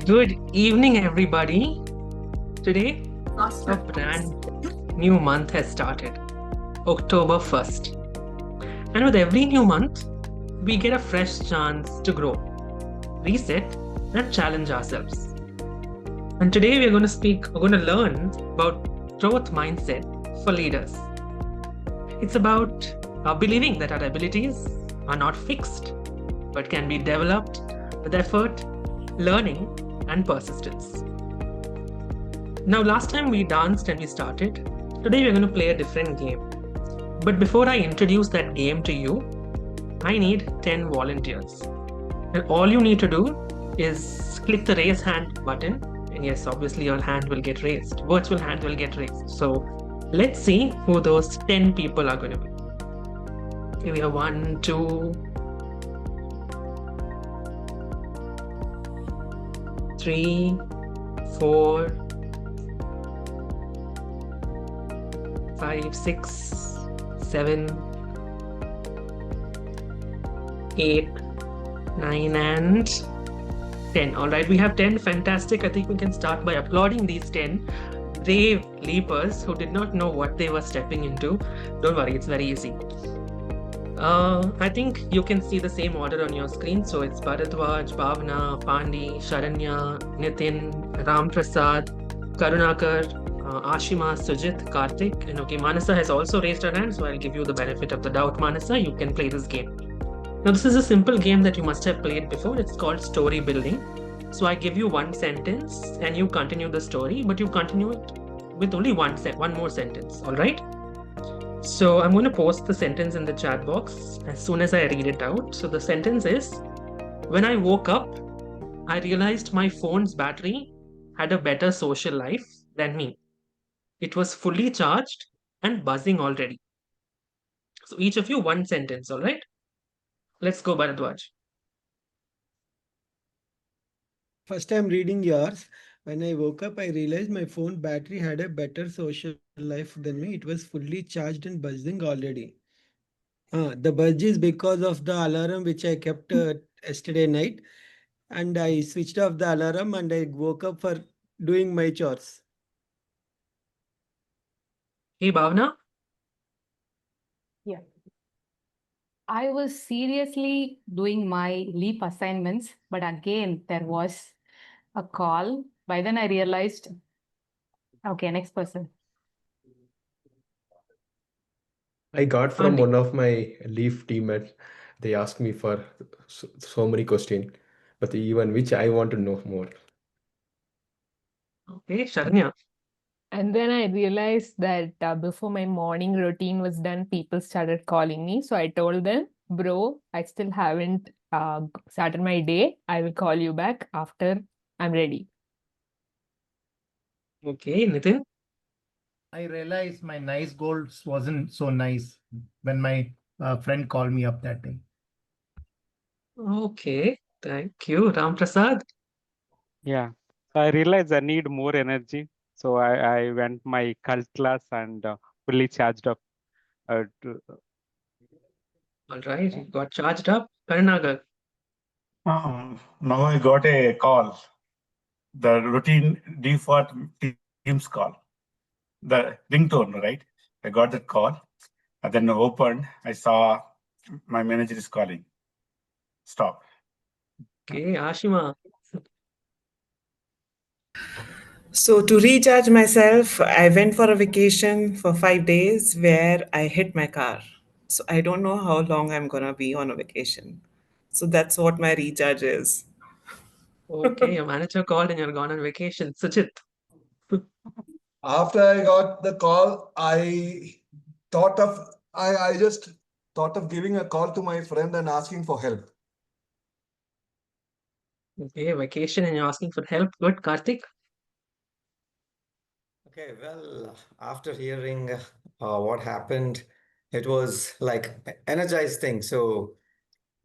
Good evening, everybody. Today, a brand new month has started, October 1st. And with every new month, we get a fresh chance to grow, reset, and challenge ourselves. And today, we're going to learn about growth mindset for leaders. It's about believing that our abilities are not fixed, but can be developed with effort, learning, and persistence. Now, last time we danced and we started. Today we're going to play a different game. But before I introduce that game to you, I need 10 volunteers. And all you need to do is click the raise hand button. And yes, obviously your hand will get raised. Virtual hand will get raised. So let's see who those 10 people are going to be. Okay, we have 1, 2, 3, 4, 5, 6, 7, 8, 9, and 10. All right, we have 10. Fantastic. I think we can start by applauding these 10 brave leapers who did not know what they were stepping into. Don't worry, it's very easy. I think you can see the same order on your screen. So it's Bharadwaj, Bhavna, Pandi, Sharanya, Nitin, Ram Prasad, Karunakar, Ashima, Sujit, Karthik, and okay, Manasa has also raised her hand, so I'll give you the benefit of the doubt, Manasa. You can play this game. Now, this is a simple game that you must have played before. It's called story building. So I give you one sentence and you continue the story, but you continue it with only one more sentence. All right. So I'm going to post the sentence in the chat box as soon as I read it out. So the sentence is, when I woke up, I realized my phone's battery had a better social life than me. It was fully charged and buzzing already. So each of you one sentence, all right? Let's go, Bharadwaj. First time reading yours. When I woke up, I realized my phone battery had a better social life than me. It was fully charged and buzzing already. The buzz is because of the alarm which I kept yesterday night, and I switched off the alarm and I woke up for doing my chores. Hey, Bhavna. Yeah. I was seriously doing my leap assignments, but again, there was a call. By then, I realized, okay, next person. I got from one of my Leaf teammates. They asked me for so many questions, but even which I want to know more. Okay, Sharanya. And then I realized that before my morning routine was done, people started calling me. So I told them, bro, I still haven't started my day. I will call you back after I'm ready. Okay, Nitin. I realized my nice goals wasn't so nice when my friend called me up that day. Okay, thank you. Ram Prasad. Yeah. So I realized I need more energy. So I went my cult class and fully charged up. All right, you got charged up. Karnagar. Now I got a call, the routine default Teams call, the ringtone, right? I got that call, and then I opened, I saw my manager is calling. Stop. Okay, Ashima. So, to recharge myself, I went for a vacation for 5 days where I hit my car. So, I don't know how long I'm going to be on a vacation. So, that's what my recharge is. Okay, your manager called and you're gone on vacation. Sujit. After I got the call, I just thought of giving a call to my friend and asking for help. Okay, vacation and you're asking for help. Good, Karthik. Okay, well, after hearing what happened, it was like energized thing. So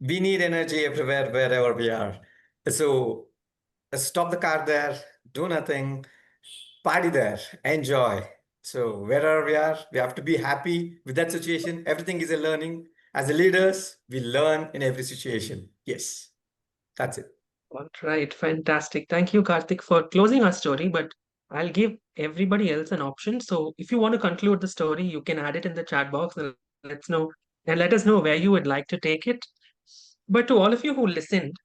we need energy everywhere, wherever we are. So stop the car there, do nothing, party there, enjoy. So wherever we are, we have to be happy with that situation. Everything is a learning. As a leaders, we learn in every situation. Yes, that's it. All right, fantastic. Thank you, Karthik, for closing our story, but I'll give everybody else an option. So if you want to conclude the story, you can add it in the chat box and let us know where you would like to take it. But to all of you who listened,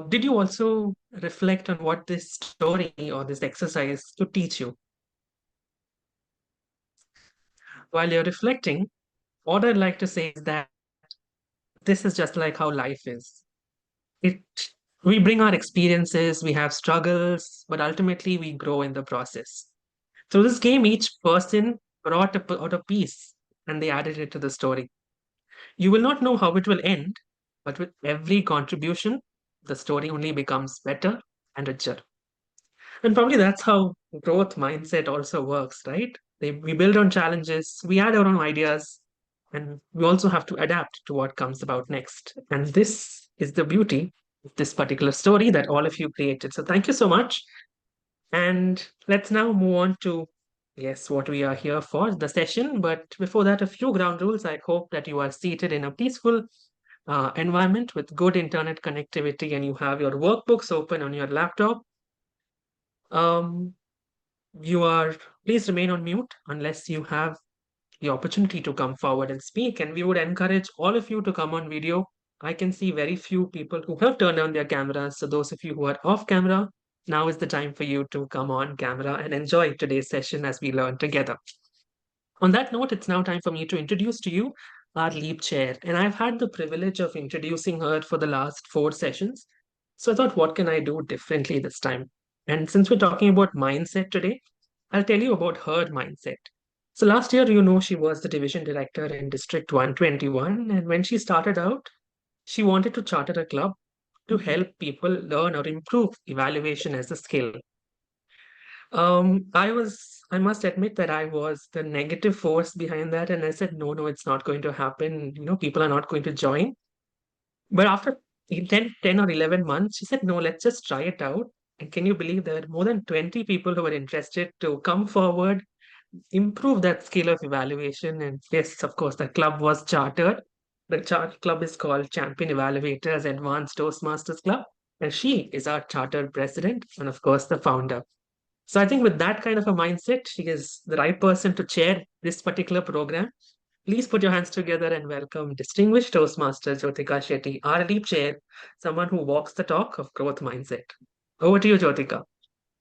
did you also reflect on what this story or this exercise could teach you? While you're reflecting, what I'd like to say is that this is just like how life is. It we bring our experiences, we have struggles, but ultimately we grow in the process. Through this game, each person brought out a piece and they added it to the story. You will not know how it will end, but with every contribution, the story only becomes better and richer. And probably that's how growth mindset also works, right? We build on challenges, we add our own ideas, and we also have to adapt to what comes about next. And this is the beauty of this particular story that all of you created. So thank you so much. And let's now move on to, yes, what we are here for, the session. But before that, a few ground rules. I hope that you are seated in a peaceful environment with good internet connectivity and you have your workbooks open on your laptop. Um, you are, please remain on mute unless you have the opportunity to come forward and speak. And we would encourage all of you to come on video. I can see very few people who have turned on their cameras. So those of you who are off camera, now is the time for you to come on camera and enjoy today's session as we learn together. On that note, it's now time for me to introduce to you our leap chair. And I've had the privilege of introducing her for the last 4 sessions. So I thought, what can I do differently this time? And since we're talking about mindset today, I'll tell you about her mindset. So last year, she was the division director in District 121. And when she started out, she wanted to charter a club to help people learn or improve evaluation as a skill. I must admit that I was the negative force behind that. And I said, no, it's not going to happen. People are not going to join. But after 10 or 11 months, she said, no, let's just try it out. And can you believe there were more than 20 people who were interested to come forward, improve that skill of evaluation? And yes, of course, the club was chartered. The club is called Champion Evaluators Advanced Toastmasters Club. And she is our chartered president and, of course, the founder. So I think with that kind of a mindset, she is the right person to chair this particular program. Please put your hands together and welcome distinguished Toastmaster Jyotika Shetty, our leap chair, someone who walks the talk of growth mindset. Over to you, Jyotika.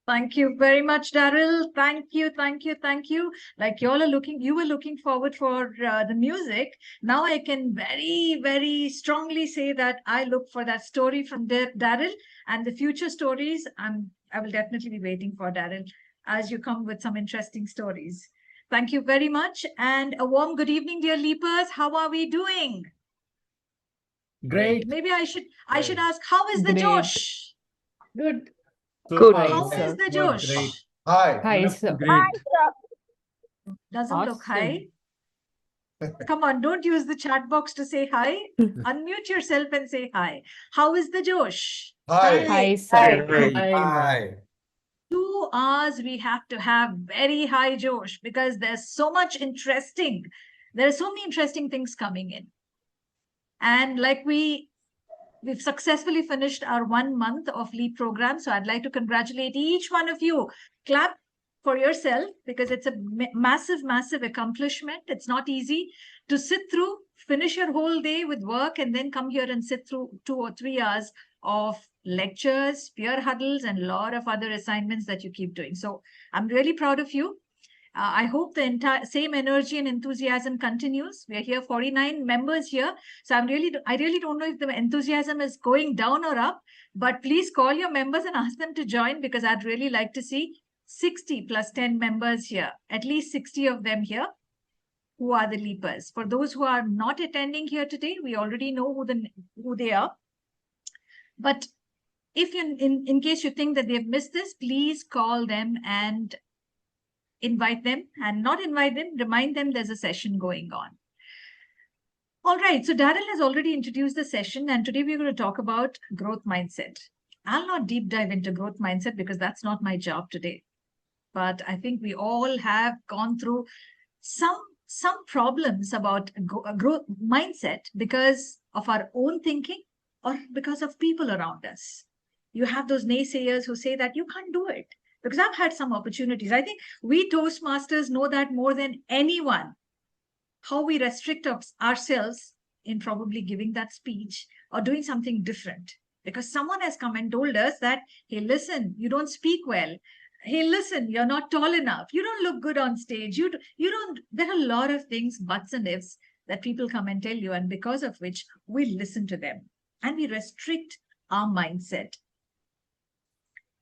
Thank you very much, Daryl. Thank you. Like you were looking forward for the music. Now I can very, very strongly say that I look for that story from Daryl, and the future stories. I will definitely be waiting for Daryl as you come with some interesting stories. Thank you very much, and a warm good evening, dear leapers. How are we doing? Great. Maybe I should ask, how is the Josh? Good. Good. How is the Josh? Great. Hi. Hi, sir. Great. Doesn't look high. Come on, don't use the chat box to say hi. Unmute yourself and say hi. How is the Josh? Hi. Hi, sir. Hi. 2 hours we have to have very high Josh because there are so many interesting things coming in. And like we've successfully finished our 1 month of LEAP program. So I'd like to congratulate each one of you. Clap for yourself because it's a massive, massive accomplishment. It's not easy to sit through, finish your whole day with work and then come here and sit through 2 or 3 hours of lectures, peer huddles, and a lot of other assignments that you keep doing. So I'm really proud of you. I hope the entire same energy and enthusiasm continues. We are here 49 members here. So I really don't know if the enthusiasm is going down or up, but please call your members and ask them to join because I'd really like to see 60 plus 10 members here, at least 60 of them here who are the leapers. For those who are not attending here today, we already know who they are. But if you, in case you think that they've missed this, please call them and invite them, and not invite them, remind them there's a session going on. All right, so Daryl has already introduced the session, and today we're going to talk about growth mindset. I'll not deep dive into growth mindset because that's not my job today. But I think we all have gone through some problems about growth mindset because of our own thinking or because of people around us. You have those naysayers who say that you can't do it. Because I've had some opportunities. I think we Toastmasters know that more than anyone, how we restrict ourselves in probably giving that speech or doing something different. Because someone has come and told us that, hey, listen, you don't speak well. Hey, listen, you're not tall enough. You don't look good on stage. You don't, there are a lot of things, buts and ifs, that people come and tell you, and because of which we listen to them and we restrict our mindset.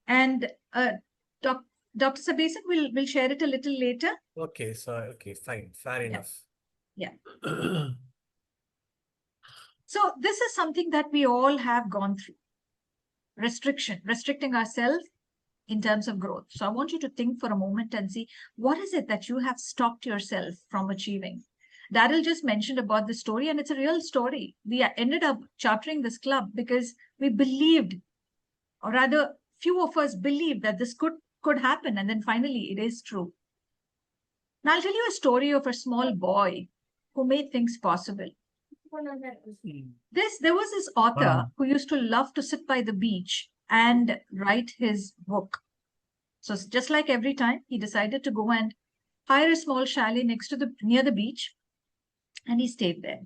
And Dr. Sabesan will share it a little later. Okay, so okay, fine, fair enough. Yeah. So this is something that we all have gone through. Restricting ourselves in terms of growth. So I want you to think for a moment and see, what is it that you have stopped yourself from achieving? Daryl just mentioned about the story, and it's a real story. We ended up chartering this club because we believed, or rather few of us believed, that this could happen, and then finally it is true. Now I'll tell you a story of a small boy who made things possible. There was this author who used to love to sit by the beach and write his book. So just like every time, he decided to go and hire a small chalet near the beach, and he stayed there.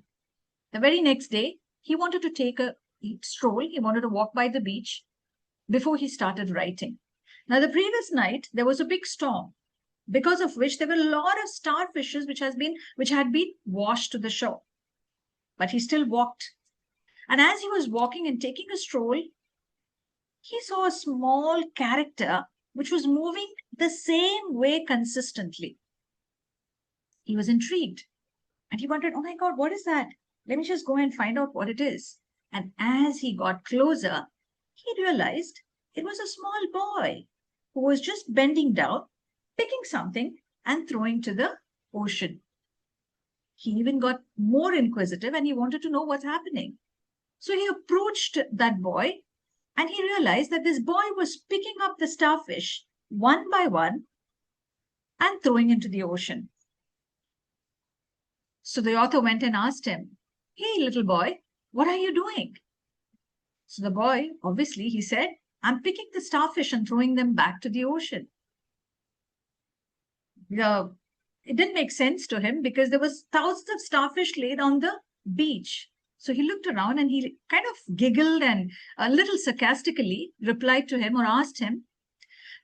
The very next day, he wanted to take a stroll. He wanted to walk by the beach before he started writing. Now, the previous night, there was a big storm, because of which there were a lot of starfishes which had been washed to the shore. But he still walked. And as he was walking and taking a stroll, he saw a small character which was moving the same way consistently. He was intrigued and he wondered, oh my God, what is that? Let me just go and find out what it is. And as he got closer, he realized it was a small boy who was just bending down, picking something and throwing to the ocean. He even got more inquisitive and he wanted to know what's happening. So he approached that boy and he realized that this boy was picking up the starfish one by one and throwing into the ocean. So the author went and asked him, hey, little boy, what are you doing? So the boy, obviously, he said, I'm picking the starfish and throwing them back to the ocean. It didn't make sense to him because there was thousands of starfish laid on the beach. So he looked around and he kind of giggled and a little sarcastically replied to him or asked him,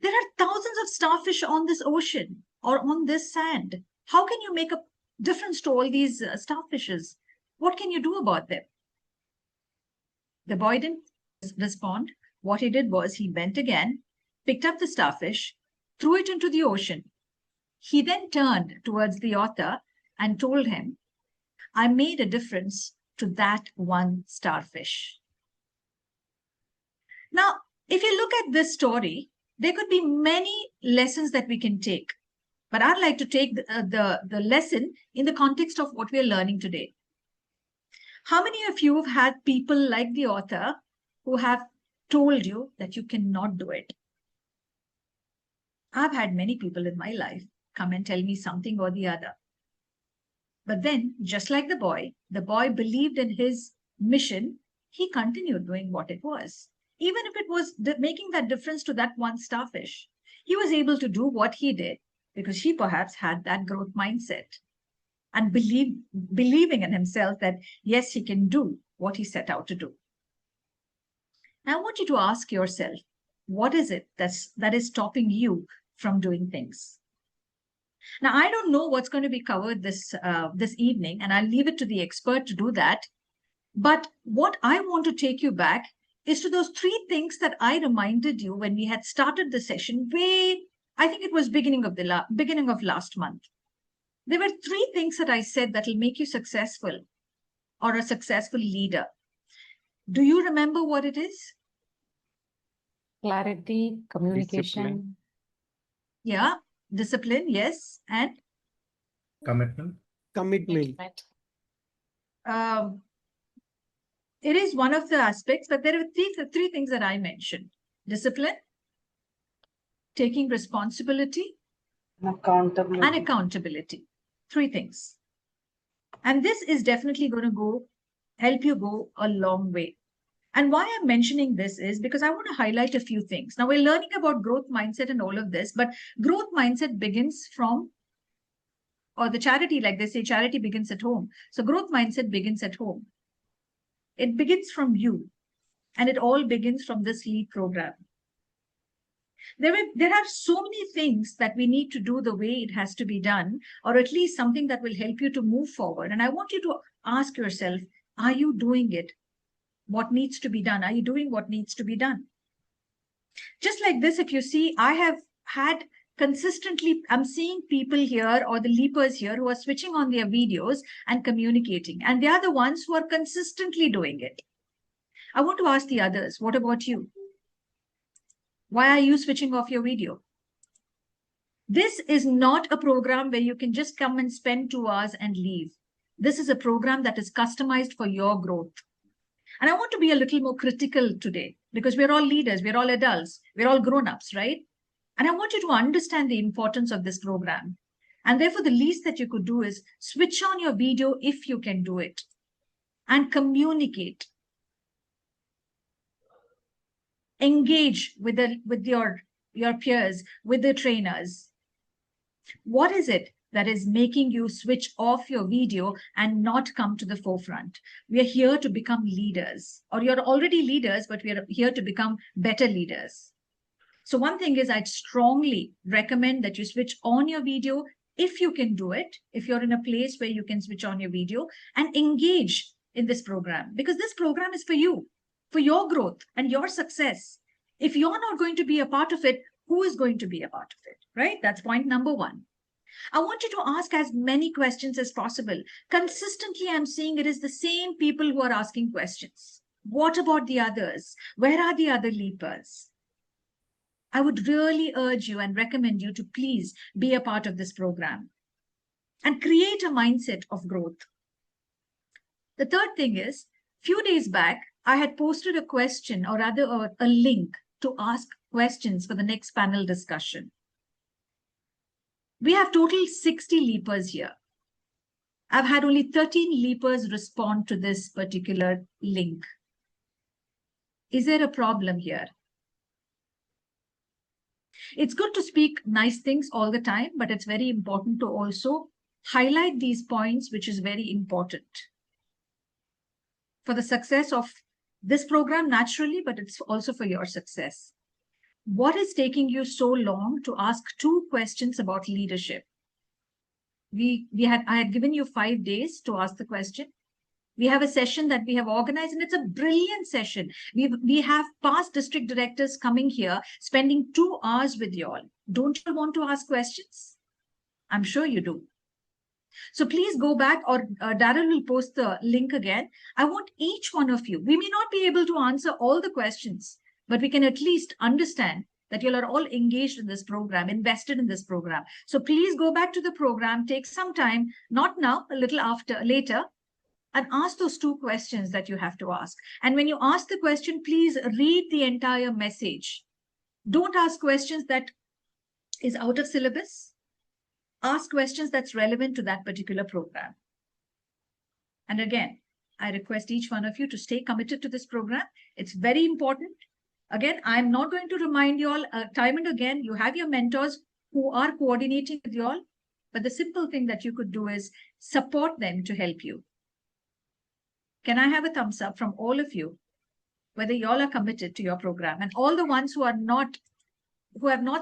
there are thousands of starfish on this ocean or on this sand. How can you make a difference to all these starfishes? What can you do about them? The boy didn't respond. What he did was he bent again, picked up the starfish, threw it into the ocean. He then turned towards the author and told him, I made a difference to that one starfish. Now, if you look at this story, there could be many lessons that we can take. But I'd like to take the lesson in the context of what we're learning today. How many of you have had people like the author who have told you that you cannot do it? I've had many people in my life come and tell me something or the other. But then, just like the boy believed in his mission. He continued doing what it was. Even if it was making that difference to that one starfish, he was able to do what he did because he perhaps had that growth mindset and believing in himself that, yes, he can do what he set out to do. Now, I want you to ask yourself, what is it that is stopping you from doing things? Now, I don't know what's going to be covered this evening, and I'll leave it to the expert to do that. But what I want to take you back is to those 3 things that I reminded you when we had started the session I think it was beginning of last month. There were 3 things that I said that will make you successful or a successful leader. Do you remember what it is? Clarity, communication. Discipline. Yeah, discipline, yes. And? Commitment. It is one of the aspects, but there are 3 things that I mentioned. Discipline, taking responsibility, and accountability. 3 things. And this is definitely going to help you go a long way. And why I'm mentioning this is because I want to highlight a few things. Now, we're learning about growth mindset and all of this, but growth mindset begins from, or the charity, like they say, charity begins at home. So growth mindset begins at home. It begins from you, and it all begins from this LEAD program. There are so many things that we need to do the way it has to be done, or at least something that will help you to move forward. And I want you to ask yourself, are you doing it? What needs to be done? Are you doing what needs to be done? Just like this, if you see, I have had consistently, I'm seeing people here or the leapers here who are switching on their videos and communicating, and they are the ones who are consistently doing it. I want to ask the others, what about you? Why are you switching off your video? This is not a program where you can just come and spend 2 hours and leave. This is a program that is customized for your growth. And I want to be a little more critical today because we're all leaders, we're all adults, we're all grown-ups, right? And I want you to understand the importance of this program. And therefore, the least that you could do is switch on your video if you can do it and communicate. Engage with your peers, with the trainers. What is it that is making you switch off your video and not come to the forefront? We are here to become leaders, or you're already leaders, but we are here to become better leaders. So one thing is, I'd strongly recommend that you switch on your video if you can do it, if you're in a place where you can switch on your video and engage in this program, because this program is for you, for your growth and your success. If you're not going to be a part of it, who is going to be a part of it, right? That's point number one. I want you to ask as many questions as possible. Consistently, I'm seeing it is the same people who are asking questions. What about the others? Where are the other leapers? I would really urge you and recommend you to please be a part of this program and create a mindset of growth. The third thing is, few days back, I had posted a question, or rather a link to ask questions for the next panel discussion. We have total 60 leapers here. I've had only 13 leapers respond to this particular link. Is there a problem here? It's good to speak nice things all the time, but it's very important to also highlight these points, which is very important for the success of this program naturally, but it's also for your success. What is taking you so long to ask 2 questions about leadership? I had given you 5 days to ask the question. We have a session that we have organized, and it's a brilliant session. We have past district directors coming here, spending 2 hours with you all. Don't you want to ask questions? I'm sure you do. So please go back, or Darryl will post the link again. I want each one of you. We may not be able to answer all the questions, but we can at least understand that you are all engaged in this program, invested in this program. So please go back to the program, take some time, not now, a little later, and ask those 2 questions that you have to ask. And when you ask the question, please read the entire message. Don't ask questions that is out of syllabus. Ask questions that's relevant to that particular program. And again, I request each one of you to stay committed to this program. It's very important. Again, I'm not going to remind you all time and again, you have your mentors who are coordinating with you all, but the simple thing that you could do is support them to help you. Can I have a thumbs up from all of you, whether you all are committed to your program? And all the ones who have not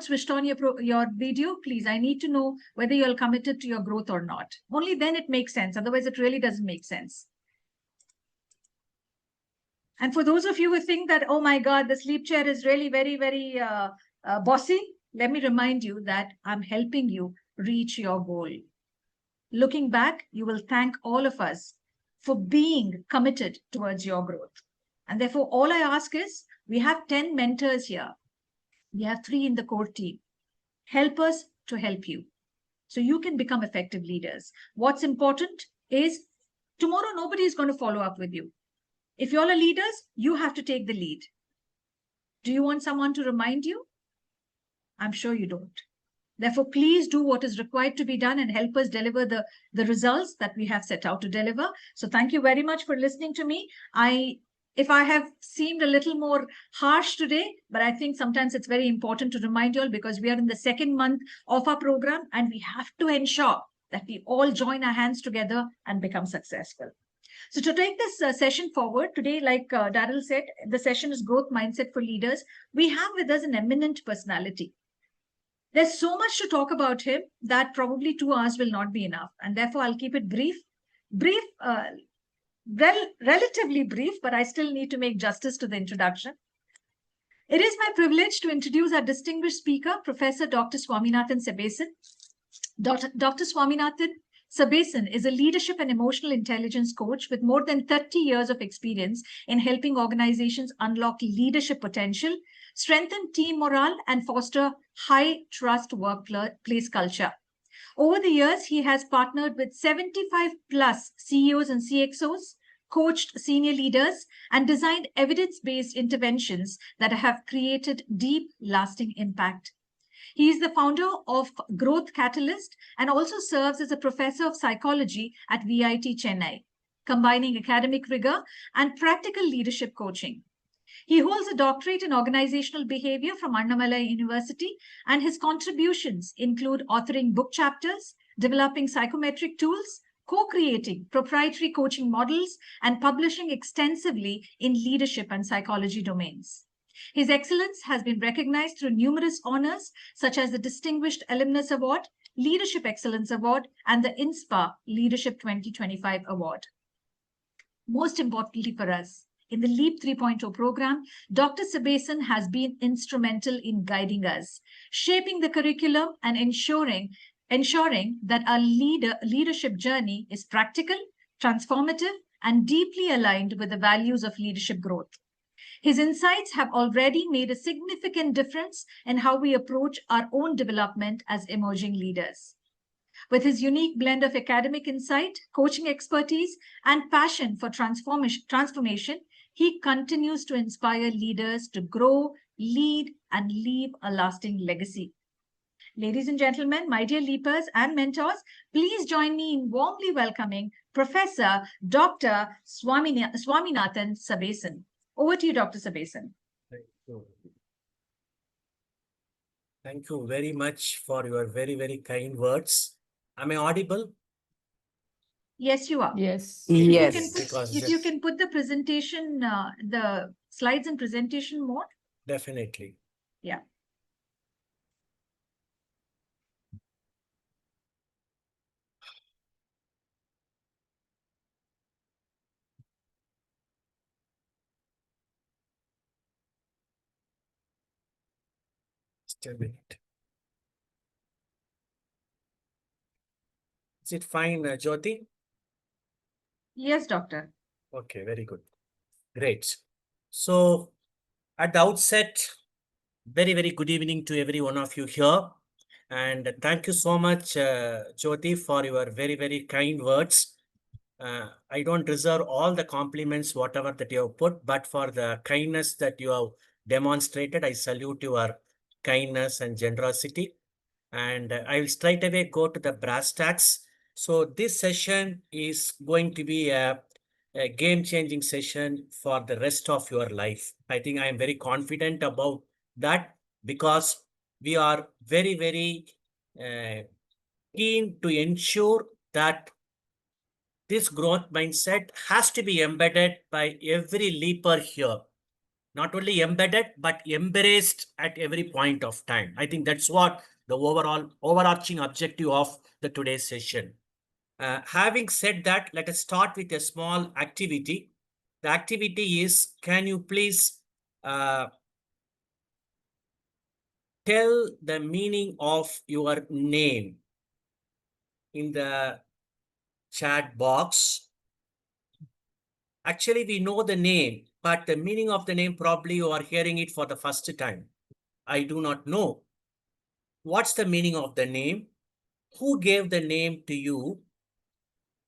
switched on your video, please, I need to know whether you're committed to your growth or not. Only then it makes sense. Otherwise, it really doesn't make sense. And for those of you who think that, oh my God, the sleep chair is really very, very bossy, let me remind you that I'm helping you reach your goal. Looking back, you will thank all of us for being committed towards your growth. And therefore, all I ask is, we have 10 mentors here. We have 3 in the core team. Help us to help you so you can become effective leaders. What's important is tomorrow, nobody is going to follow up with you. If you all are leaders, you have to take the lead. Do you want someone to remind you? I'm sure you don't. Therefore, please do what is required to be done and help us deliver the results that we have set out to deliver. So thank you very much for listening to me. I if I have seemed a little more harsh today, but I think sometimes it's very important to remind you all, because we are in the second month of our program and we have to ensure that we all join our hands together and become successful. So to take this session forward today, like Daryl said, the session is growth mindset for leaders. We have with us an eminent personality. There's so much to talk about him that probably 2 hours will not be enough. And therefore, I'll keep it brief, relatively brief, but I still need to make justice to the introduction. It is my privilege to introduce our distinguished speaker, Professor Dr. Swaminathan Sabesan. Dr. Swaminathan Sabesan is a leadership and emotional intelligence coach with more than 30 years of experience in helping organizations unlock leadership potential, strengthen team morale, and foster high trust workplace culture. Over the years, he has partnered with 75 plus CEOs and CXOs, coached senior leaders, and designed evidence-based interventions that have created deep, lasting impact. He is the founder of Growth Catalyst and also serves as a professor of psychology at VIT Chennai, combining academic rigor and practical leadership coaching. He holds a doctorate in organizational behavior from Annamalai University, and his contributions include authoring book chapters, developing psychometric tools, co-creating proprietary coaching models, and publishing extensively in leadership and psychology domains. His excellence has been recognized through numerous honors, such as the Distinguished Alumnus Award, Leadership Excellence Award, and the INSPA Leadership 2025 Award. Most importantly for us, in the LEAP 3.0 program, Dr. Sabesan has been instrumental in guiding us, shaping the curriculum and ensuring that our leadership journey is practical, transformative, and deeply aligned with the values of leadership growth. His insights have already made a significant difference in how we approach our own development as emerging leaders. With his unique blend of academic insight, coaching expertise, and passion for transformation, he continues to inspire leaders to grow, lead, and leave a lasting legacy. Ladies and gentlemen, my dear leapers and mentors, please join me in warmly welcoming Professor Dr. Swaminathan Sabesan. Over to you, Dr. Sabesan. Thank you. Thank you very much for your very, very kind words. Am I audible? Yes, you are. Yes. If you can put the presentation, the slides in presentation mode. Definitely. Yeah. Just a minute. Is it fine, Jyoti? Yes, doctor. Okay, very good. Great. So at the outset, very, very good evening to every one of you here. And thank you so much, Jyoti, for your very, very kind words. I don't deserve all the compliments, whatever that you have put, but for the kindness that you have demonstrated, I salute your kindness and generosity. And I will straight away go to the brass tacks. So this session is going to be a game-changing session for the rest of your life. I think I am very confident about that because we are very, very keen to ensure that this growth mindset has to be embedded by every leaper here. Not only embedded, but embraced at every point of time. I think that's what the overall overarching objective of the today's session. Having said that, let us start with a small activity. The activity is, can you please tell the meaning of your name in the chat box? Actually, we know the name, but the meaning of the name, probably you are hearing it for the first time. I do not know. What's the meaning of the name? Who gave the name to you?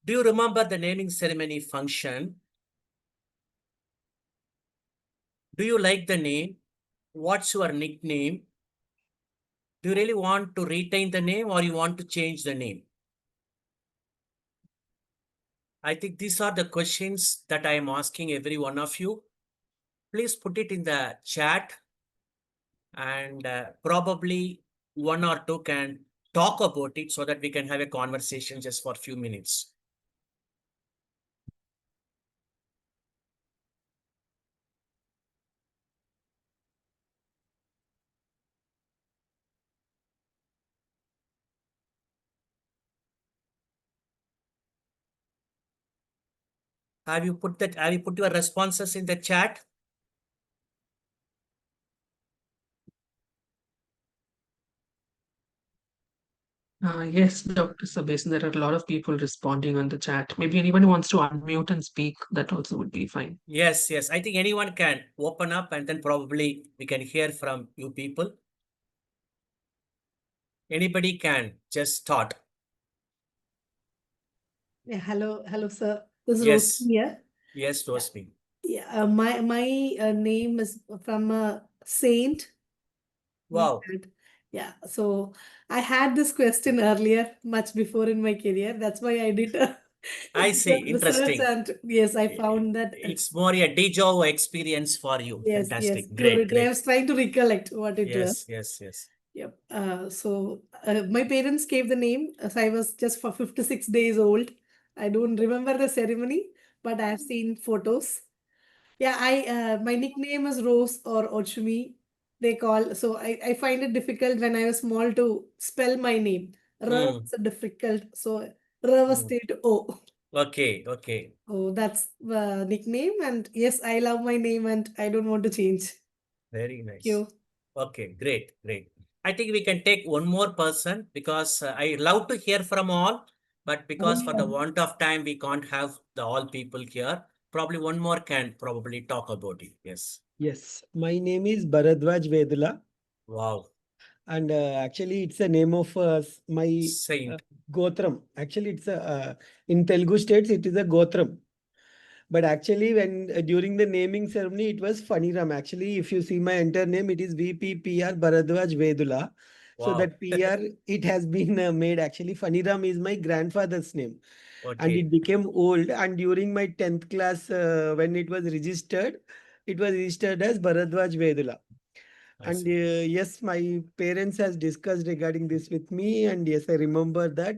Do you remember the naming ceremony function? Do you like the name? What's your nickname? Do you really want to retain the name or you want to change the name? I think these are the questions that I am asking every one of you. please put it in the chat, and probably one or two can talk about it so that we can have a conversation just for a few minutes. Have you put your responses in the chat? Yes, Dr. Sabesan, there are a lot of people responding on the chat. Maybe anyone who wants to unmute and speak, that also would be fine. Yes, yes. I think anyone can open up, and then probably we can hear from you people. Anybody can just start. Yeah, hello, sir. This is Yes. Roshni here. Yes, Rosmi. Yeah, my name is from a saint. Wow. Yeah, so I had this question earlier, much before in my career. That's why I did I see. research, Interesting. and yes, I found that It's more a deja vu experience for you. yes, Fantastic. Great. Great. I was trying to recollect what it was. Yes. Yep. So my parents gave the name as I was just for 56 days old. I don't remember the ceremony, but I have seen photos. Yeah, I my nickname is Rose or Ochumi. They call, so I find it difficult when I was small to spell my name. R was difficult, so R was stayed to O. Okay. Oh, that's the nickname, and yes, I love my name and I don't want to change. Very nice. Thank you. Okay, great. I think we can take one more person because I love to hear from all, but because for the want of time, we can't have the all people here. Probably one more can probably talk about it. Yes. Yes, my name is Bharadwaj Vedula, Wow. and actually it's a name of my Saint. Gotram. Actually, it's in Telugu states it is a Gotram. But actually, when during the naming ceremony, it was Faniram. Actually, if you see my entire name, it is VPPR Bharadwaj Vedula. So Wow. that PR, it has been made. Actually, Faniram is my grandfather's name. And Okay. it became old. And during my 10th class, when it was registered as Bharadwaj Vedula. I And see. yes, my parents has discussed regarding this with me, and yes, I remember that.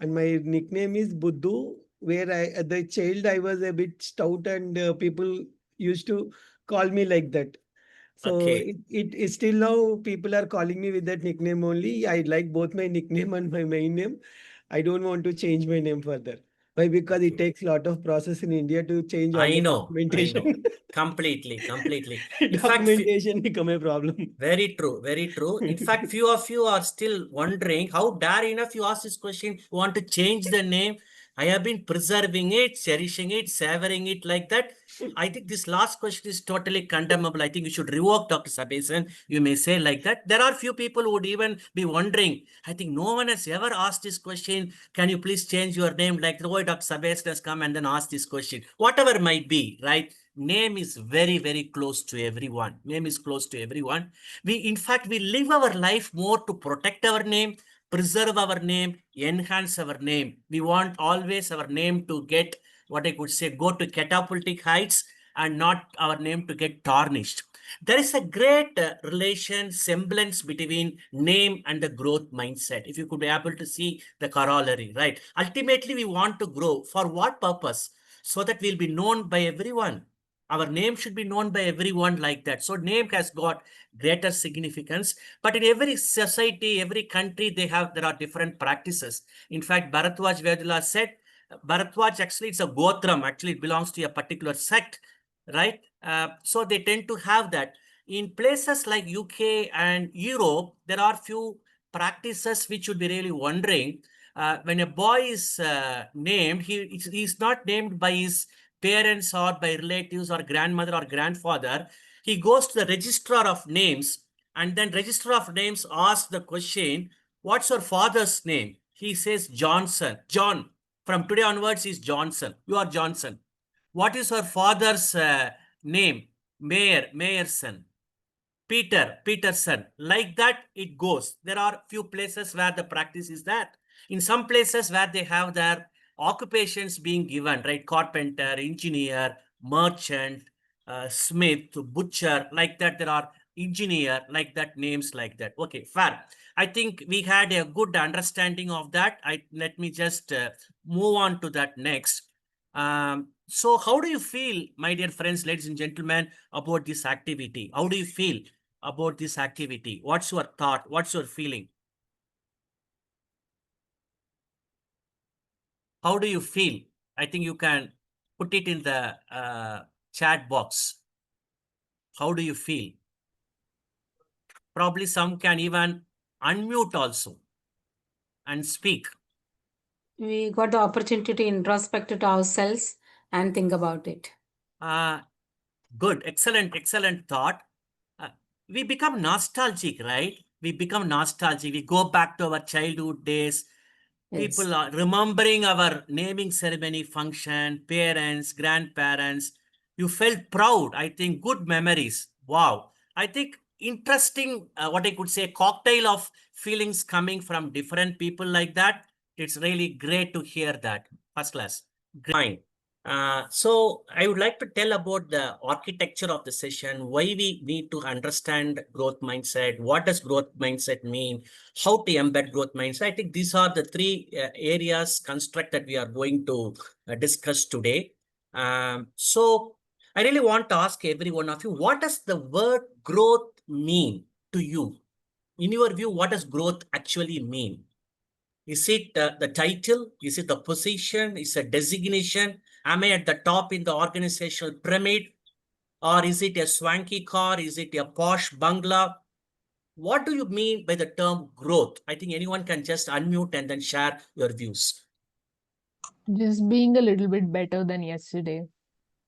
And my nickname is Buddhu, where as a child I was a bit stout, and people used to call me like that. So Okay. it is still now people are calling me with that nickname only. I like both my nickname and my main name. I don't want to change my name further. Why? Because it takes a lot of process in India to change all I the know. documentation. Completely. In fact, Documentation become a problem. very true. In fact, few of you are still wondering how dare enough you ask this question, you want to change the name. I have been preserving it, cherishing it, savoring it like that. I think this last question is totally condemnable. I think you should revoke Dr. Sabesan. You may say like that. There are few people who would even be wondering. I think no one has ever asked this question. Can you please change your name? Like the way Dr. Sabesan has come and then asked this question. Whatever might be, right? Name is very close to everyone. In fact, we live our life more to protect our name, preserve our name, enhance our name. We want always our name to get, what I could say, go to catapultic heights and not our name to get tarnished. There is a great semblance between name and the growth mindset. If you could be able to see the corollary, right? Ultimately, we want to grow. For what purpose? So that we'll be known by everyone. Our name should be known by everyone like that. So name has got greater significance. But in every society, every country, there are different practices. In fact, Bharadwaj Vedula said, Bharadwaj actually it's a Gotram. Actually, it belongs to a particular sect, right? So they tend to have that. In places like UK and Europe, there are few practices which would be really wondering. When a boy is named, he's not named by his parents or by relatives or grandmother or grandfather. He goes to the registrar of names, and then registrar of names asks the question, what's your father's name? He says Johnson. John. From today onwards is Johnson. You are Johnson. What is your father's name? Mayerson. Peterson. Like that it goes. There are few places where the practice is that. In some places where they have their occupations being given, right? Carpenter, engineer, merchant, Smith, butcher, like that. There are engineer, like that, names like that. Okay, fair. I think we had a good understanding of that. Let me just move on to that next. So how do you feel, my dear friends, ladies and gentlemen, about this activity? How do you feel about this activity? What's your thought? What's your feeling? How do you feel? I think you can put it in the chat box. How do you feel? Probably some can even unmute also and speak. We got the opportunity to introspect to ourselves and think about it. Good. Excellent thought. We become nostalgic, right? We become nostalgic. We go back to our childhood days. Yes. People are remembering our naming ceremony function, parents, grandparents. You felt proud. I think good memories. Wow. I think interesting, what I could say, cocktail of feelings coming from different people like that. It's really great to hear that. First class. Fine. So I would like to tell about the architecture of the session, why we need to understand growth mindset, what does growth mindset mean, how to embed growth mindset. I think these are the three areas construct that we are going to discuss today. So I really want to ask every one of you, what does the word growth mean to you? In your view, what does growth actually mean? Is it the title? Is it the position? Is it a designation? Am I at the top in the organizational pyramid? Or is it a swanky car? Is it a posh bungalow? What do you mean by the term growth? I think anyone can just unmute and then share your views. Just being a little bit better than yesterday.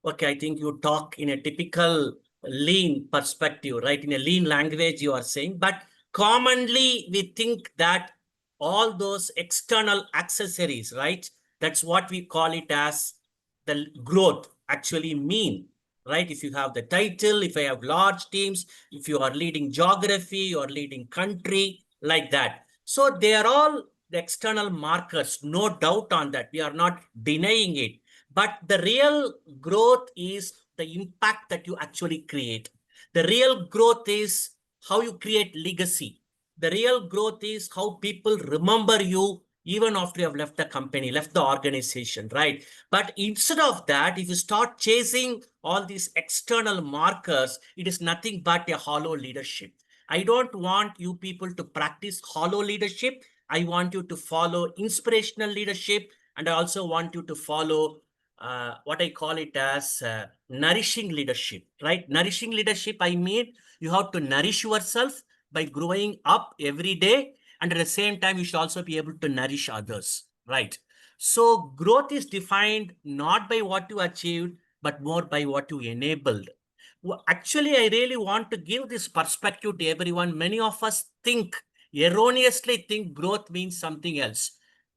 Okay, I think you talk in a typical lean perspective, right? In a lean language, you are saying, but commonly we think that all those external accessories, right? That's what we call it as the growth actually mean, right? If you have the title, if you have large teams, if you are leading geography or leading country, like that. So they are all the external markers, no doubt on that. We are not denying it. But the real growth is the impact that you actually create. The real growth is how you create legacy. The real growth is how people remember you even after you have left the company, left the organization, right? But instead of that, if you start chasing all these external markers, it is nothing but a hollow leadership. I don't want you people to practice hollow leadership. I want you to follow inspirational leadership. And I also want you to follow what I call it as nourishing leadership, right? Nourishing leadership, I mean, you have to nourish yourself by growing up every day. And at the same time, you should also be able to nourish others, right? So growth is defined not by what you achieved, but more by what you enabled. Well, actually, I really want to give this perspective to everyone. Many of us erroneously think growth means something else.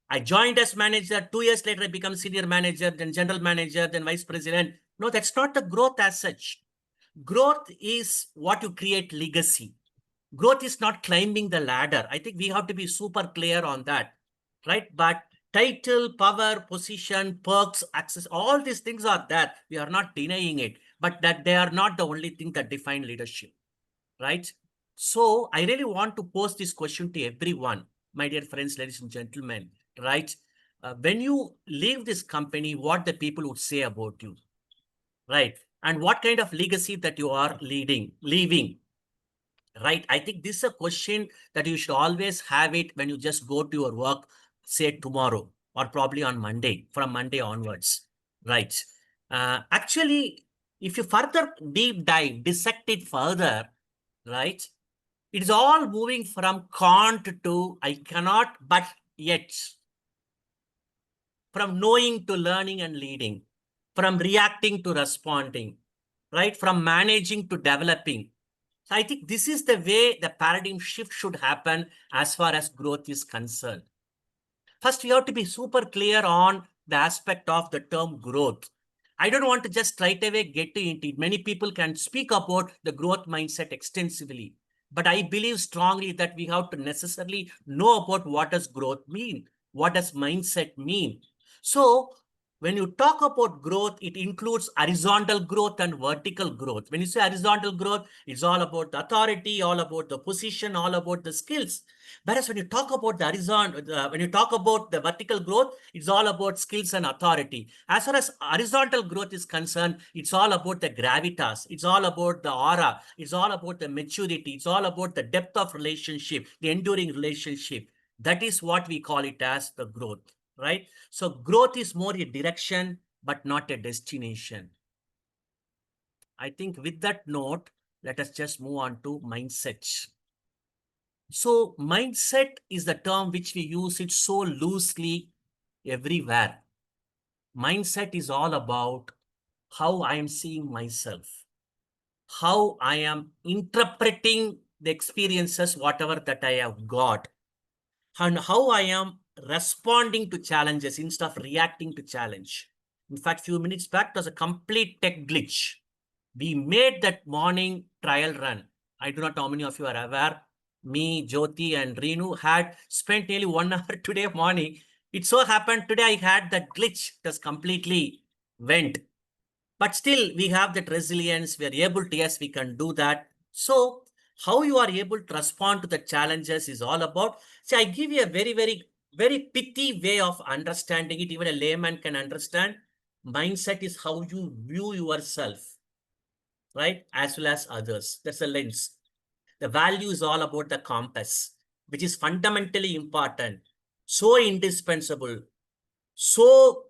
I joined as manager. 2 years later, I become senior manager, then general manager, then vice president. No, that's not the growth as such. Growth is what you create legacy. Growth is not climbing the ladder. I think we have to be super clear on that, right? But title, power, position, perks, access, all these things are there. We are not denying it, but that they are not the only thing that define leadership, right? So I really want to pose this question to everyone, my dear friends, ladies and gentlemen, right? When you leave this company, what the people would say about you, right? And what kind of legacy that you are leaving, right? I think this is a question that you should always have it when you just go to your work, say tomorrow or probably on Monday, from Monday onwards, right? Actually, if you further deep dive, dissect it further, right? It is all moving from can't to I cannot, but yet. From knowing to learning and leading, from reacting to responding, right? From managing to developing. So I think this is the way the paradigm shift should happen as far as growth is concerned. First, we have to be super clear on the aspect of the term growth. I don't want to just right away get into it. Many people can speak about the growth mindset extensively, but I believe strongly that we have to necessarily know about what does growth mean, what does mindset mean. So when you talk about growth, it includes horizontal growth and vertical growth. When you say horizontal growth, it's all about the authority, all about the position, all about the skills. Whereas when you talk about the when you talk about the vertical growth, it's all about skills and authority. As far as horizontal growth is concerned, it's all about the gravitas. It's all about the aura. It's all about the maturity. It's all about the depth of relationship, the enduring relationship. That is what we call it as the growth, right? So growth is more a direction, but not a destination. I think with that note, let us just move on to mindset. So mindset is the term which we use it so loosely everywhere. Mindset is all about how I am seeing myself, how I am interpreting the experiences, whatever that I have got, and how I am responding to challenges instead of reacting to challenge. In fact, few minutes back, it was a complete tech glitch. We made that morning trial run. I do not know how many of you are aware. Me, Jyoti, and Reenu had spent nearly 1 hour today morning. It so happened today I had that glitch. It was completely went. But still, we have that resilience. We are able to, yes, we can do that. So how you are able to respond to the challenges is all about. See, I give you a very pithy way of understanding it. Even a layman can understand. Mindset is how you view yourself, right? As well as others. That's a lens. The value is all about the compass, which is fundamentally important, so indispensable, so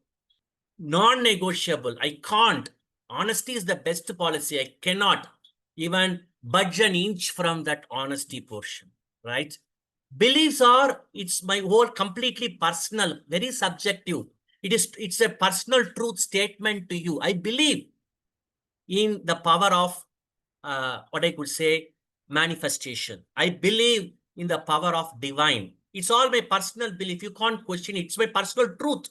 non-negotiable. I can't. Honesty is the best policy. I cannot even budge an inch from that honesty portion, right? Beliefs are, it's my whole completely personal, very subjective. It's a personal truth statement to you. I believe in the power of what I could say, manifestation. I believe in the power of divine. It's all my personal belief. You can't question it. It's my personal truth.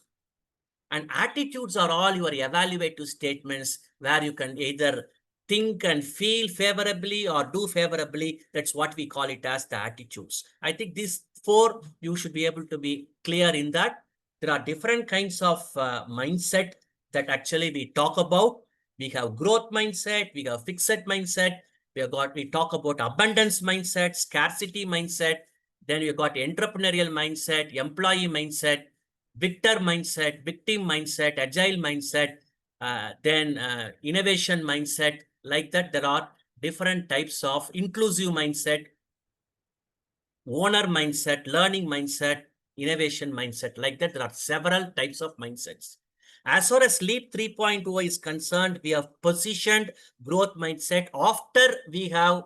And attitudes are all your evaluative statements where you can either think and feel favorably or do favorably. That's what we call it as the attitudes. I think these four, you should be able to be clear in that. There are different kinds of mindset that actually we talk about. We have growth mindset, we have fixed mindset, we talk about abundance mindset, scarcity mindset, then we got entrepreneurial mindset, employee mindset, victor mindset, victim mindset, agile mindset, then innovation mindset. Like that, there are different types of inclusive mindset, owner mindset, learning mindset, innovation mindset. Like that, there are several types of mindsets. As far as Leap 3.0 is concerned, we have positioned growth mindset after we have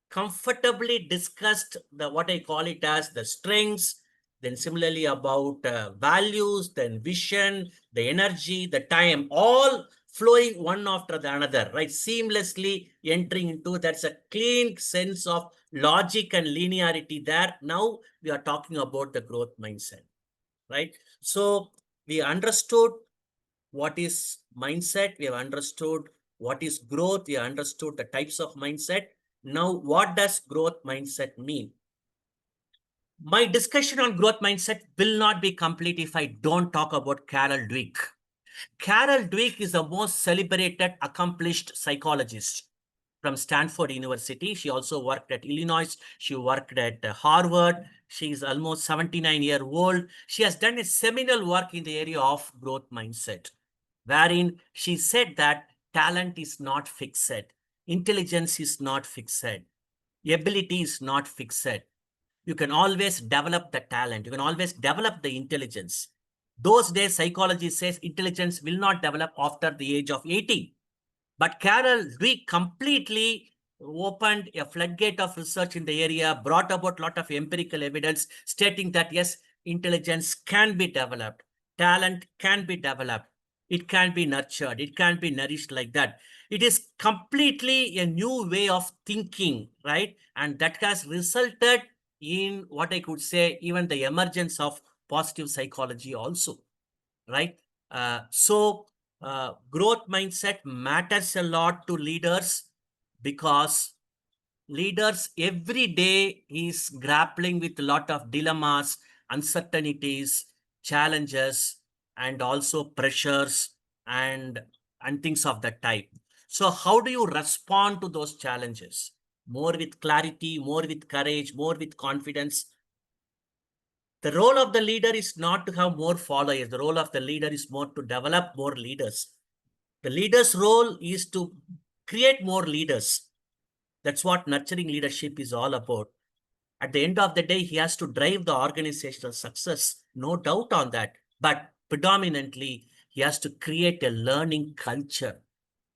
comfortably discussed the what I call it as the strengths, then similarly about values, then vision, the energy, the time, all flowing one after the another, right? Seamlessly entering into, that's a clean sense of logic and linearity there. Now we are talking about the growth mindset, right? So we understood what is mindset, we have understood what is growth, we have understood the types of mindset. Now, what does growth mindset mean? My discussion on growth mindset will not be complete if I don't talk about Carol Dweck. Carol Dweck is the most celebrated, accomplished psychologist from Stanford University. She also worked at Illinois. She worked at Harvard. She is almost 79-year-old. She has done a seminal work in the area of growth mindset, wherein she said that talent is not fixed, intelligence is not fixed, ability is not fixed. You can always develop the talent. You can always develop the intelligence. Those days, psychology says intelligence will not develop after the age of 80. But Carol Dweck completely opened a floodgate of research in the area, brought about a lot of empirical evidence stating that, yes, intelligence can be developed. Talent can be developed. It can be nurtured. It can be nourished like that. It is completely a new way of thinking, right? And that has resulted in what I could say, even the emergence of positive psychology also, right? Growth mindset matters a lot to leaders because leaders every day is grappling with a lot of dilemmas, uncertainties, challenges. and also pressures and things of that type. So how do you respond to those challenges? More with clarity, more with courage, more with confidence. The role of the leader is not to have more followers. The role of the leader is more to develop more leaders. The leader's role is to create more leaders. That's what nurturing leadership is all about. At the end of the day, he has to drive the organizational success, no doubt on that. But predominantly, he has to create a learning culture.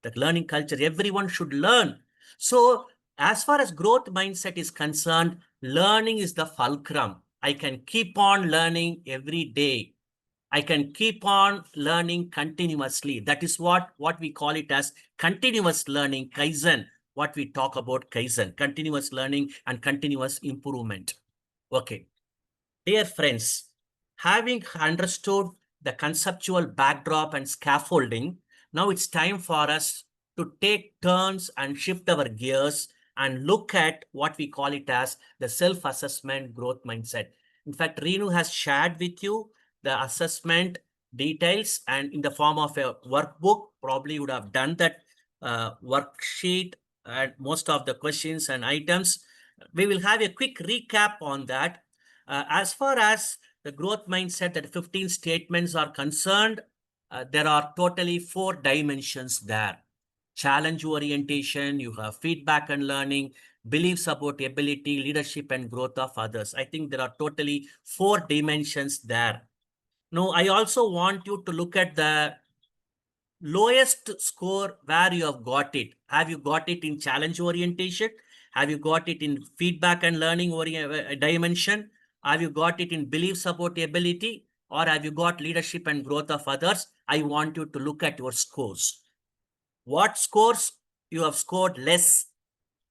The learning culture, everyone should learn. So as far as growth mindset is concerned, learning is the fulcrum. I can keep on learning every day. I can keep on learning continuously. That is what we call it as continuous learning, Kaizen. What we talk about Kaizen, continuous learning and continuous improvement. Okay. Dear friends, having understood the conceptual backdrop and scaffolding, now it's time for us to take turns and shift our gears and look at what we call it as the self-assessment growth mindset. In fact, Reenu has shared with you the assessment details and in the form of a workbook. Probably you would have done that worksheet and most of the questions and items. We will have a quick recap on that. As far as the growth mindset, that 15 statements are concerned, there are totally 4 dimensions there. Challenge orientation, you have feedback and learning, beliefs about ability, leadership and growth of others. I think there are totally 4 dimensions there. Now, I also want you to look at the lowest score where you have got it. Have you got it in challenge orientation? Have you got it in feedback and learning dimension? Have you got it in beliefs about ability? Or have you got leadership and growth of others? I want you to look at your scores. What scores you have scored less?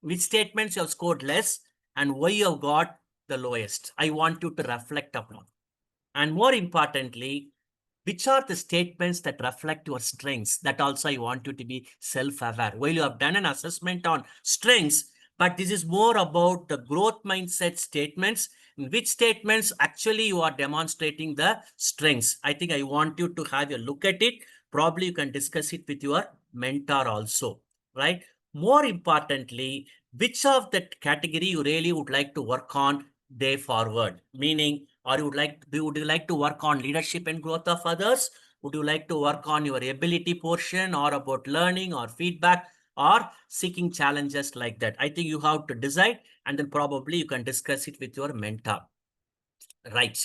Which statements you have scored less? And why you have got the lowest? I want you to reflect upon. And more importantly, which are the statements that reflect your strengths? That also I want you to be self-aware. While you have done an assessment on strengths, but this is more about the growth mindset statements, in which statements actually you are demonstrating the strengths. I think I want you to have a look at it. Probably you can discuss it with your mentor also, right? More importantly, which of that category you really would like to work on day forward? Meaning, or would you like to work on leadership and growth of others? Would you like to work on your ability portion or about learning or feedback or seeking challenges like that? I think you have to decide and then probably you can discuss it with your mentor. Right.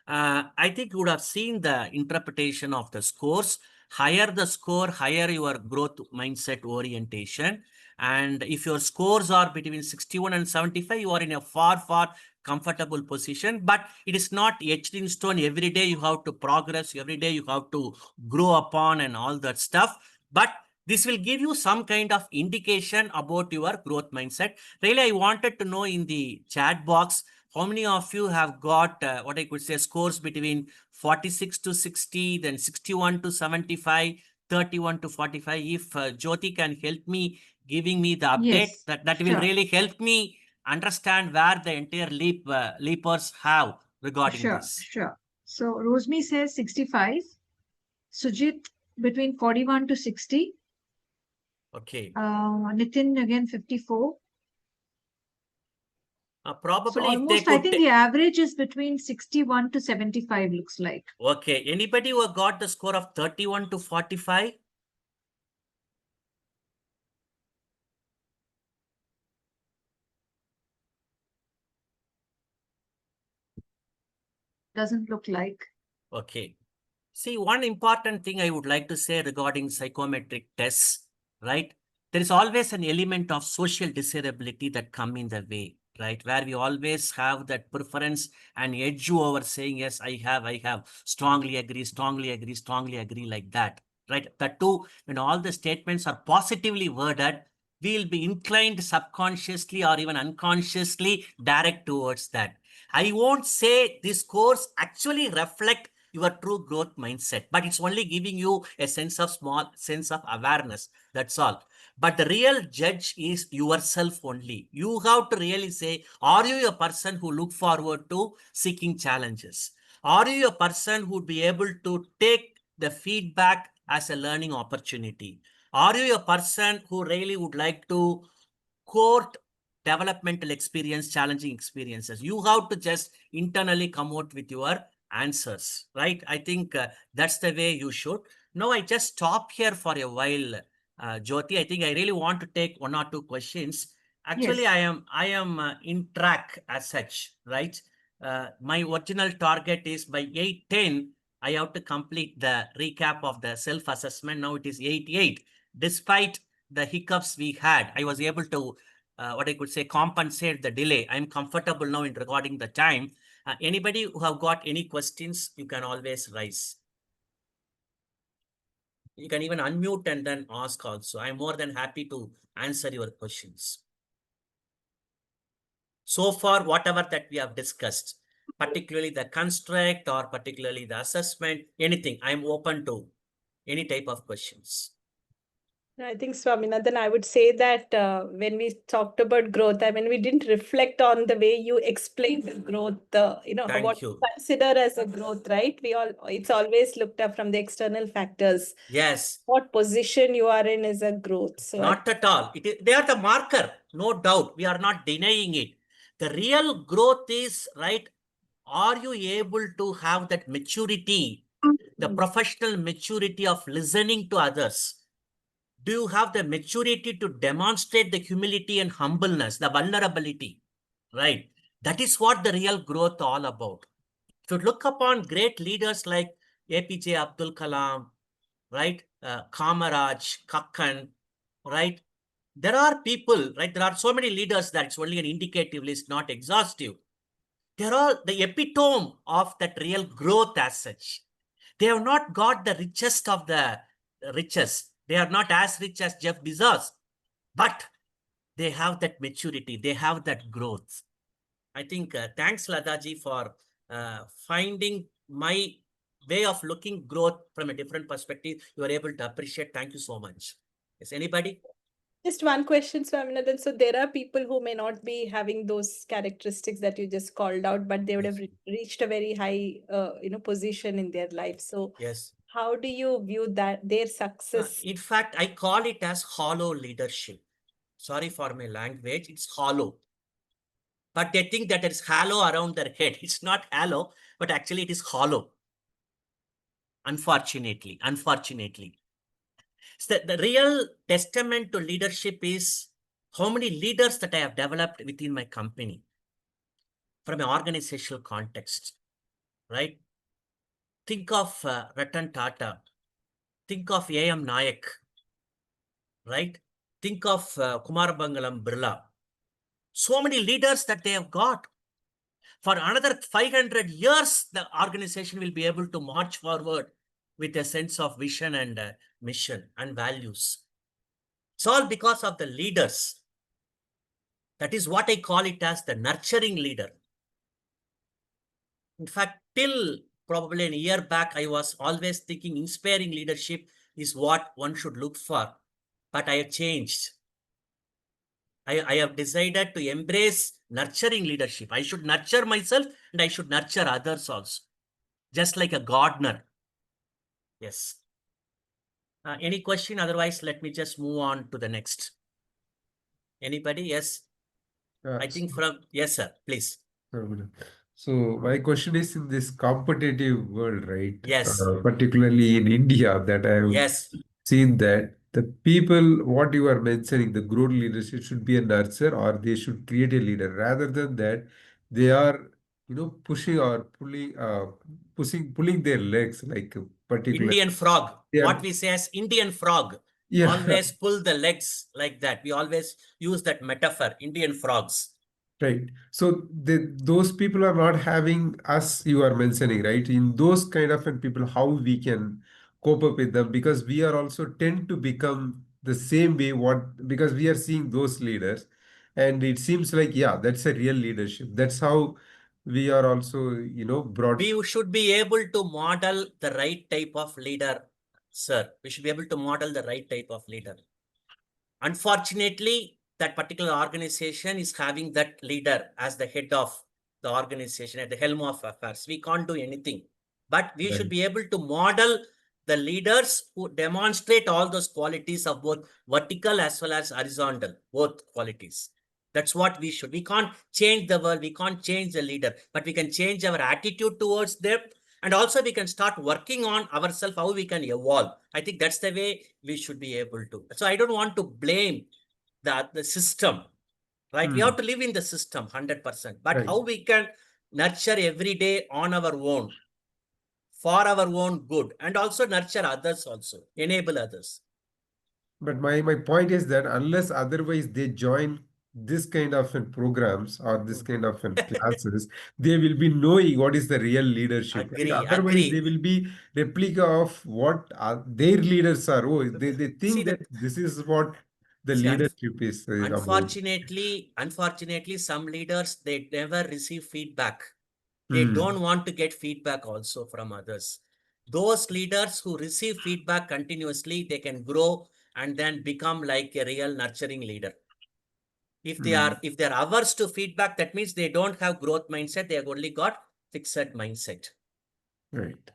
I think you would have seen the interpretation of the scores. Higher the score, higher your growth mindset orientation. And if your scores are between 61 and 75, you are in a far comfortable position, but it is not etched in stone. Every day you have to progress, every day you have to grow upon and all that stuff. But this will give you some kind of indication about your growth mindset. Really, I wanted to know in the chat box, how many of you have got what I could say scores between 46 to 60, then 61 to 75, 31 to 45? If Jyoti can help me giving me the update, Yes, that will sure. really help me understand where the entire leapers have regarding Sure, this. sure. So Rosmi says 65, Sujit between 41 to 60, Okay. Nitin again 54. So Probably if they almost, I could. think the average is between 61 to 75 looks like. Okay. Anybody who got the score of 31 to 45? Doesn't look like. Okay. See, one important thing I would like to say regarding psychometric tests, right? There is always an element of social desirability that come in the way, right? Where we always have that preference and edge over saying, yes, I have, strongly agree, like that, right? That too, when all the statements are positively worded, we'll be inclined subconsciously or even unconsciously direct towards that. I won't say this course actually reflect your true growth mindset, but it's only giving you a small sense of awareness. That's all. But the real judge is yourself only. You have to really say, are you a person who look forward to seeking challenges? Are you a person who would be able to take the feedback as a learning opportunity? Are you a person who really would like to court developmental experience, challenging experiences? You have to just internally come out with your answers, right? I think that's the way you should. Now, I just stop here for a while, Jyoti. I think I really want to take one or two questions. Actually, Yes. I am in track as such, right? My original target is by 8:10, I have to complete the recap of the self-assessment. Now it is 8:08. Despite the hiccups we had, I was able to, what I could say, compensate the delay. I'm comfortable now in regarding the time. Anybody who have got any questions, you can always raise. You can even unmute and then ask also. I'm more than happy to answer your questions. So far, whatever that we have discussed, particularly the construct or particularly the assessment, anything, I'm open to any type of questions. I think, Swaminathan, I would say that when we talked about growth, I mean, we didn't reflect on the way you explained the growth, Thank what you. you consider as a growth, right? It's always looked up from the external factors. Yes. What position you are in is a growth. So Not at all. They are the marker, no doubt. We are not denying it. The real growth is, right, are you able to have that maturity, the professional maturity of listening to others? Do you have the maturity to demonstrate the humility and humbleness, the vulnerability, right? That is what the real growth all about. To look upon great leaders like APJ Abdul Kalam, right? Kamaraj, Kakkan, right? There are people, right? There are so many leaders that it's only an indicative list, not exhaustive. They're all the epitome of that real growth as such. They have not got the richest of the richest. They are not as rich as Jeff Bezos, but they have that maturity. They have that growth. I think thanks, Ladaji, for finding my way of looking growth from a different perspective. You are able to appreciate. Thank you so much. Is anybody? just one question, Swaminathan. So there are people who may not be having those characteristics that you just called out, but they would have reached a very high, position in their life. So yes, how do you view that their success? in fact, I call it as hollow leadership. Sorry for my language. It's hollow. But they think that it's hollow around their head. It's not hollow, but actually it is hollow. Unfortunately. So the real testament to leadership is how many leaders that I have developed within my company from an organizational context, right? Think of Ratan Tata. Think of A.M. Nayak, right? Think of Kumar Bangalam Birla. So many leaders that they have got. For another 500 years, the organization will be able to march forward with a sense of vision and mission and values. It's all because of the leaders. That is what I call it as the nurturing leader. In fact, till probably a year back, I was always thinking inspiring leadership is what one should look for. But I have changed. I have decided to embrace nurturing leadership. I should nurture myself and I should nurture others also. Just like a gardener. Yes. Any question? Otherwise, let me just move on to the next. Anybody? Yes. I think from, yes, sir, please. So my question is, in this competitive world, right? Yes. Particularly in India, that I have Yes. seen that the people, what you are mentioning, the growth leadership should be a nurture, or they should create a leader. Rather than that, they are, pushing or pulling their legs, like a particular. Indian frog. Yeah. What we say as Indian frog. Yeah. Always pull the legs like that. We always use that metaphor, Indian frogs. Right. So those people are not having us, you are mentioning, right? In those kind of people, how we can cope up with them, because we are also tend to become the same way because we are seeing those leaders, and it seems like, yeah, that's a real leadership. That's how we are also, brought. We should be able to model the right type of leader, sir. We should be able to model the right type of leader. Unfortunately, that particular organization is having that leader as the head of the organization, at the helm of affairs. We can't do anything. But we should be able to model the leaders who demonstrate all those qualities of both vertical as well as horizontal, both qualities. That's what we should. We can't change the world. We can't change the leader, but we can change our attitude towards them. And also we can start working on ourselves, how we can evolve. I think that's the way we should be able to. So I don't want to blame the system, right? We have to live in the system 100%, but Right. how we can nurture every day on our own, for our own good, and also nurture others, also enable others. But my point is that unless otherwise they join this kind of programs or this kind of classes, they will be knowing what is the real leadership, right? Agree, Otherwise, they agree. will be replica of what their leaders are. Oh, they See think that. that this is what the See, leadership is about. unfortunately, some leaders, they never receive feedback. They Hmm. don't want to get feedback also from others. Those leaders who receive feedback continuously, they can grow and then become like a real nurturing leader. If they're averse to feedback, that means they don't have growth mindset. They have only got fixed mindset. Right.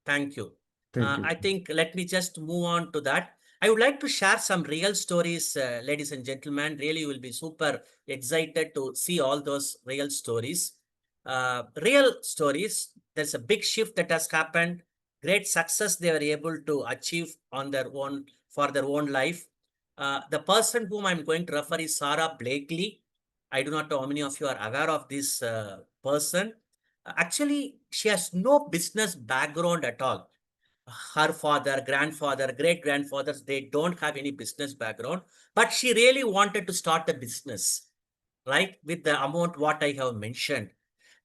Thank you. Thank you. I think let me just move on to that. I would like to share some real stories, ladies and gentlemen. Really, you will be super excited to see all those real stories. Real stories. There's a big shift that has happened. Great success they were able to achieve on their own, for their own life. The person whom I'm going to refer is Sarah Blakely. I do not know how many of you are aware of this person. Actually, she has no business background at all. Her father, grandfather, great grandfathers, they don't have any business background, but she really wanted to start a business, right? With the amount what I have mentioned.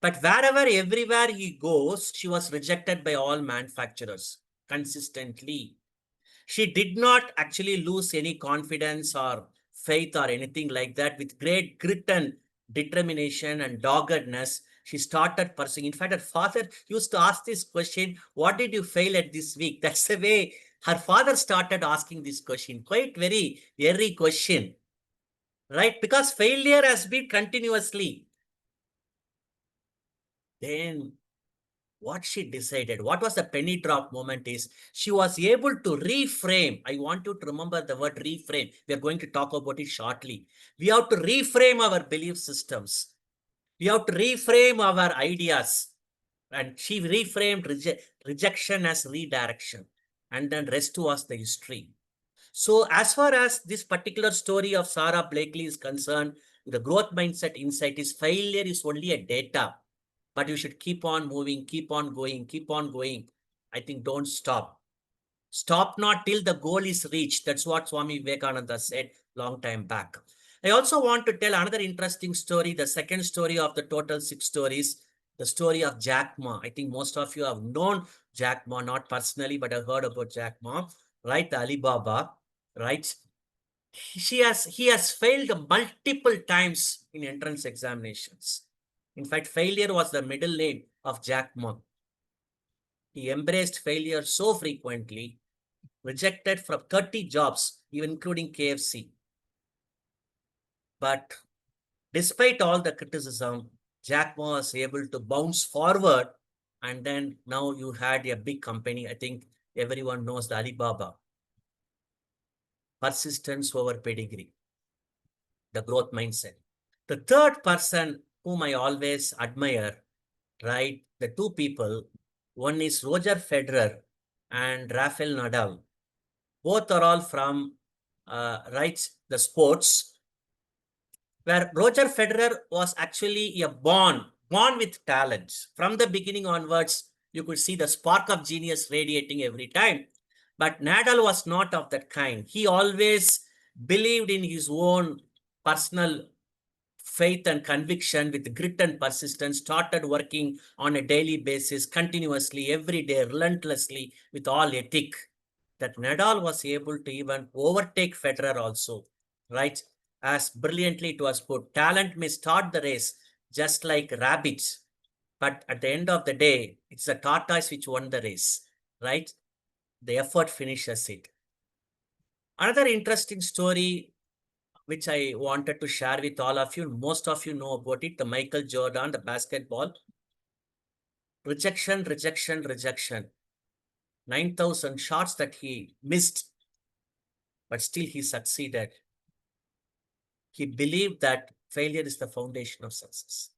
But wherever, everywhere he goes, she was rejected by all manufacturers consistently. She did not actually lose any confidence or faith or anything like that. With great grit and determination and doggedness, she started pursuing. In fact, her father used to ask this question, what did you fail at this week? That's the way her father started asking this question. Quite very airy question, right? Because failure has been continuously. Then what she decided, what was the penny drop moment is she was able to reframe. I want you to remember the word reframe. We are going to talk about it shortly. We have to reframe our belief systems. We have to reframe our ideas. And she reframed rejection as redirection. And then rest was the history. So as far as this particular story of Sarah Blakely is concerned, the growth mindset insight is failure is only a data, but you should keep on moving, keep on going, keep on going. I think don't stop. Stop not till the goal is reached. That's what Swami Vivekananda said long time back. I also want to tell another interesting story, the second story of the total 6 stories, the story of Jack Ma. I think most of you have known Jack Ma, not personally, but I've heard about Jack Ma, right? The Alibaba, right? He has failed multiple times in entrance examinations. In fact, failure was the middle name of Jack Ma. He embraced failure so frequently, rejected from 30 jobs, even including KFC. But despite all the criticism, Jack Ma was able to bounce forward, and then now you had a big company. I think everyone knows the Alibaba. Persistence over pedigree, the growth mindset. The third person whom I always admire, right? The two people, one is Roger Federer and Rafael Nadal. Both are all from, right, the sports, where Roger Federer was actually a born with talents. From the beginning onwards, you could see the spark of genius radiating every time. But Nadal was not of that kind. He always believed in his own personal faith and conviction with grit and persistence, started working on a daily basis, continuously, every day, relentlessly, with all ethic. That Nadal was able to even overtake Federer also, right? As brilliantly it was put, talent may start the race just like rabbits, but at the end of the day, it's the tortoise which won the race, right? The effort finishes it. Another interesting story which I wanted to share with all of you. Most of you know about it, the Michael Jordan, the basketball. Rejection, rejection, rejection. 9,000 shots that he missed, but still he succeeded. He believed that failure is the foundation of success.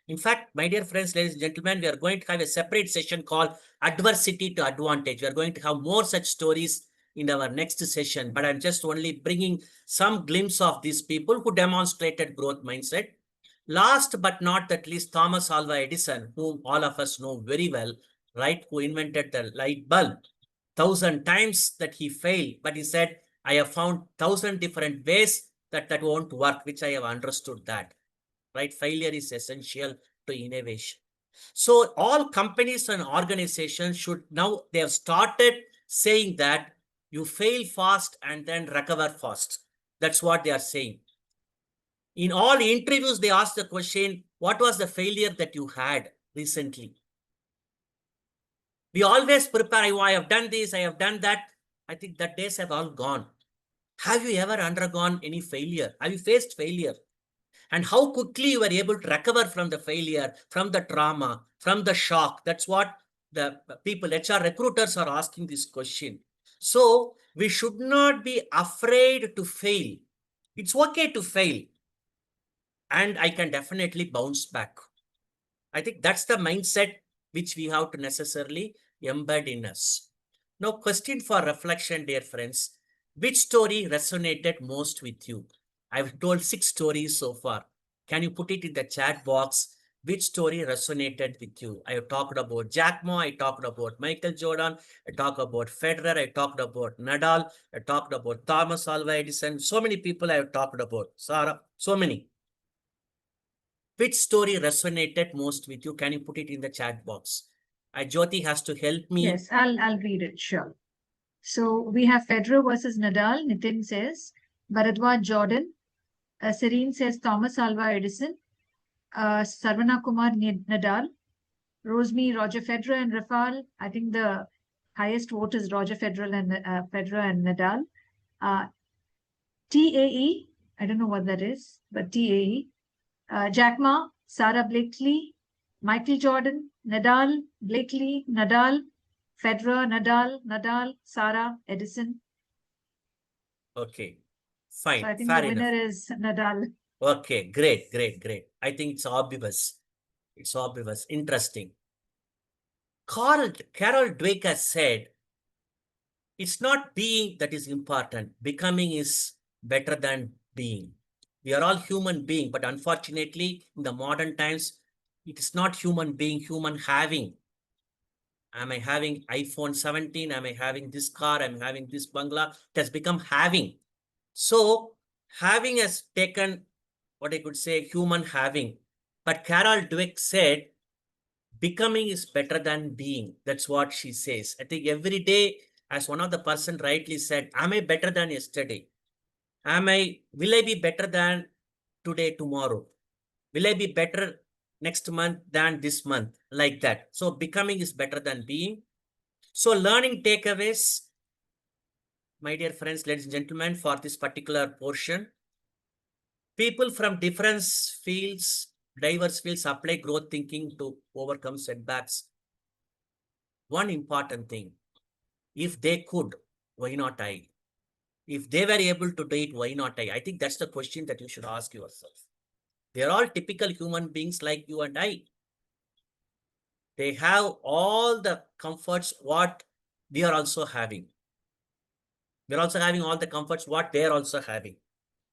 In fact, my dear friends, ladies and gentlemen, we are going to have a separate session called Adversity to Advantage. We are going to have more such stories in our next session, but I'm just only bringing some glimpse of these people who demonstrated growth mindset. Last but not the least, Thomas Alva Edison, whom all of us know very well, right, who invented the light bulb. 1,000 times that he failed, but he said, I have found 1,000 different ways that won't work, which I have understood that, right? Failure is essential to innovation. So all companies and organizations should now, they have started saying that you fail fast and then recover fast. That's what they are saying. In all interviews, they ask the question, what was the failure that you had recently? We always prepare, I have done this, I have done that. I think that days have all gone. Have you ever undergone any failure? Have you faced failure? And how quickly you were able to recover from the failure, from the trauma, from the shock? That's what the people, HR recruiters are asking this question. So we should not be afraid to fail. It's okay to fail. And I can definitely bounce back. I think that's the mindset which we have to necessarily embed in us. Now, question for reflection, dear friends. Which story resonated most with you? I've told 6 stories so far. Can you put it in the chat box? Which story resonated with you? I have talked about Jack Ma, I talked about Michael Jordan, I talked about Federer, I talked about Nadal, I talked about Thomas Alva Edison. So many people I have talked about. Sarah, so many. Which story resonated most with you? Can you put it in the chat box? Jyoti has to help me. Yes, I'll read it, sure. So we have Federer versus Nadal, Nitin says. Bharadwaj Jordan. Serene says Thomas Alva Edison. Sarvana Kumar Nadal. Rosmi, Roger Federer and Rafal. I think the highest vote is Roger Federer and Nadal. TAE, I don't know what that is, but TAE. Jack Ma, Sarah Blakely, Michael Jordan, Nadal, Blakely, Nadal, Federer, Nadal, Sarah, Edison. Okay, fine. So I think fair the winner enough. is Nadal. Okay, great. I think it's obvious. It's obvious. Interesting. Carol Dweck has said, it's not being that is important. Becoming is better than being. We are all human beings, but unfortunately, in the modern times, it is not human being, human having. Am I having iPhone 17? Am I having this car? Am I having this bungalow? It has become having. So having has taken what I could say human having. But Carol Dweck said, becoming is better than being. That's what she says. I think every day, as one of the person rightly said, am I better than yesterday? Will I be better than today, tomorrow? Will I be better next month than this month? Like that. So becoming is better than being. So learning takeaways, my dear friends, ladies and gentlemen, for this particular portion, people from different fields, diverse fields apply growth thinking to overcome setbacks. One important thing, if they could, why not I? If they were able to do it, why not I? I think that's the question that you should ask yourself. They're all typical human beings like you and I. They have all the comforts what we are also having. We're also having all the comforts what they're also having.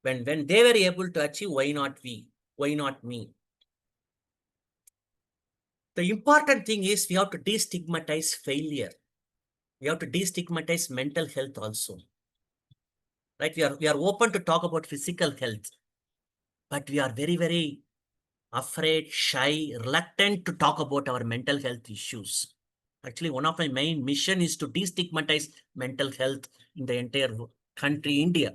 When they were able to achieve, why not we? Why not me? The important thing is we have to destigmatize failure. We have to destigmatize mental health also. Right? We are open to talk about physical health, but we are very, very afraid, shy, reluctant to talk about our mental health issues. Actually, one of my main mission is to destigmatize mental health in the entire country, India.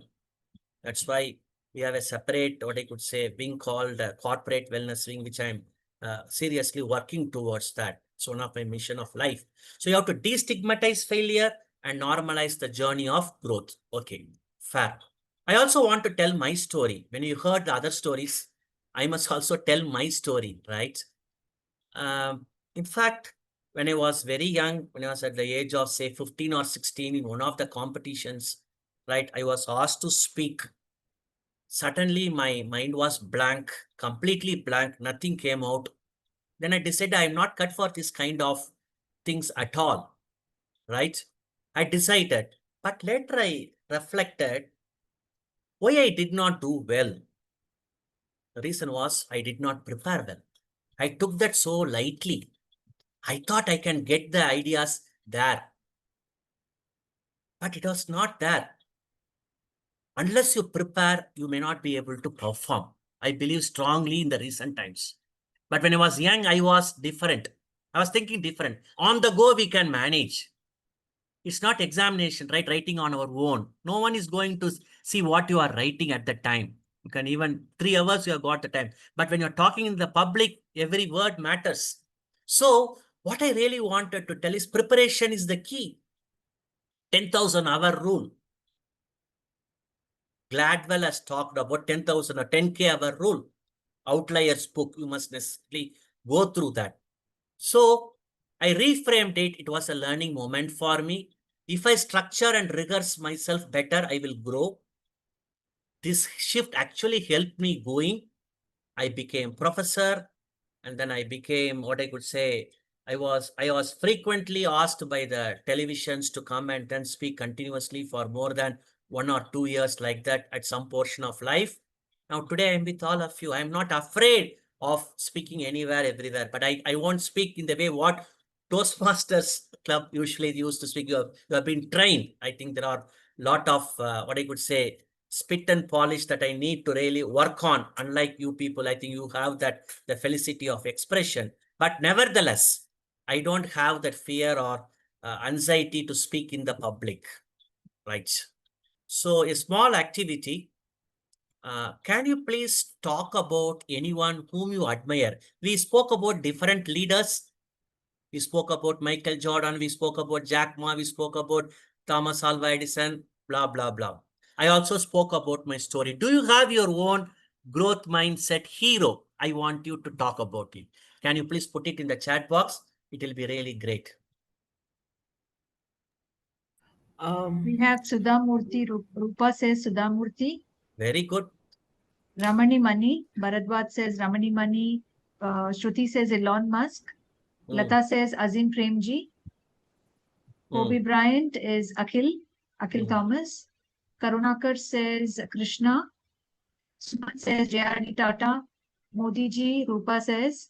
That's why we have a separate, what I could say, wing called corporate wellness wing, which I'm seriously working towards that. It's one of my mission of life. So you have to destigmatize failure and normalize the journey of growth. Okay, fair. I also want to tell my story. When you heard the other stories, I must also tell my story, right? In fact, when I was very young, when I was at the age of say 15 or 16 in one of the competitions, right, I was asked to speak. Suddenly my mind was blank, completely blank, nothing came out. Then I decided I'm not cut for this kind of things at all, right? I decided, but later I reflected why I did not do well. The reason was I did not prepare well. I took that so lightly. I thought I can get the ideas there, but it was not there. Unless you prepare, you may not be able to perform. I believe strongly in the recent times. But when I was young, I was different. I was thinking different. On the go, we can manage. It's not examination, right? Writing on our own. No one is going to see what you are writing at the time. You can even 3 hours, you have got the time. But when you're talking in the public, every word matters. So what I really wanted to tell is preparation is the key. 10,000 hour rule. Gladwell has talked about 10,000 or 10K hour rule. Outliers book, you must necessarily go through that. So I reframed it. It was a learning moment for me. If I structure and rehearse myself better, I will grow. This shift actually helped me going. I became professor, and then I became what I could say. I was frequently asked by the televisions to come and then speak continuously for more than 1 or 2 years like that at some portion of life. Now today I'm with all of you. I'm not afraid of speaking anywhere, everywhere, but I won't speak in the way what Toastmasters Club usually used to speak. You have been trained. I think there are a lot of what I could say spit and polish that I need to really work on. Unlike you people, I think you have that the felicity of expression. But nevertheless, I don't have that fear or anxiety to speak in the public, right? So a small activity. Can you please talk about anyone whom you admire? We spoke about different leaders. We spoke about Michael Jordan. We spoke about Jack Ma. We spoke about Thomas Alva Edison, blah, blah, blah. I also spoke about my story. Do you have your own growth mindset hero? I want you to talk about it. Can you please put it in the chat box? It will be really great. We have Sudhamurthy. Rupa says Sudhamurthy. Very good. Ramani Mani. Bharadwaj says Ramani Mani. Shruti says Elon Musk. Lata says Azim Premji. Kobe Bryant is Akhil Thomas. Karunakar says Krishna. Suman says J.R.D. Tata. Modi ji, Rupa says.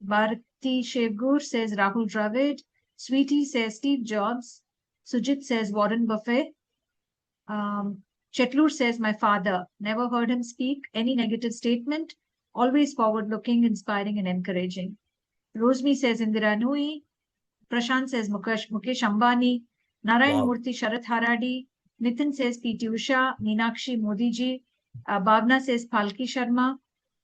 Bharati Shevgur says Rahul Dravid. Sweetie says Steve Jobs. Sujit says Warren Buffett. Chetlur says my father. Never heard him speak any negative statement. Always forward-looking, inspiring and encouraging. Rosmi says Indira Nui. Prashant says Mukesh Ambani. Narayan Murthy Sharath Haradi. Nitin says P.T. Usha. Meenakshi Modi ji. Bhavna says Palki Sharma.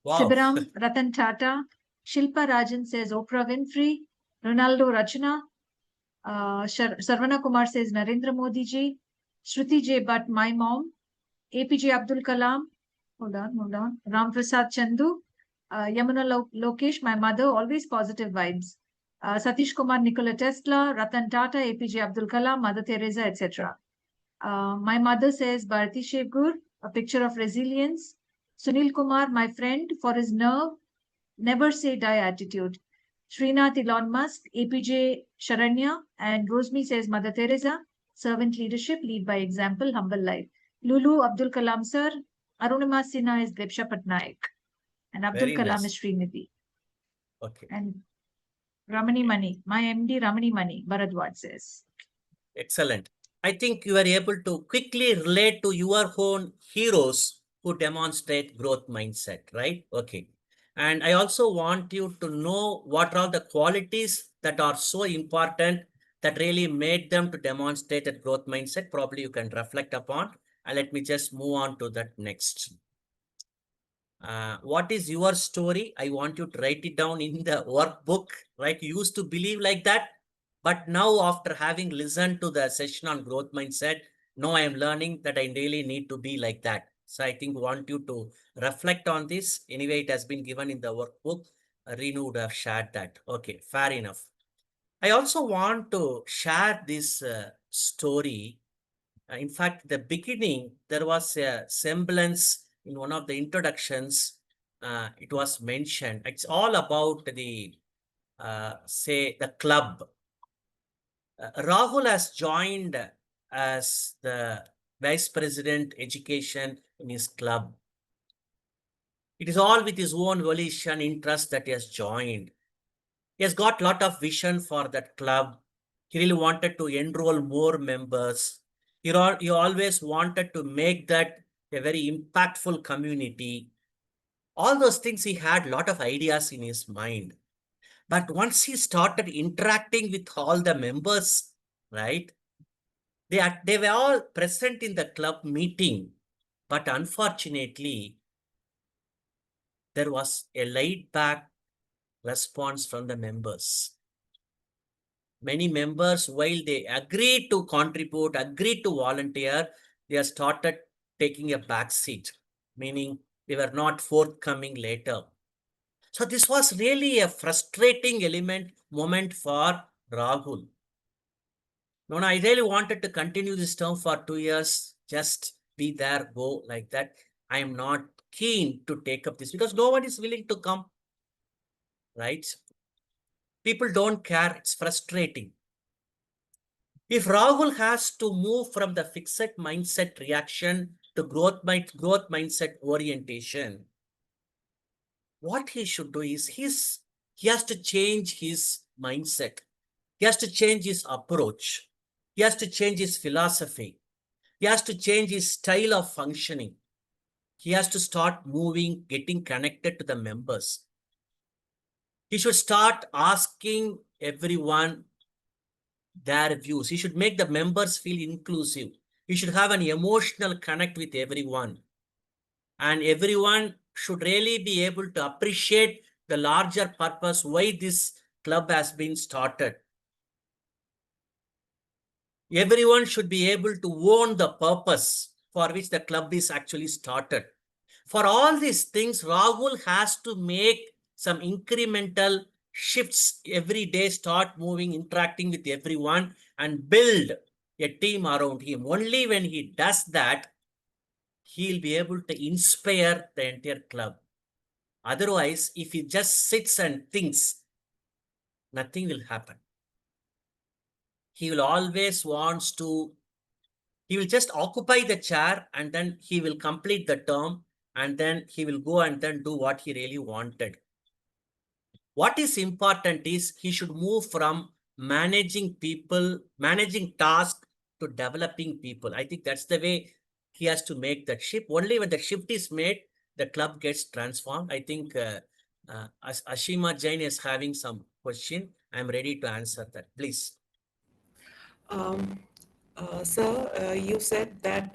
Sibaram Ratan Tata. Shilpa Rajan says Oprah Winfrey. Ronaldo Rachana. Sarvana Kumar says Narendra Modi ji. Shruti J. Bhatt, my mom. APJ Abdul Kalam. Hold on. Ram Prasad Chandu. Yamuna Lokesh, my mother, always positive vibes. Satish Kumar, Nikola Tesla, Ratan Tata, APJ Abdul Kalam, Mother Teresa, etc. My mother says Bharati Shevgur, a picture of resilience. Sunil Kumar, my friend, for his nerve, never say die attitude. Srinath Elon Musk, APJ Sharanya, and Rosmi says Mother Teresa, servant leadership, lead by example, humble life. Lulu Abdul Kalam sir, Arunima Sinha is Dipsha Patnaik, and Abdul Kalam is Srinidhi. Okay. And Ramani Mani, my MD Ramani Mani, Bharadwaj says. Excellent. I think you are able to quickly relate to your own heroes who demonstrate growth mindset, right? Okay. And I also want you to know what are the qualities that are so important that really made them to demonstrate that growth mindset. Probably you can reflect upon. And let me just move on to that next. What is your story? I want you to write it down in the workbook, right? You used to believe like that, but now after having listened to the session on growth mindset, now I am learning that I really need to be like that. So I think want you to reflect on this. Anyway, it has been given in the workbook. Renu would have shared that. Okay, fair enough. I also want to share this story. In fact, the beginning, there was a semblance in one of the introductions. It was mentioned. It's all about the, say, the club. Rahul has joined as the Vice President Education in his club. It is all with his own volition, interest that he has joined. He has got a lot of vision for that club. He really wanted to enroll more members. He always wanted to make that a very impactful community. All those things, he had a lot of ideas in his mind. But once he started interacting with all the members, right, they were all present in the club meeting. But unfortunately, there was a laid back response from the members. Many members, while they agreed to contribute, agreed to volunteer, they have started taking a back seat, meaning they were not forthcoming later. So this was really a frustrating moment for Rahul. No, I really wanted to continue this term for 2 years, just be there, go like that. I am not keen to take up this because no one is willing to come, right? People don't care. It's frustrating. If Rahul has to move from the fixed mindset reaction to growth mindset orientation, what he should do is he has to change his mindset. He has to change his approach. He has to change his philosophy. He has to change his style of functioning. He has to start moving, getting connected to the members. He should start asking everyone their views. He should make the members feel inclusive. He should have an emotional connect with everyone. And everyone should really be able to appreciate the larger purpose, why this club has been started. Everyone should be able to own the purpose for which the club is actually started. For all these things, Rahul has to make some incremental shifts every day, start moving, interacting with everyone, and build a team around him. Only when he does that, he'll be able to inspire the entire club. Otherwise, if he just sits and thinks, nothing will happen. He will always wants to, he will just occupy the chair and then he will complete the term and then he will go and then do what he really wanted. What is important is he should move from managing people, managing tasks to developing people. I think that's the way he has to make that shift. Only when the shift is made, the club gets transformed. I think Ashima Jain is having some question. I'm ready to answer that. Please. Sir, you said that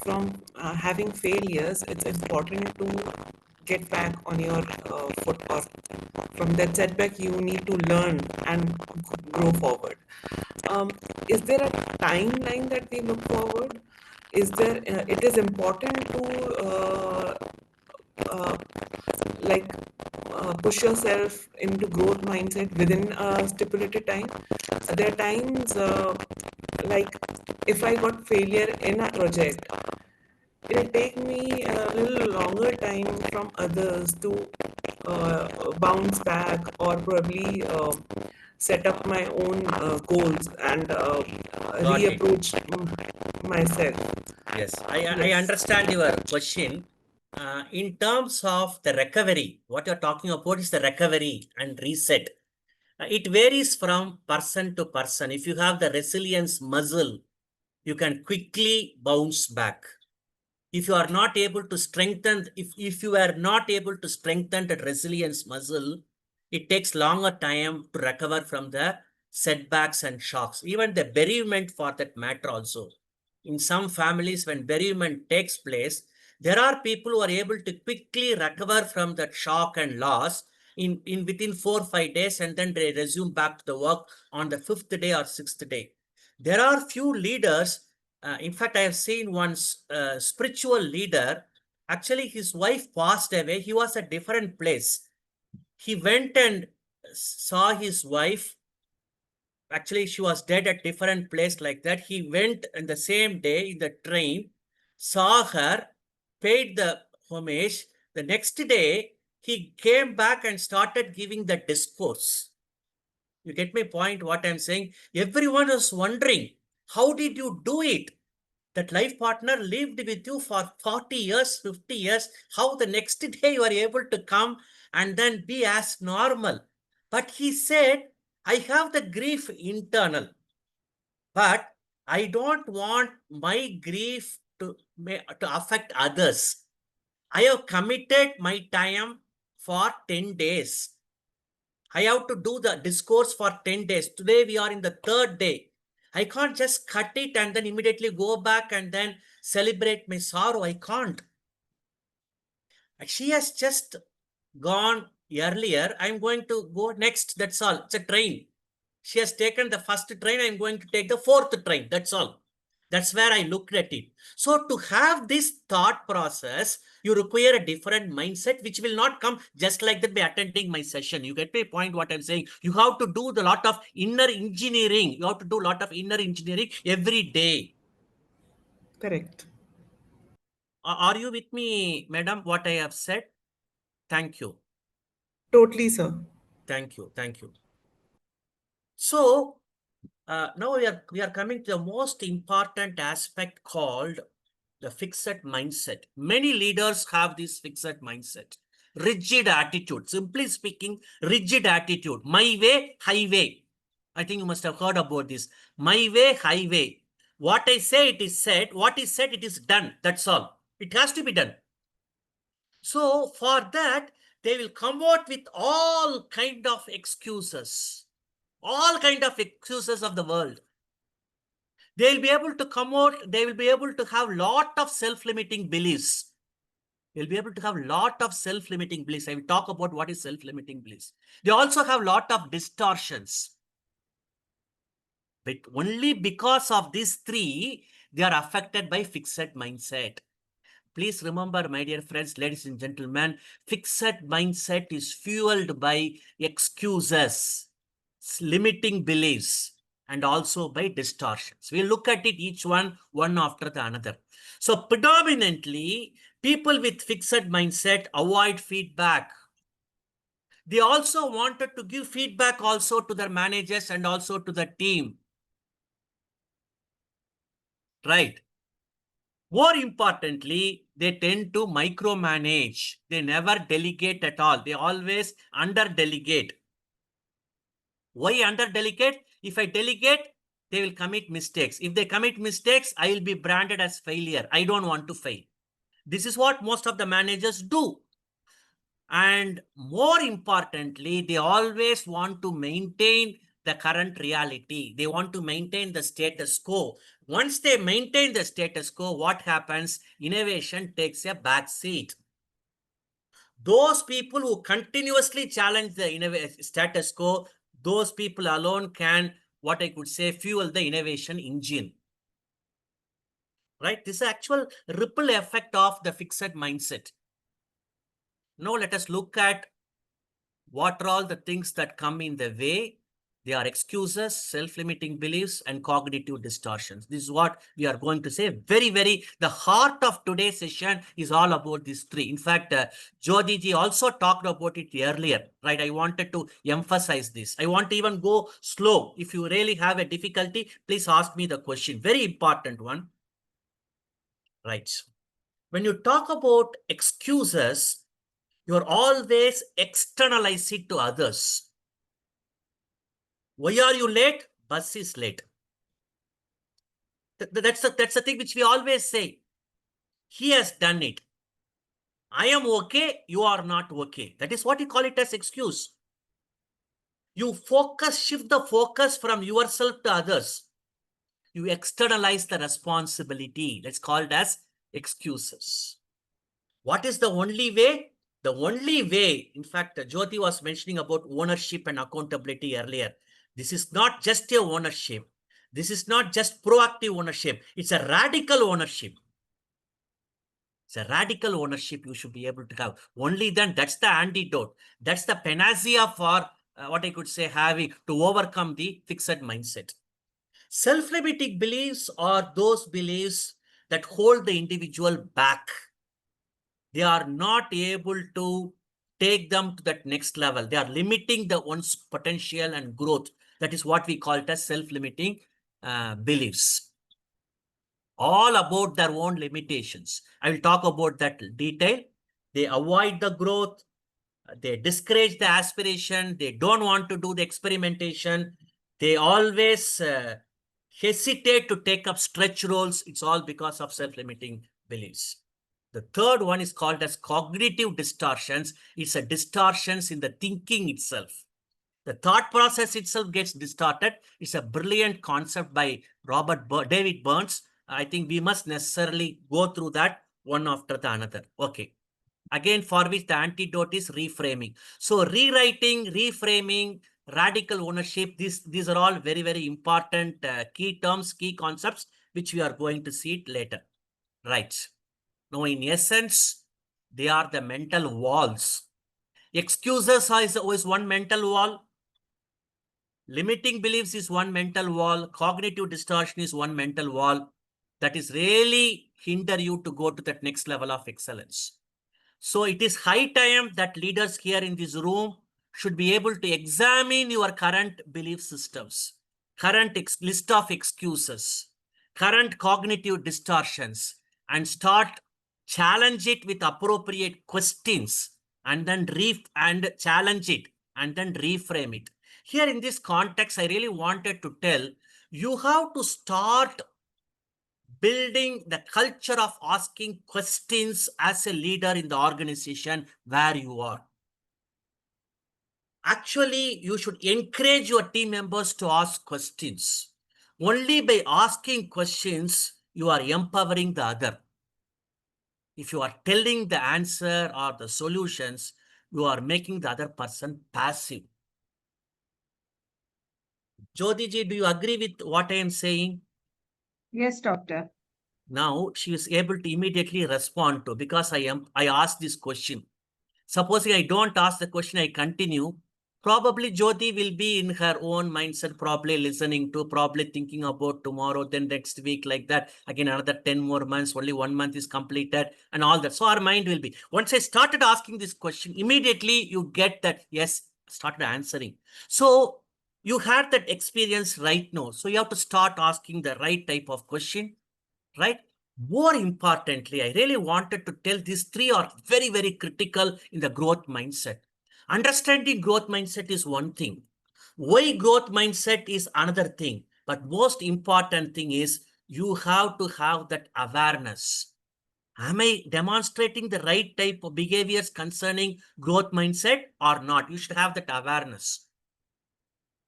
from having failures, it's important to get back on your foot, or from that setback, you need to learn and grow forward. Is there a timeline that we look forward? Is there? It is important to like push yourself into growth mindset within a stipulated time. There are times like if I got failure in a project, it'll take me a little longer time from others to bounce back or probably set up my own goals and reapproach myself. Yes, I understand your question. In terms of the recovery, what you're talking about is the recovery and reset. It varies from person to person. If you have the resilience muscle, you can quickly bounce back. If you are not able to strengthen, if you are not able to strengthen that resilience muscle, it takes longer time to recover from the setbacks and shocks. Even the bereavement for that matter also. In some families, when bereavement takes place, there are people who are able to quickly recover from that shock and loss in within 4 or 5 days, and then they resume back to the work on the 5th day or 6th day. There are few leaders. In fact, I have seen one spiritual leader. Actually, his wife passed away. He was at a different place. He went and saw his wife Actually, she was dead at different place like that. He went in the same day in the train, saw her, paid the homage. The next day, he came back and started giving the discourse. You get my point, what I'm saying? Everyone was wondering, how did you do it? That life partner lived with you for 40 years, 50 years. How the next day you are able to come and then be as normal? But he said, I have the grief internal, but I don't want my grief to affect others. I have committed my time for 10 days. I have to do the discourse for 10 days. Today we are in the third day. I can't just cut it and then immediately go back and then celebrate my sorrow. I can't. She has just gone earlier. I'm going to go next. That's all. It's a train. She has taken the first train. I'm going to take the fourth train. That's all. That's where I looked at it. So to have this thought process, you require a different mindset, which will not come just like that by attending my session. You get my point, what I'm saying? You have to do the lot of inner engineering. You have to do a lot of inner engineering every day. Correct. Are you with me, madam, what I have said? Thank you. Totally, sir. Thank you. Thank you. So now we are coming to the most important aspect called the fixed mindset. Many leaders have this fixed mindset. Rigid attitude. Simply speaking, rigid attitude. My way, highway. I think you must have heard about this. My way, highway. What I say, it is said. What is said, it is done. That's all. It has to be done. So for that, they will come out with all kind of excuses. All kind of excuses of the world. They'll be able to come out, they will be able to have lot of self-limiting beliefs. They'll be able to have lot of self-limiting beliefs. I will talk about what is self-limiting beliefs. They also have lot of distortions. But only because of these three, they are affected by fixed mindset. Please remember, my dear friends, ladies and gentlemen, fixed mindset is fueled by excuses, limiting beliefs, and also by distortions. We'll look at it each one after the another. So predominantly, people with fixed mindset avoid feedback. They also wanted to give feedback also to their managers and also to the team. Right. More importantly, they tend to micromanage. They never delegate at all. They always under-delegate. Why under-delegate? If I delegate, they will commit mistakes. If they commit mistakes, I will be branded as failure. I don't want to fail. This is what most of the managers do. And more importantly, they always want to maintain the current reality. They want to maintain the status quo. Once they maintain the status quo, what happens? Innovation takes a back seat. Those people who continuously challenge the status quo, those people alone can, what I could say, fuel the innovation engine. Right? This is actual ripple effect of the fixed mindset. Now let us look at what are all the things that come in the way. They are excuses, self-limiting beliefs, and cognitive distortions. This is what we are going to say. The heart of today's session is all about these three. In fact, Jyoti ji also talked about it earlier, right? I wanted to emphasize this. I want to even go slow. If you really have a difficulty, please ask me the question. Very important one. Right. When you talk about excuses, you're always externalize it to others. Why are you late? Bus is late. That's the thing which we always say. He has done it. I am okay, you are not okay. That is what you call it as excuse. You shift the focus from yourself to others. You externalize the responsibility. That's called as excuses. What is the only way? The only way, in fact, Jyoti was mentioning about ownership and accountability earlier. This is not just a ownership. This is not just proactive ownership. It's a radical ownership. It's a radical ownership you should be able to have. Only then, that's the antidote. That's the panacea for what I could say, having to overcome the fixed mindset. Self-limiting beliefs are those beliefs that hold the individual back. They are not able to take them to that next level. They are limiting the one's potential and growth. That is what we call it as self-limiting beliefs. All about their own limitations. I will talk about that in detail. They avoid the growth. They discourage the aspiration. They don't want to do the experimentation. They always hesitate to take up stretch roles. It's all because of self-limiting beliefs. The third one is called as cognitive distortions. It's a distortions in the thinking itself. The thought process itself gets distorted. It's a brilliant concept by David Burns. I think we must necessarily go through that one after the another. Okay. Again, for which the antidote is reframing. So rewriting, reframing, radical ownership, these are all very, very important key terms, key concepts, which we are going to see it later. Right. Now, in essence, they are the mental walls. Excuses is one mental wall. Limiting beliefs is one mental wall. Cognitive distortion is one mental wall that is really hinder you to go to that next level of excellence. So it is high time that leaders here in this room should be able to examine your current belief systems, current list of excuses, current cognitive distortions, and start challenge it with appropriate questions, and then challenge it, and then reframe it. Here in this context, I really wanted to tell you how to start building the culture of asking questions as a leader in the organization where you are. Actually, you should encourage your team members to ask questions. Only by asking questions, you are empowering the other. If you are telling the answer or the solutions, you are making the other person passive. Jyotiji, do you agree with what I am saying? Yes, doctor. Now she is able to immediately respond to, because I asked this question. Supposing I don't ask the question, I continue. Probably Jyoti will be in her own mindset, probably listening to, probably thinking about tomorrow, then next week, like that. Again, another 10 more months, only 1 month is completed and all that. So our mind will be, once I started asking this question, immediately you get that, yes, started answering. So you had that experience right now. So you have to start asking the right type of question, right? More importantly, I really wanted to tell these three are very, very critical in the growth mindset. Understanding growth mindset is one thing. Why growth mindset is another thing. But most important thing is you have to have that awareness. Am I demonstrating the right type of behaviors concerning growth mindset or not? You should have that awareness.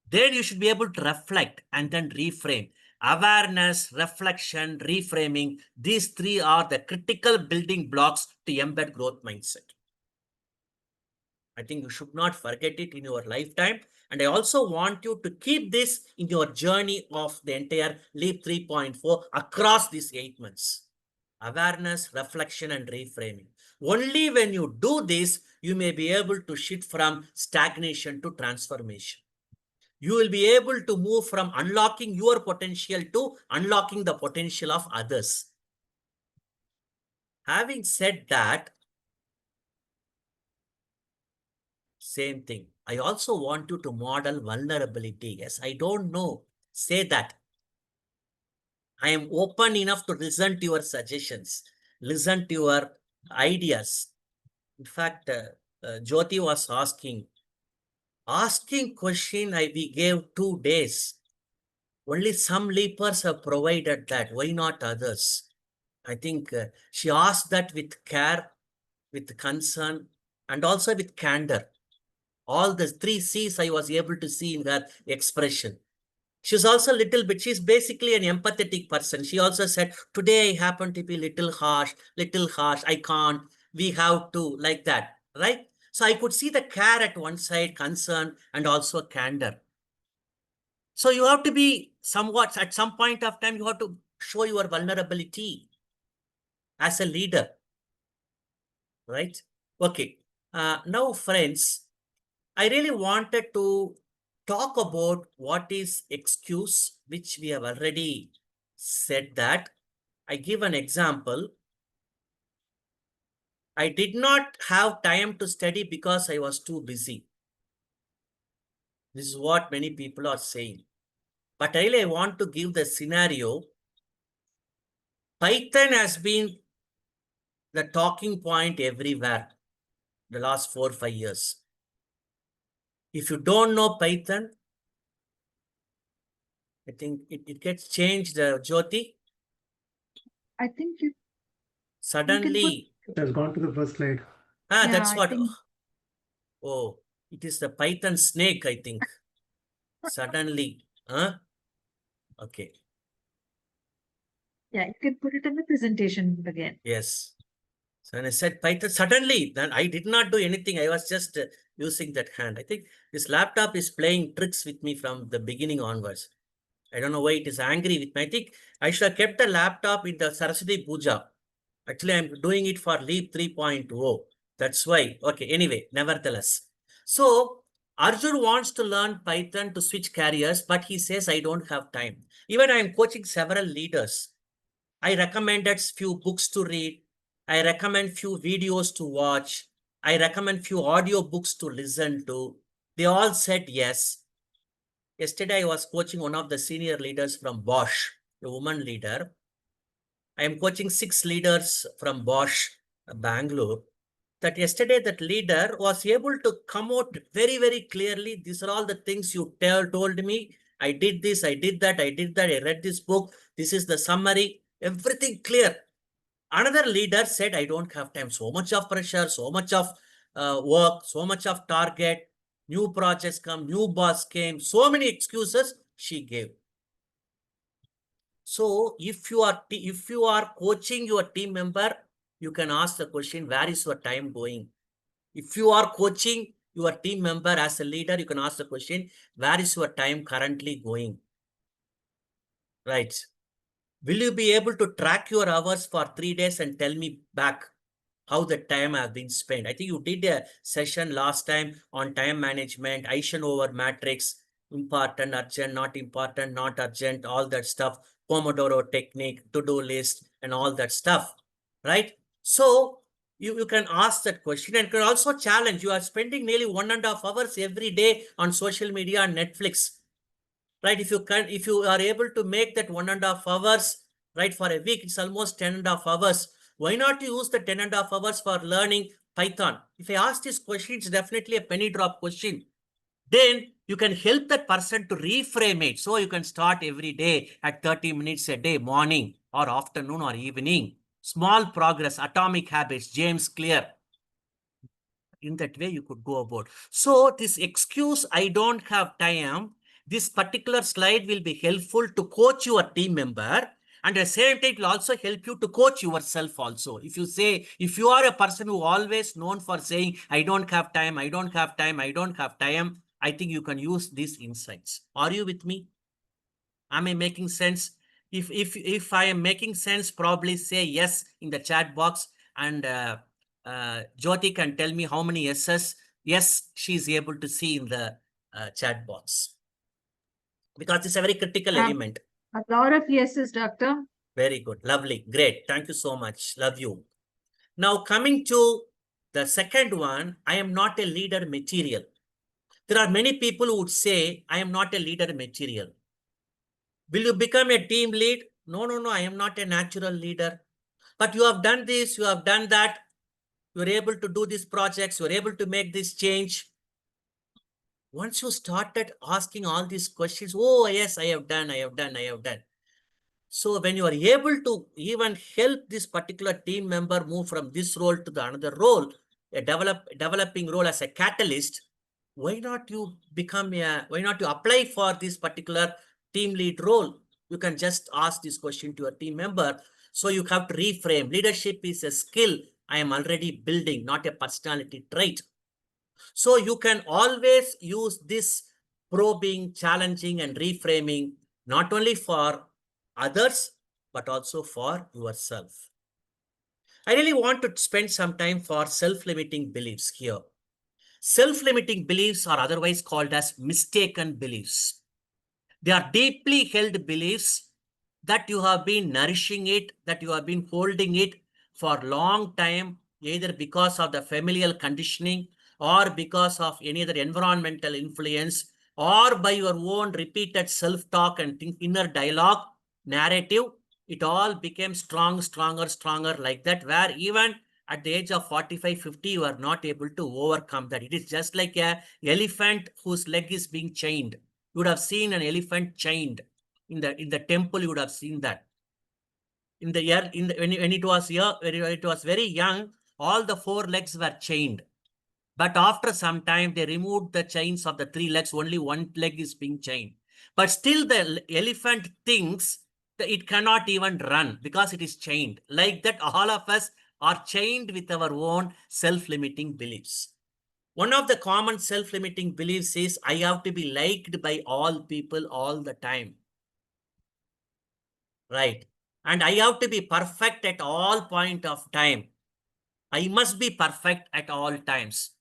Then you should be able to reflect and then reframe. Awareness, reflection, reframing, these three are the critical building blocks to embed growth mindset. I think you should not forget it in your lifetime. And I also want you to keep this in your journey of the entire Leap 3.4 across these 8 months. Awareness, reflection, and reframing. Only when you do this, you may be able to shift from stagnation to transformation. You will be able to move from unlocking your potential to unlocking the potential of others. Having said that, same thing. I also want you to model vulnerability. Yes, I don't know. Say that. I am open enough to listen to your suggestions, listen to your ideas. In fact, Jyoti was asking question, we gave 2 days. Only some leapers have provided that. Why not others? I think she asked that with care, with concern, and also with candor. All the 3 C's I was able to see in her expression. She's also a little bit, she's basically an empathetic person. She also said, today I happen to be little harsh, I can't, we have to, like that, right? So I could see the care at one side, concern, and also candor. So you have to be somewhat, at some point of time, you have to show your vulnerability as a leader, right? Okay. Now, friends, I really wanted to talk about what is excuse, which we have already said that. I give an example. I did not have time to study because I was too busy. This is what many people are saying. But really, I want to give the scenario. Python has been the talking point everywhere the last 4 or 5 years. If you don't know Python, I think it gets changed, Jyoti. I think you Suddenly. It has gone to the first slide. Yeah, That's I what. think Oh, it is the Python snake, I think. Suddenly. Huh? Okay. yeah, you can put it in the presentation again. Yes. So when I said Python, suddenly, then I did not do anything. I was just using that hand. I think this laptop is playing tricks with me from the beginning onwards. I don't know why it is angry with me. I think I should have kept the laptop in the Saraswati Puja. Actually, I'm doing it for Leap 3.0. That's why. Okay, anyway, nevertheless. So, Arjun wants to learn Python to switch careers, but he says, I don't have time. Even I am coaching several leaders. I recommended few books to read. I recommend few videos to watch. I recommend few audio books to listen to. They all said yes. Yesterday, I was coaching one of the senior leaders from Bosch, a woman leader. I am coaching 6 leaders from Bosch, Bangalore. That yesterday, that leader was able to come out very, very clearly. These are all the things you told me. I did this, I did that, I did that. I read this book. This is the summary. Everything clear. Another leader said, I don't have time. So much of pressure, so much of work, so much of target. New projects come, new boss came. So many excuses she gave. So if you are coaching your team member, you can ask the question, where is your time going? If you are coaching your team member as a leader, you can ask the question, where is your time currently going? Right. Will you be able to track your hours for 3 days and tell me back how the time has been spent? I think you did a session last time on time management, Eisenhower matrix, important, urgent, not urgent, all that stuff, Pomodoro technique, to-do list, and all that stuff, right? So you can ask that question and can also challenge. You are spending nearly 1.5 hours every day on social media and Netflix, right? If you are able to make that 1.5 hours, right, for a week, it's almost 10.5 hours. Why not use the 10.5 hours for learning Python? If I ask this question, it's definitely a penny drop question. Then you can help that person to reframe it. So you can start every day at 30 minutes a day, morning or afternoon or evening. Small progress, atomic habits, James Clear. In that way, you could go about. So this excuse, I don't have time, this particular slide will be helpful to coach your team member. And at the same time, it will also help you to coach yourself also. If you are a person who always known for saying, I don't have time, I don't have time, I don't have time, I think you can use these insights. Are you with me? Am I making sense? If I am making sense, probably say yes in the chat box, and Jyoti can tell me how many yeses. Yes, she is able to see in the chat box, because it's a very critical element. A lot of yeses, doctor. Very good. Lovely. Great. Thank you so much. Love you. Now, coming to the second one, I am not a leader material. There are many people who would say, I am not a leader material. Will you become a team lead? No, I am not a natural leader. But you have done this, you have done that. You're able to do these projects, you're able to make this change. Once you started asking all these questions, oh, yes, I have done. So when you are able to even help this particular team member move from this role to the another role, a developing role as a catalyst, why not you apply for this particular team lead role? You can just ask this question to your team member. So you have to reframe. Leadership is a skill I am already building, not a personality trait. So you can always use this probing, challenging, and reframing, not only for others, but also for yourself. I really want to spend some time for self-limiting beliefs here. Self-limiting beliefs are otherwise called as mistaken beliefs. They are deeply held beliefs that you have been nourishing it, that you have been holding it for a long time, either because of the familial conditioning or because of any other environmental influence or by your own repeated self-talk and inner dialogue, narrative. It all became stronger like that, where even at the age of 45, 50, you are not able to overcome that. It is just like an elephant whose leg is being chained. You would have seen an elephant chained in the temple. You would have seen that in the year when it was here, when it was very young, all the four legs were chained. But after some time, they removed the chains of the three legs. Only one leg is being chained. But still, the elephant thinks that it cannot even run because it is chained. Like that, all of us are chained with our own self-limiting beliefs. One of the common self-limiting beliefs is I have to be liked by all people all the time. Right. And I have to be perfect at all point of time. I must be perfect at all times.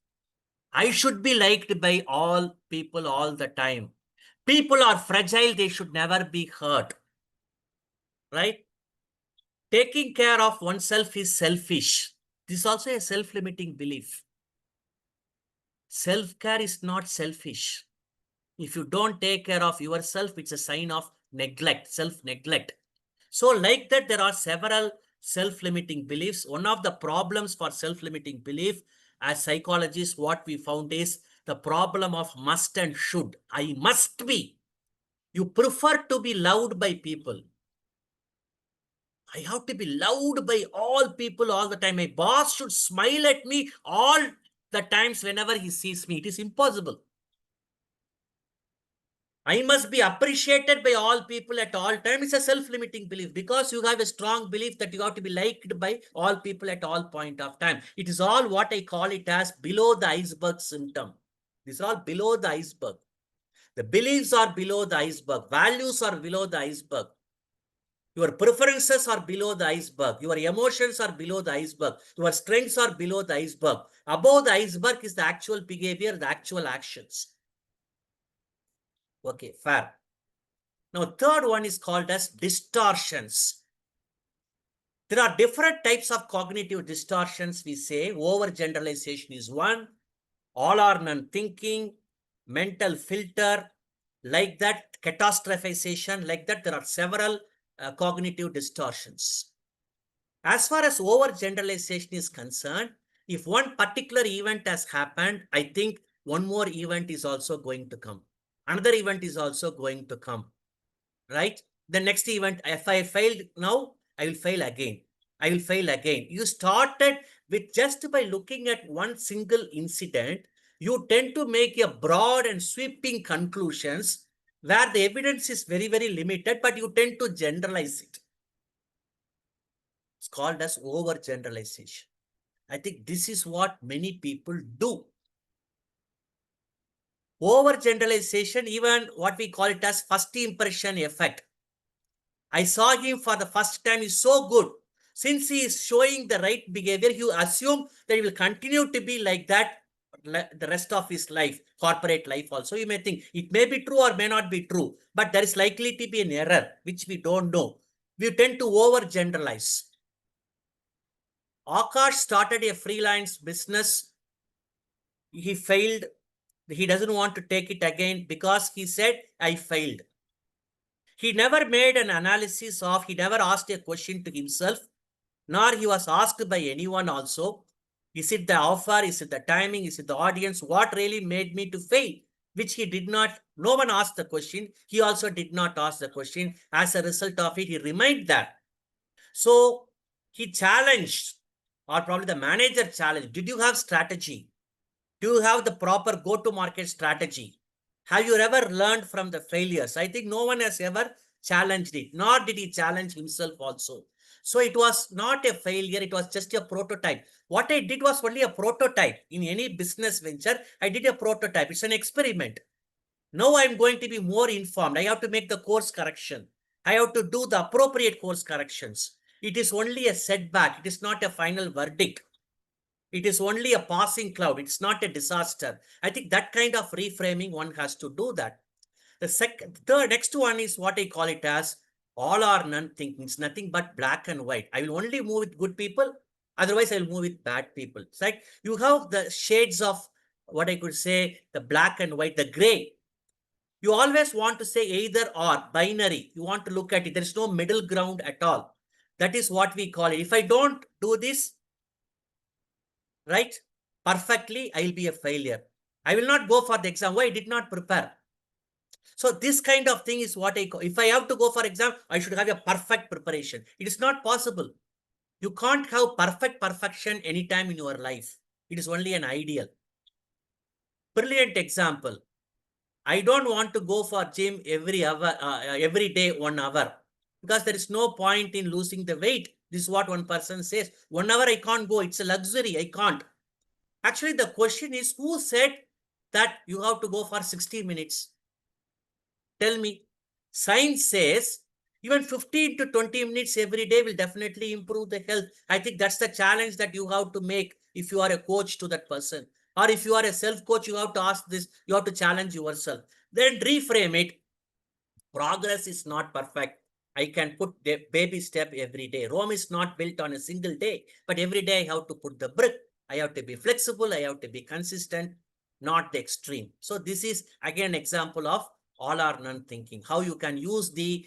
I should be liked by all people all the time. People are fragile. They should never be hurt. Right. Taking care of oneself is selfish. This is also a self-limiting belief. Self-care is not selfish. If you don't take care of yourself, it's a sign of neglect, self-neglect. So like that, there are several self-limiting beliefs. One of the problems for self-limiting belief as psychologists, what we found is the problem of must and should. I must be. You prefer to be loved by people. I have to be loved by all people all the time. My boss should smile at me all the times whenever he sees me. It is impossible. I must be appreciated by all people at all times. It's a self-limiting belief because you have a strong belief that you have to be liked by all people at all point of time. It is all what I call it as below the iceberg symptom. These are all below the iceberg. The beliefs are below the iceberg. Values are below the iceberg. Your preferences are below the iceberg. Your emotions are below the iceberg. Your strengths are below the iceberg. Above the iceberg is the actual behavior, the actual actions. Okay, fair. Now, third one is called as distortions. There are different types of cognitive distortions. We say overgeneralization is one, all or none thinking, mental filter, like that, catastrophization, like that. There are several cognitive distortions. As far as overgeneralization is concerned, if one particular event has happened, I think one more event is also going to come. Another event is also going to come. Right? The next event, if I failed now, I will fail again. I will fail again. You started with just by looking at one single incident, you tend to make a broad and sweeping conclusions where the evidence is very, very limited, but you tend to generalize it. It's called as overgeneralization. I think this is what many people do. Overgeneralization, even what we call it as first impression effect. I saw him for the first time, he's so good. Since he is showing the right behavior, you assume that he will continue to be like that the rest of his life, corporate life also. You may think it may be true or may not be true, but there is likely to be an error, which we don't know. We tend to overgeneralize. Akash started a freelance business. He failed. He doesn't want to take it again because he said, I failed. He never made an analysis of, he never asked a question to himself, nor he was asked by anyone also. Is it the offer? Is it the timing? Is it the audience? What really made me to fail? Which he did not, no one asked the question. He also did not ask the question. As a result of it, he remained there. So he challenged, or probably the manager challenged, did you have strategy? Do you have the proper go-to-market strategy? Have you ever learned from the failures? I think no one has ever challenged it, nor did he challenge himself also. So it was not a failure, it was just a prototype. What I did was only a prototype. In any business venture, I did a prototype. It's an experiment. Now I'm going to be more informed. I have to make the course correction. I have to do the appropriate course corrections. It is only a setback. It is not a final verdict. It is only a passing cloud. It's not a disaster. I think that kind of reframing, one has to do that. The next one is what I call it as all or none thinking. It's nothing but black and white. I will only move with good people. Otherwise, I will move with bad people. It's like you have the shades of what I could say, the black and white, the gray. You always want to say either or, binary. You want to look at it. There is no middle ground at all. That is what we call it. If I don't do this, right, perfectly, I'll be a failure. I will not go for the exam. Why? I did not prepare. So this kind of thing is what I call, if I have to go for exam, I should have a perfect preparation. It is not possible. You can't have perfect perfection anytime in your life. It is only an ideal. Brilliant example. I don't want to go for gym every hour, every day, 1 hour, because there is no point in losing the weight. This is what one person says. 1 hour I can't go. It's a luxury. I can't. Actually, the question is, who said that you have to go for 60 minutes? Tell me. Science says even 15 to 20 minutes every day will definitely improve the health. I think that's the challenge that you have to make if you are a coach to that person. Or if you are a self-coach, you have to ask this, you have to challenge yourself. Then reframe it. Progress is not perfect. I can put the baby step every day. Rome is not built on a single day, but every day I have to put the brick. I have to be flexible. I have to be consistent, not the extreme. So this is again an example of all or none thinking. How you can use the,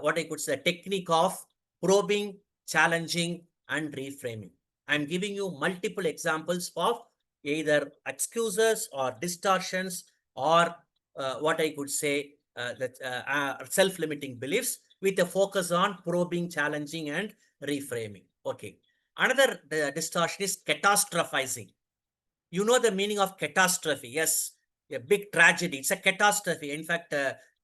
what I could say, technique of probing, challenging, and reframing. I'm giving you multiple examples of either excuses or distortions or what I could say, self-limiting beliefs with a focus on probing, challenging, and reframing. Okay. Another distortion is catastrophizing. You know the meaning of catastrophe. Yes, a big tragedy. It's a catastrophe. In fact,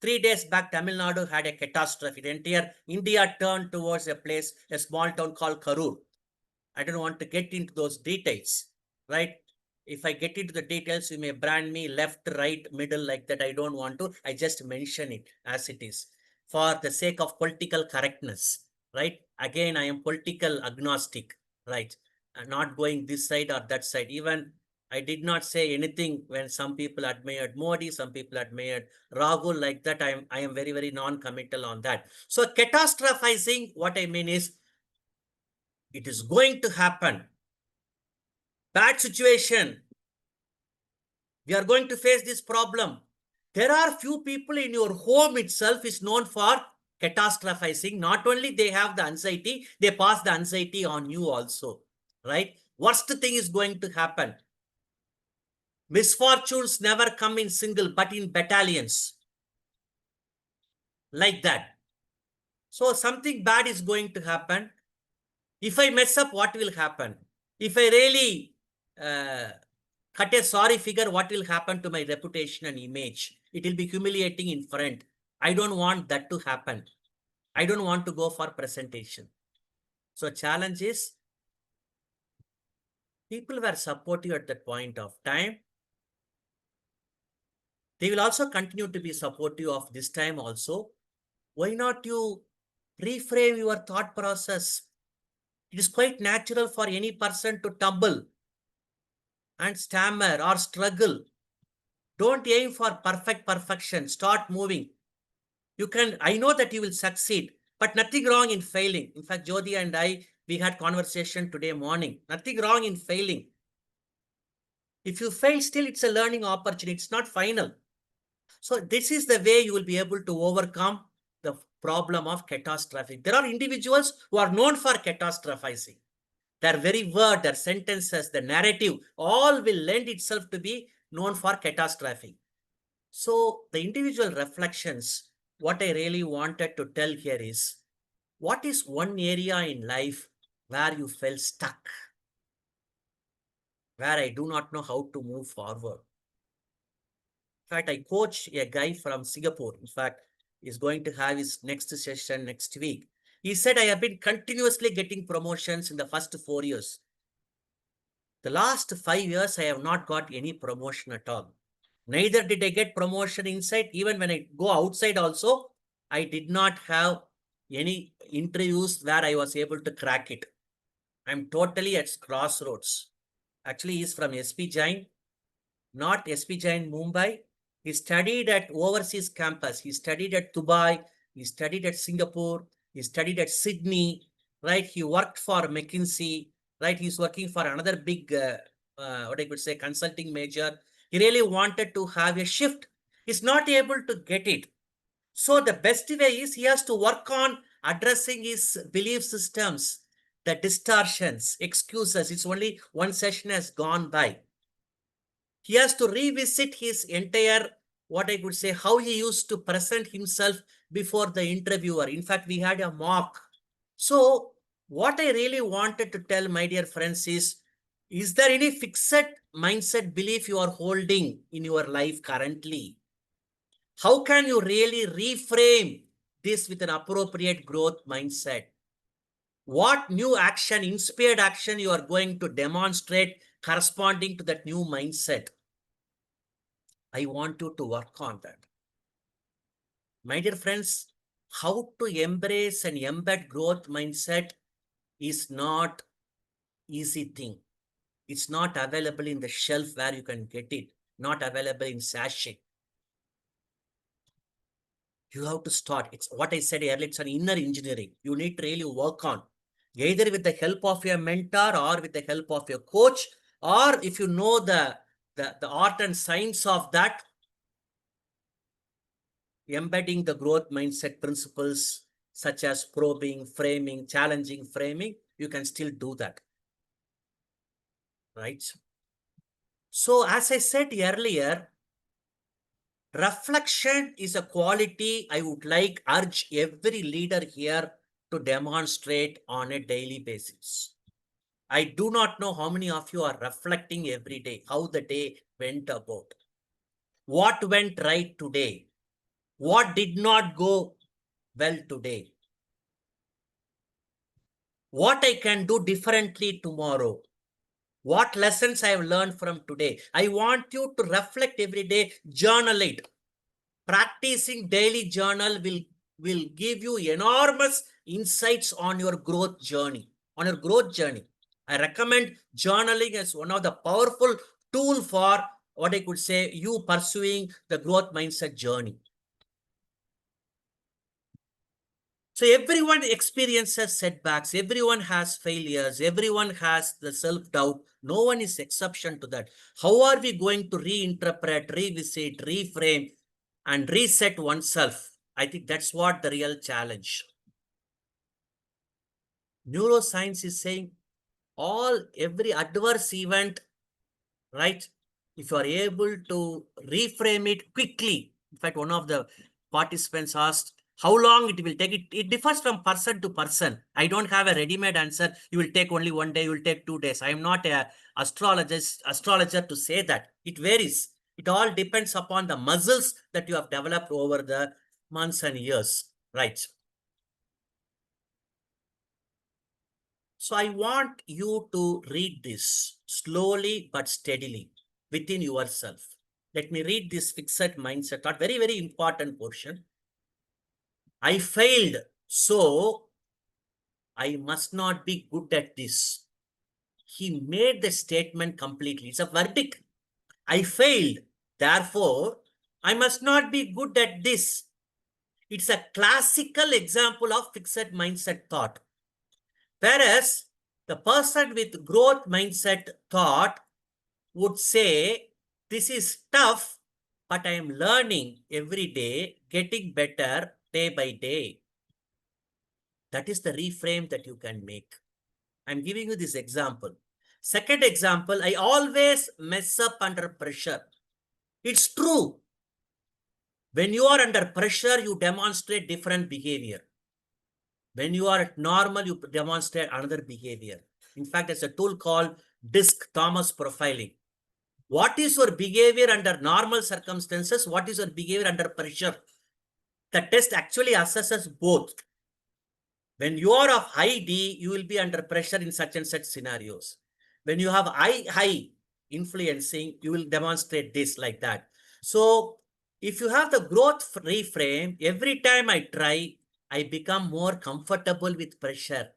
3 days back, Tamil Nadu had a catastrophe. The entire India turned towards a place, a small town called Karur. I don't want to get into those details, right? If I get into the details, you may brand me left, right, middle, like that. I don't want to. I just mention it as it is for the sake of political correctness, right? Again, I am political agnostic, right? I'm not going this side or that side. Even I did not say anything when some people admired Modi, some people admired Rahul, like that. I am very, very non-committal on that. So catastrophizing, what I mean is, it is going to happen. Bad situation. We are going to face this problem. There are few people in your home itself is known for catastrophizing. Not only they have the anxiety, they pass the anxiety on you also, right? Worst thing is going to happen. Misfortunes never come in single, but in battalions. Like that. So something bad is going to happen. If I mess up, what will happen? If I really cut a sorry figure, what will happen to my reputation and image? It will be humiliating in front. I don't want that to happen. I don't want to go for presentation. So challenge is, people were supportive at that point of time. They will also continue to be supportive of this time also. Why not you reframe your thought process? It is quite natural for any person to tumble and stammer or struggle. Don't aim for perfection. Start moving. You can, I know that you will succeed, but nothing wrong in failing. In fact, Jyoti and I, we had conversation today morning. Nothing wrong in failing. If you fail, still it's a learning opportunity. It's not final. So this is the way you will be able to overcome the problem of catastrophe. There are individuals who are known for catastrophizing. Their very word, their sentences, the narrative, all will lend itself to be known for catastrophe. So the individual reflections, what I really wanted to tell here is, what is one area in life where you felt stuck, where I do not know how to move forward? In fact, I coach a guy from Singapore. In fact, he's going to have his next session next week. He said, I have been continuously getting promotions in the first 4 years. The last 5 years, I have not got any promotion at all. Neither did I get promotion inside. Even when I go outside also, I did not have any interviews where I was able to crack it. I'm totally at crossroads. Actually, he's from SP Jain, not SP Jain Mumbai. He studied at overseas campus. He studied at Dubai. He studied at Singapore. He studied at Sydney. Right? He worked for McKinsey. Right? He's working for another big, what I could say, consulting major. He really wanted to have a shift. He's not able to get it. So the best way is he has to work on addressing his belief systems, the distortions, excuses. It's only one session has gone by. He has to revisit his entire, what I could say, how he used to present himself before the interviewer. In fact, we had a mock. So what I really wanted to tell my dear friends is there any fixed mindset belief you are holding in your life currently? How can you really reframe this with an appropriate growth mindset? What new action, inspired action you are going to demonstrate corresponding to that new mindset? I want you to work on that. My dear friends, how to embrace and embed growth mindset is not easy thing. It's not available in the shelf where you can get it, not available in sachet. You have to start. It's what I said earlier, it's an inner engineering. You need to really work on, either with the help of your mentor or with the help of your coach, or if you know the art and science of that, embedding the growth mindset principles such as probing, framing, challenging framing, you can still do that. Right? So as I said earlier, reflection is a quality I would like urge every leader here to demonstrate on a daily basis. I do not know how many of you are reflecting every day, how the day went about. What went right today? What did not go well today? What I can do differently tomorrow? What lessons I have learned from today? I want you to reflect every day, journal it. Practicing daily journal will give you enormous insights on your growth journey. I recommend journaling as one of the powerful tool for what I could say you pursuing the growth mindset journey. So everyone experiences setbacks. Everyone has failures. Everyone has the self-doubt. No one is exception to that. How are we going to reinterpret, revisit, reframe, and reset oneself? I think that's what the real challenge. Neuroscience is saying every adverse event, right? If you are able to reframe it quickly. In fact, one of the participants asked how long it will take. It differs from person to person. I don't have a ready-made answer. You will take only 1 day, you will take 2 days. I am not an astrologer to say that. It varies. It all depends upon the muscles that you have developed over the months and years, right? So I want you to read this slowly but steadily within yourself. Let me read this fixed mindset thought, very, very important portion. I failed, so I must not be good at this. He made the statement completely. It's a verdict. I failed, therefore, I must not be good at this. It's a classical example of fixed mindset thought. Whereas the person with growth mindset thought would say, this is tough, but I am learning every day, getting better day by day. That is the reframe that you can make. I'm giving you this example. Second example, I always mess up under pressure. It's true. When you are under pressure, you demonstrate different behavior. When you are at normal, you demonstrate another behavior. In fact, there's a tool called DISC, Thomas profiling. What is your behavior under normal circumstances? What is your behavior under pressure? The test actually assesses both. When you are of high D, you will be under pressure in such and such scenarios. When you have high influencing, you will demonstrate this like that. So if you have the growth reframe, every time I try, I become more comfortable with pressure.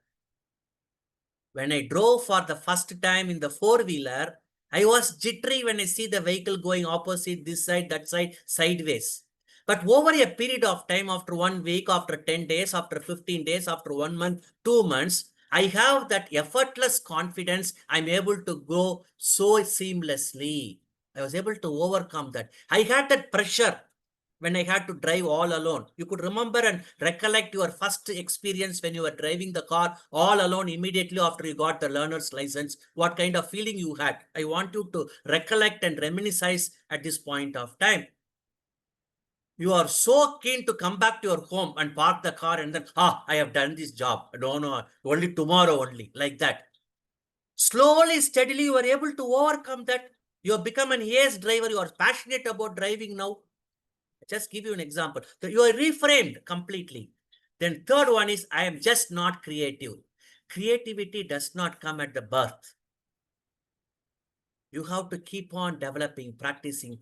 When I drove for the first time in the four-wheeler, I was jittery when I see the vehicle going opposite, this side, that side, sideways. But over a period of time, after 1 week, after 10 days, after 15 days, after 1 month, 2 months, I have that effortless confidence. I'm able to go so seamlessly. I was able to overcome that. I had that pressure when I had to drive all alone. You could remember and recollect your first experience when you were driving the car all alone immediately after you got the learner's license. What kind of feeling you had? I want you to recollect and reminisce at this point of time. You are so keen to come back to your home and park the car and then, I have done this job. I don't know, only tomorrow only, like that. Slowly, steadily, you are able to overcome that. You have become an ace driver. You are passionate about driving now. Just give you an example. So you are reframed completely. Then third one is, I am just not creative. Creativity does not come at the birth. You have to keep on developing, practicing,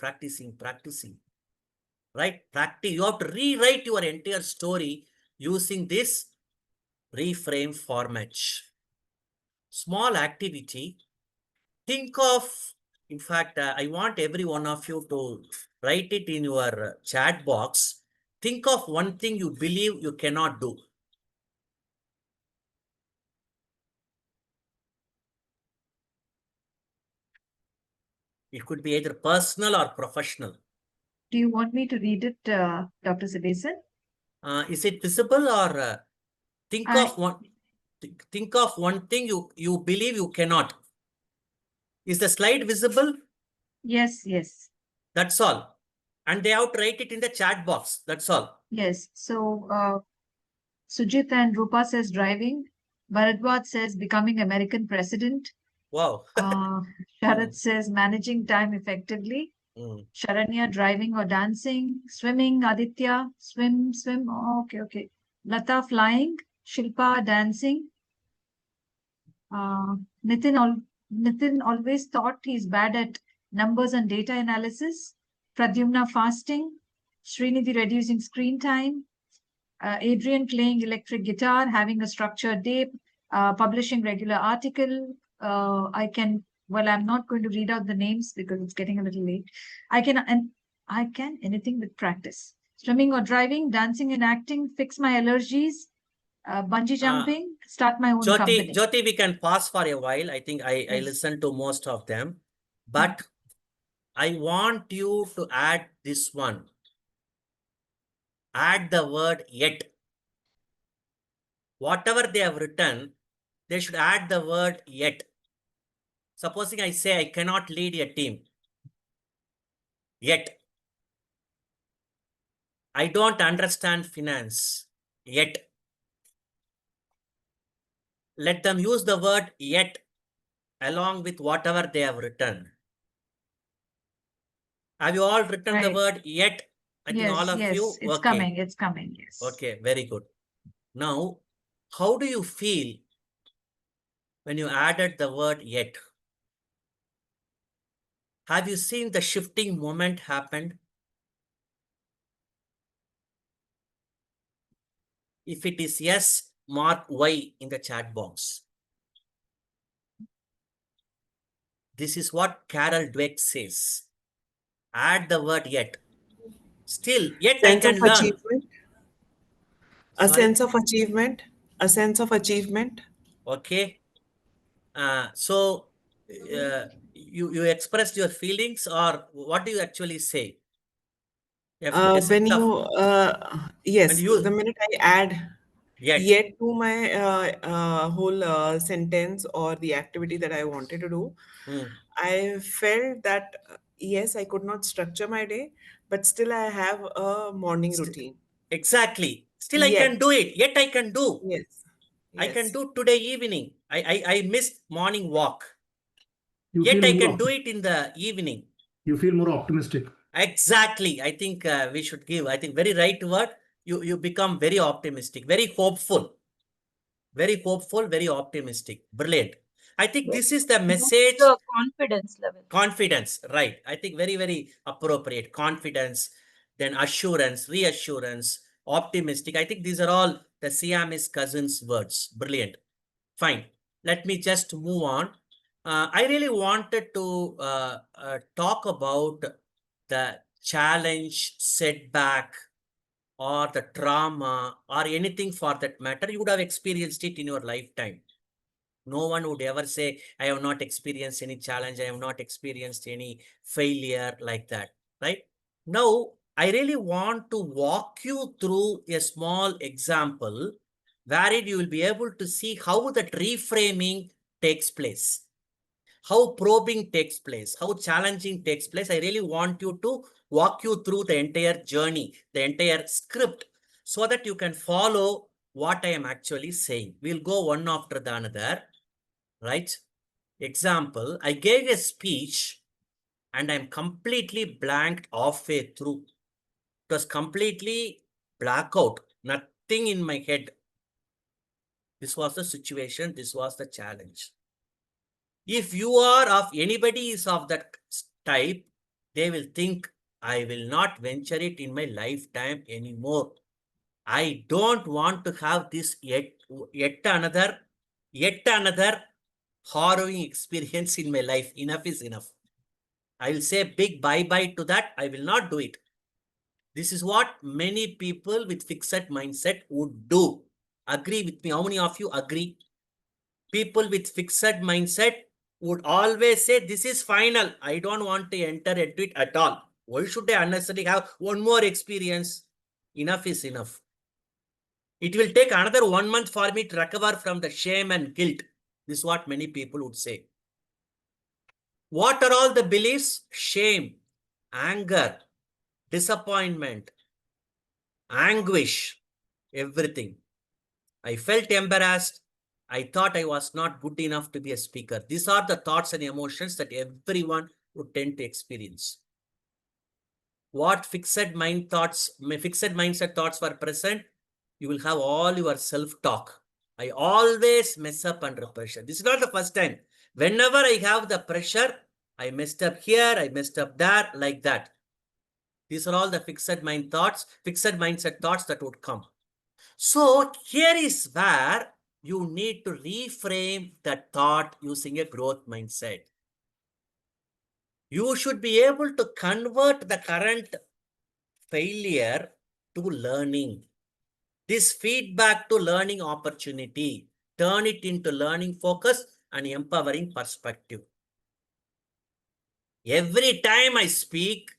right? Practice. You have to rewrite your entire story using this reframe format. Small activity. Think of, in fact, I want every one of you to write it in your chat box. Think of one thing you believe you cannot do. It could be either personal or professional. Do you want me to read it, Dr. Sabesan? Is it visible, or think of one thing you believe you cannot? Is the slide visible? Yes, yes. That's all. And they have to write it in the chat box. That's all. Yes. So Sujit and Rupa says driving. Bharadwaj says becoming American president. Wow. Sharat says managing time effectively. Sharanya driving or dancing. Swimming, Aditya, swim. Oh, okay. Lata flying. Shilpa dancing. Nitin always thought he's bad at numbers and data analysis. Pradyumna fasting. Srinidhi reducing screen time. Adrian playing electric guitar, having a structured day, publishing regular article. I'm not going to read out the names because it's getting a little late. I can anything with practice. Swimming or driving, dancing and acting, fix my allergies, bungee jumping, start my own company. Jyoti, we can pause for a while. I think I listened to most of them, but I want you to add this one. Add the word yet. Whatever they have written, they should add the word yet. Supposing I say I cannot lead a team. Yet. I don't understand finance. Yet. Let them use the word yet along with whatever they have written. Have you all written the word yet? I think all of you. It's coming. It's coming. Yes. Okay, very good. Now, how do you feel when you added the word yet? Have you seen the shifting moment happened? If it is yes, mark Y in the chat box. This is what Carol Dweck says. Add the word yet. Still, yet I can learn. Achievement. A sense of achievement. A sense of achievement. Okay. You expressed your feelings, or what do you actually say? Yes, the minute I add yet to my whole sentence or the activity that I wanted to do, I felt that yes, I could not structure my day, but still I have a morning routine. Exactly. Still I can do it. Yet I can do. Yes. I can do today evening. I missed morning walk. You Yet feel I more can do it in the evening. You feel more optimistic. Exactly. I think we should give, I think, very right word. You become very optimistic, very hopeful, very optimistic. Brilliant. I think this is the message. The confidence level. Confidence, right. I think very appropriate. Confidence, then assurance, reassurance, optimistic. I think these are all the Siamese cousins words. Brilliant. Fine. let me just move on. I really wanted to talk about the challenge, setback, or the trauma, or anything for that matter. You would have experienced it in your lifetime. No one would ever say, I have not experienced any challenge, I have not experienced any failure like that, right? Now, I really want to walk you through a small example wherein you will be able to see how that reframing takes place, how probing takes place, how challenging takes place. I really want you to walk you through the entire journey, the entire script, so that you can follow what I am actually saying. We'll go one after the another, right? Example, I gave a speech and I'm completely blanked halfway through. It was completely blackout, nothing in my head. This was the situation, this was the challenge. If you are of anybody is of that type, they will think, I will not venture it in my lifetime anymore. I don't want to have this yet another harrowing experience in my life. Enough is enough. I will say big bye-bye to that. I will not do it. This is what many people with fixed mindset would do. Agree with me? How many of you agree? People with fixed mindset would always say, this is final. I don't want to enter into it at all. Why should I unnecessarily have one more experience? Enough is enough. It will take another 1 month for me to recover from the shame and guilt. This is what many people would say. What are all the beliefs? Shame, anger, disappointment, anguish, everything. I felt embarrassed. I thought I was not good enough to be a speaker. These are the thoughts and emotions that everyone would tend to experience. What fixed mindset thoughts were present? You will have all your self-talk. I always mess up under pressure. This is not the first time. Whenever I have the pressure, I messed up here, I messed up there, like that. These are all the fixed mindset thoughts that would come. So here is where you need to reframe that thought using a growth mindset. You should be able to convert the current failure to learning. This feedback to learning opportunity. Turn it into learning focus and empowering perspective. Every time I speak,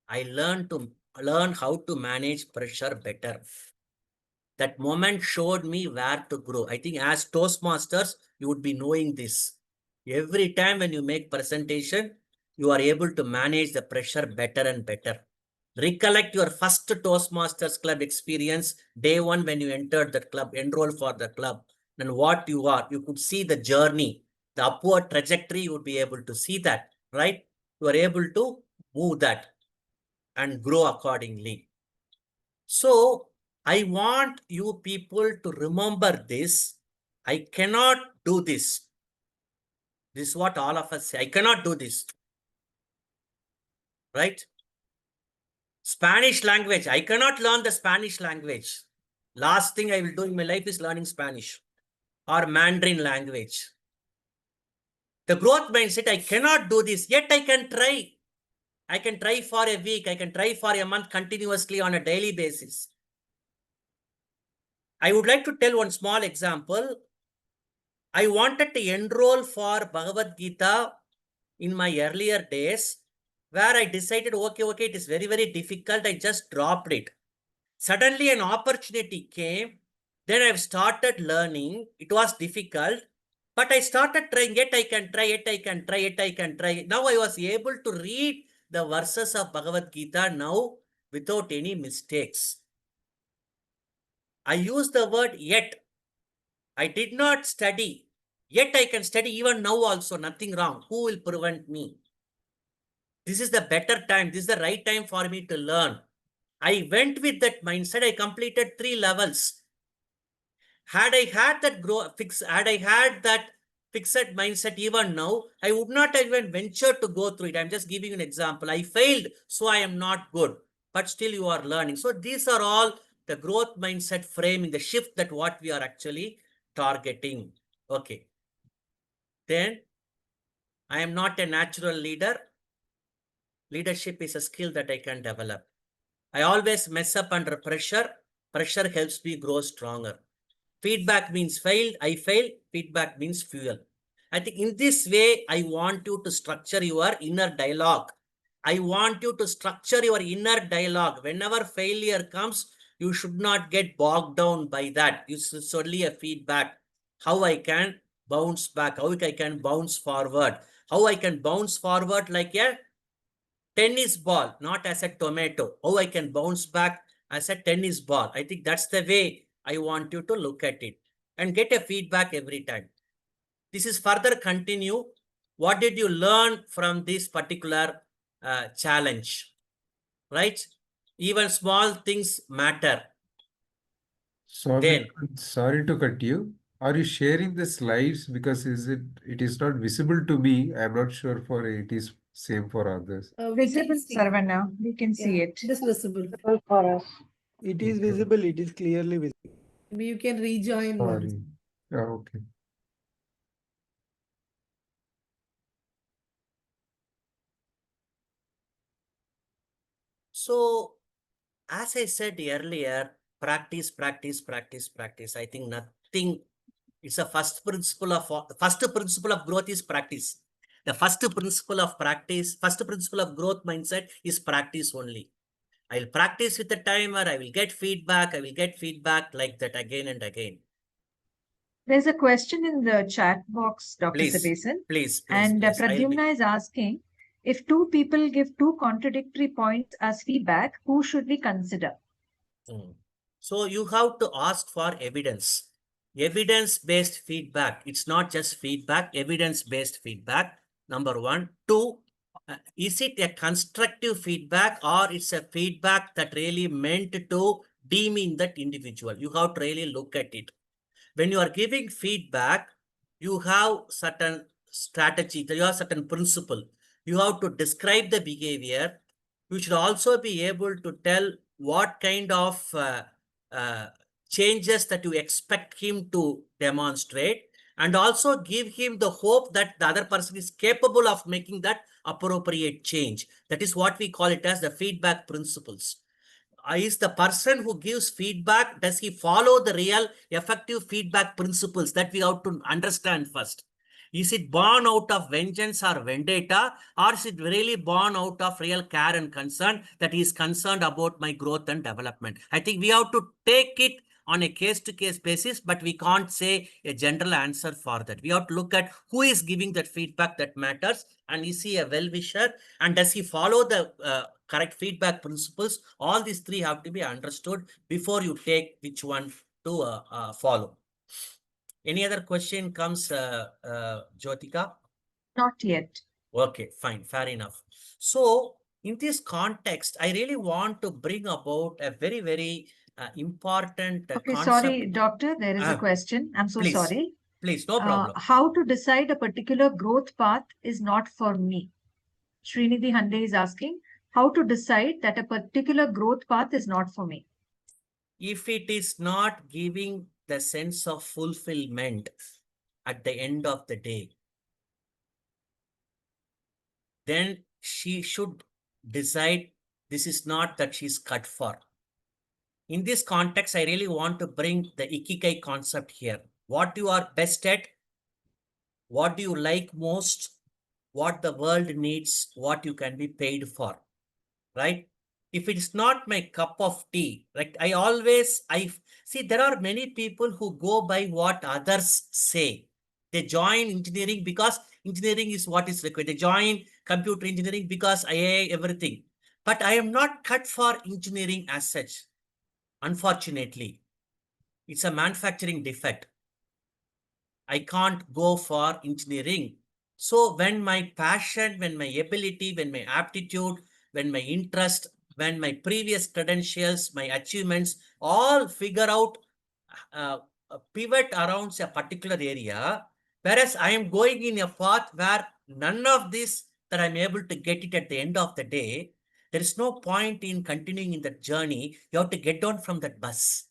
I learn how to manage pressure better. That moment showed me where to grow. I think as Toastmasters, you would be knowing this. Every time when you make presentation, you are able to manage the pressure better and better. Recollect your first Toastmasters club experience, day one when you entered the club, enroll for the club, and what you are. You could see the journey, the upward trajectory, you would be able to see that, right? You are able to move that and grow accordingly. So I want you people to remember this. I cannot do this. This is what all of us say. I cannot do this. Right? Spanish language. I cannot learn the Spanish language. Last thing I will do in my life is learning Spanish or Mandarin language. The growth mindset, I cannot do this, yet I can try. I can try for a week. I can try for a month continuously on a daily basis. I would like to tell one small example. I wanted to enroll for Bhagavad Gita in my earlier days, where I decided, okay, it is very, very difficult. I just dropped it. Suddenly an opportunity came. Then I've started learning. It was difficult, but I started trying. Yet I can try, yet I can try, yet I can try. Now I was able to read the verses of Bhagavad Gita now without any mistakes. I use the word yet. I did not study. Yet I can study even now also. Nothing wrong. Who will prevent me? This is the better time. This is the right time for me to learn. I went with that mindset. I completed 3 levels. Had I had that fixed mindset even now, I would not have even ventured to go through it. I'm just giving you an example. I failed, so I am not good. But still you are learning. So these are all the growth mindset framing, the shift that what we are actually targeting. Okay. Then I am not a natural leader. Leadership is a skill that I can develop. I always mess up under pressure. Pressure helps me grow stronger. Feedback means failed. I fail. Feedback means fuel. I think in this way, I want you to structure your inner dialogue. I want you to structure your inner dialogue. Whenever failure comes, you should not get bogged down by that. It's only a feedback. How I can bounce back, how I can bounce forward, how I can bounce forward like a tennis ball, not as a tomato. How I can bounce back as a tennis ball. I think that's the way I want you to look at it and get a feedback every time. This is further continue. What did you learn from this particular challenge? Right? Even small things matter. Sorry, sorry to cut you. Are you sharing the slides? Because it is not visible to me. I'm not sure for it is same for others. Visible, Sarvana. We can see it. It is visible. For us. It is visible. It is clearly visible. Maybe you can rejoin once. Sorry. Okay. So, as I said earlier, practice, practice, practice, practice. I think nothing. It's a first principle of growth is practice. The first principle of growth mindset is practice only. I'll practice with the timer. I will get feedback. Like that again and again. There's a question in the chat box, Dr. Please, Sabesan. please. And Pradyumna is asking, if two people give two contradictory points as feedback, who should we consider? So you have to ask for evidence. Evidence-based feedback. It's not just feedback, evidence-based feedback. Number one. Two, is it a constructive feedback or it's a feedback that really meant to demean that individual? You have to really look at it. When you are giving feedback, you have certain strategy, you have certain principle. You have to describe the behavior. You should also be able to tell what kind of changes that you expect him to demonstrate, and also give him the hope that the other person is capable of making that appropriate change. That is what we call it as the feedback principles. Is the person who gives feedback, does he follow the real effective feedback principles? That we have to understand first. Is it born out of vengeance or vendetta, or is it really born out of real care and concern that he is concerned about my growth and development? I think we have to take it on a case-to-case basis, but we can't say a general answer for that. We have to look at who is giving that feedback that matters, and is he a well-wisher, and does he follow the correct feedback principles? All these three have to be understood before you take which one to follow. Any other question comes, Jyotika? Not yet. Okay, fine, fair enough. So, in this context, I really want to bring about a very, very important Okay, concept. sorry, doctor, there is a question. I'm so please, sorry. Please, no problem. How to decide a particular growth path is not for me? Srinidhi Hande is asking, how to decide that a particular growth path is not for me? If it is not giving the sense of fulfillment at the end of the day, then she should decide this is not that she's cut for. In this context, I really want to bring the Ikigai concept here. What you are best at, what do you like most, what the world needs, what you can be paid for, right? If it's not my cup of tea, like I see there are many people who go by what others say. They join engineering because engineering is what is required. They join computer engineering because IA everything. But I am not cut for engineering as such. Unfortunately, it's a manufacturing defect. I can't go for engineering. So when my passion, when my ability, when my aptitude, when my interest, when my previous credentials, my achievements all figure out, pivot around a particular area, whereas I am going in a path where none of this that I'm able to get it at the end of the day, there is no point in continuing in that journey. You have to get down from that bus.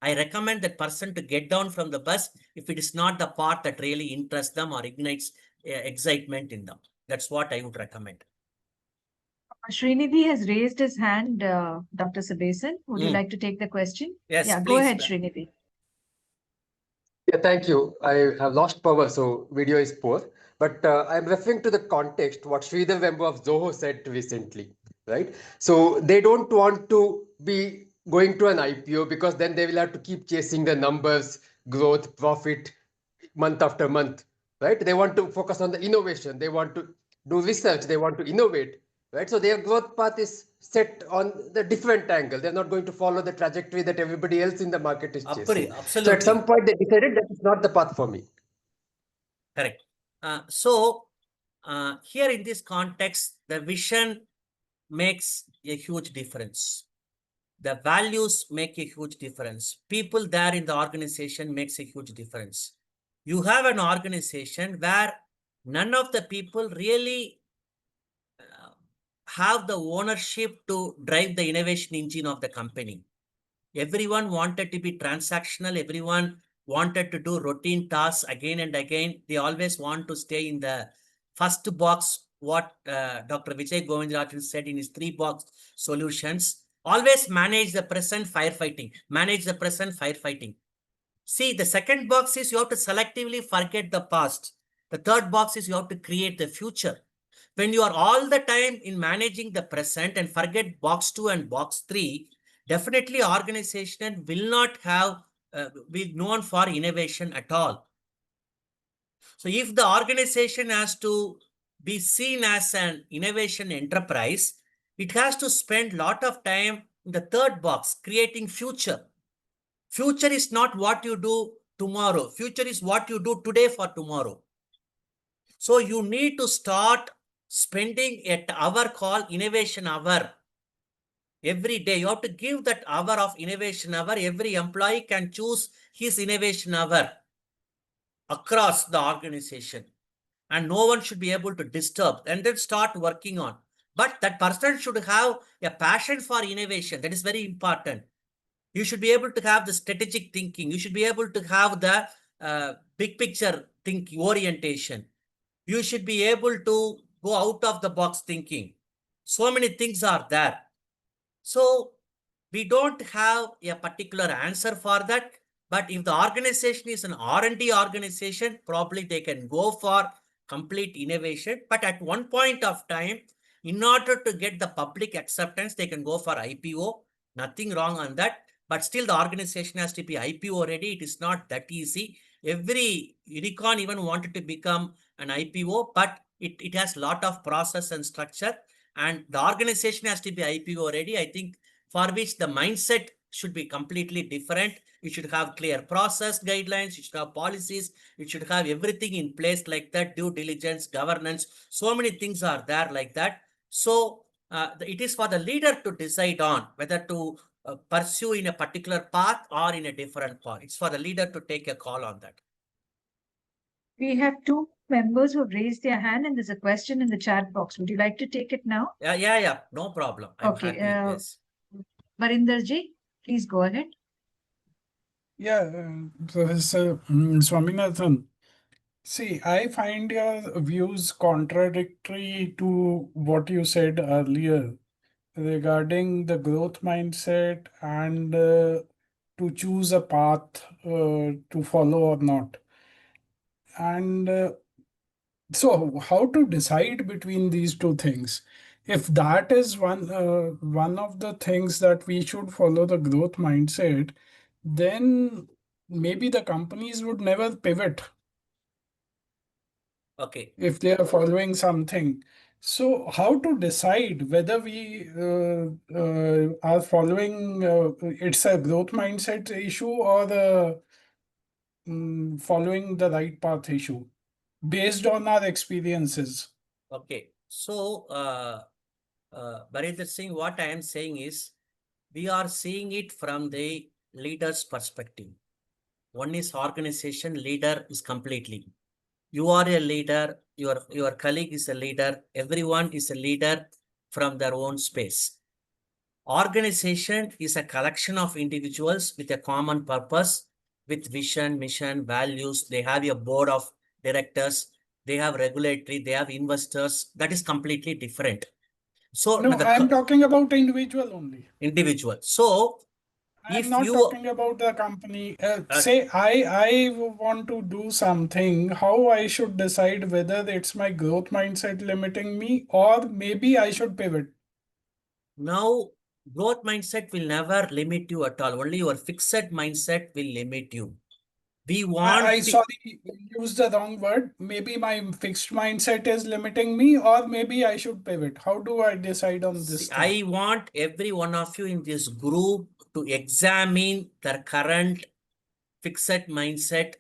I recommend that person to get down from the bus if it is not the part that really interests them or ignites excitement in them. That's what I would recommend. Srinidhi has raised his hand, Dr. Sabesan. Would you like to take the question? Yes, Yeah, go please. ahead, Srinidhi. Yeah, thank you. I have lost power, so video is poor. But I'm referring to the context, what Sridhar Vembu of Zoho said recently, right? So they don't want to be going to an IPO because then they will have to keep chasing the numbers, growth, profit, month after month, right? They want to focus on the innovation. They want to do research. They want to innovate, right? So their growth path is set on the different angle. They're not going to follow the trajectory that everybody else in the market is chasing. Absolutely. So at some point they decided that is not the path for me. Correct. Here in this context, the vision makes a huge difference. The values make a huge difference. People there in the organization makes a huge difference. You have an organization where none of the people really have the ownership to drive the innovation engine of the company. Everyone wanted to be transactional. Everyone wanted to do routine tasks again and again. They always want to stay in the first box, what Dr. Vijay Govindarajan said in his 3-box solutions. Always manage the present, firefighting. Manage the present, firefighting. See, the second box is you have to selectively forget the past. The third box is you have to create the future. When you are all the time in managing the present and forget box 2 and box 3, definitely organization will not have be known for innovation at all. So if the organization has to be seen as an innovation enterprise, it has to spend a lot of time in the third box, creating future. Future is not what you do tomorrow. Future is what you do today for tomorrow. So you need to start spending at hour called innovation hour. Every day you have to give that hour of innovation hour. Every employee can choose his innovation hour across the organization. And no one should be able to disturb and then start working on. But that person should have a passion for innovation. That is very important. You should be able to have the strategic thinking. You should be able to have the big picture thinking, orientation. You should be able to go out of the box thinking. So many things are there. So we don't have a particular answer for that. But if the organization is an R&D organization, probably they can go for complete innovation. But at one point of time, in order to get the public acceptance, they can go for IPO. Nothing wrong on that. But still the organization has to be IPO ready. It is not that easy. Every unicorn even wanted to become an IPO, but it has a lot of process and structure. And the organization has to be IPO ready. I think for which the mindset should be completely different. You should have clear process guidelines. You should have policies. You should have everything in place like that, due diligence, governance. So many things are there like that. So it is for the leader to decide on whether to pursue in a particular path or in a different path. It's for the leader to take a call on that. We have 2 members who have raised their hand, and there's a question in the chat box. Would you like to take it now? Yeah. No problem. I'm Okay. happy. Yes. Marinderji, please go ahead. Yeah, Professor Swaminathan. See, I find your views contradictory to what you said earlier regarding the growth mindset and to choose a path to follow or not. And so, how to decide between these two things? If that is one of the things that we should follow the growth mindset, then maybe the companies would never pivot. Okay. If they are following something. So how to decide whether we are following it's a growth mindset issue or the following the right path issue based on our experiences? Okay. So, Barinder Singh, what I am saying is, we are seeing it from the leader's perspective. One is organization, leader is completely. You are a leader, your colleague is a leader, everyone is a leader from their own space. Organization is a collection of individuals with a common purpose, with vision, mission, values. They have a board of directors. They have regulatory. They have investors. That is completely different. So No, I'm talking about individual only. Individual. So I'm not talking about the company. Say I want to do something. How I should decide whether it's my growth mindset limiting me, or maybe I should pivot. Now, growth mindset will never limit you at all. Only your fixed mindset will limit you. We want. I sorry, used the wrong word. Maybe my fixed mindset is limiting me, or maybe I should pivot. How do I decide on this thing? I want every one of you in this group to examine their current fixed mindset,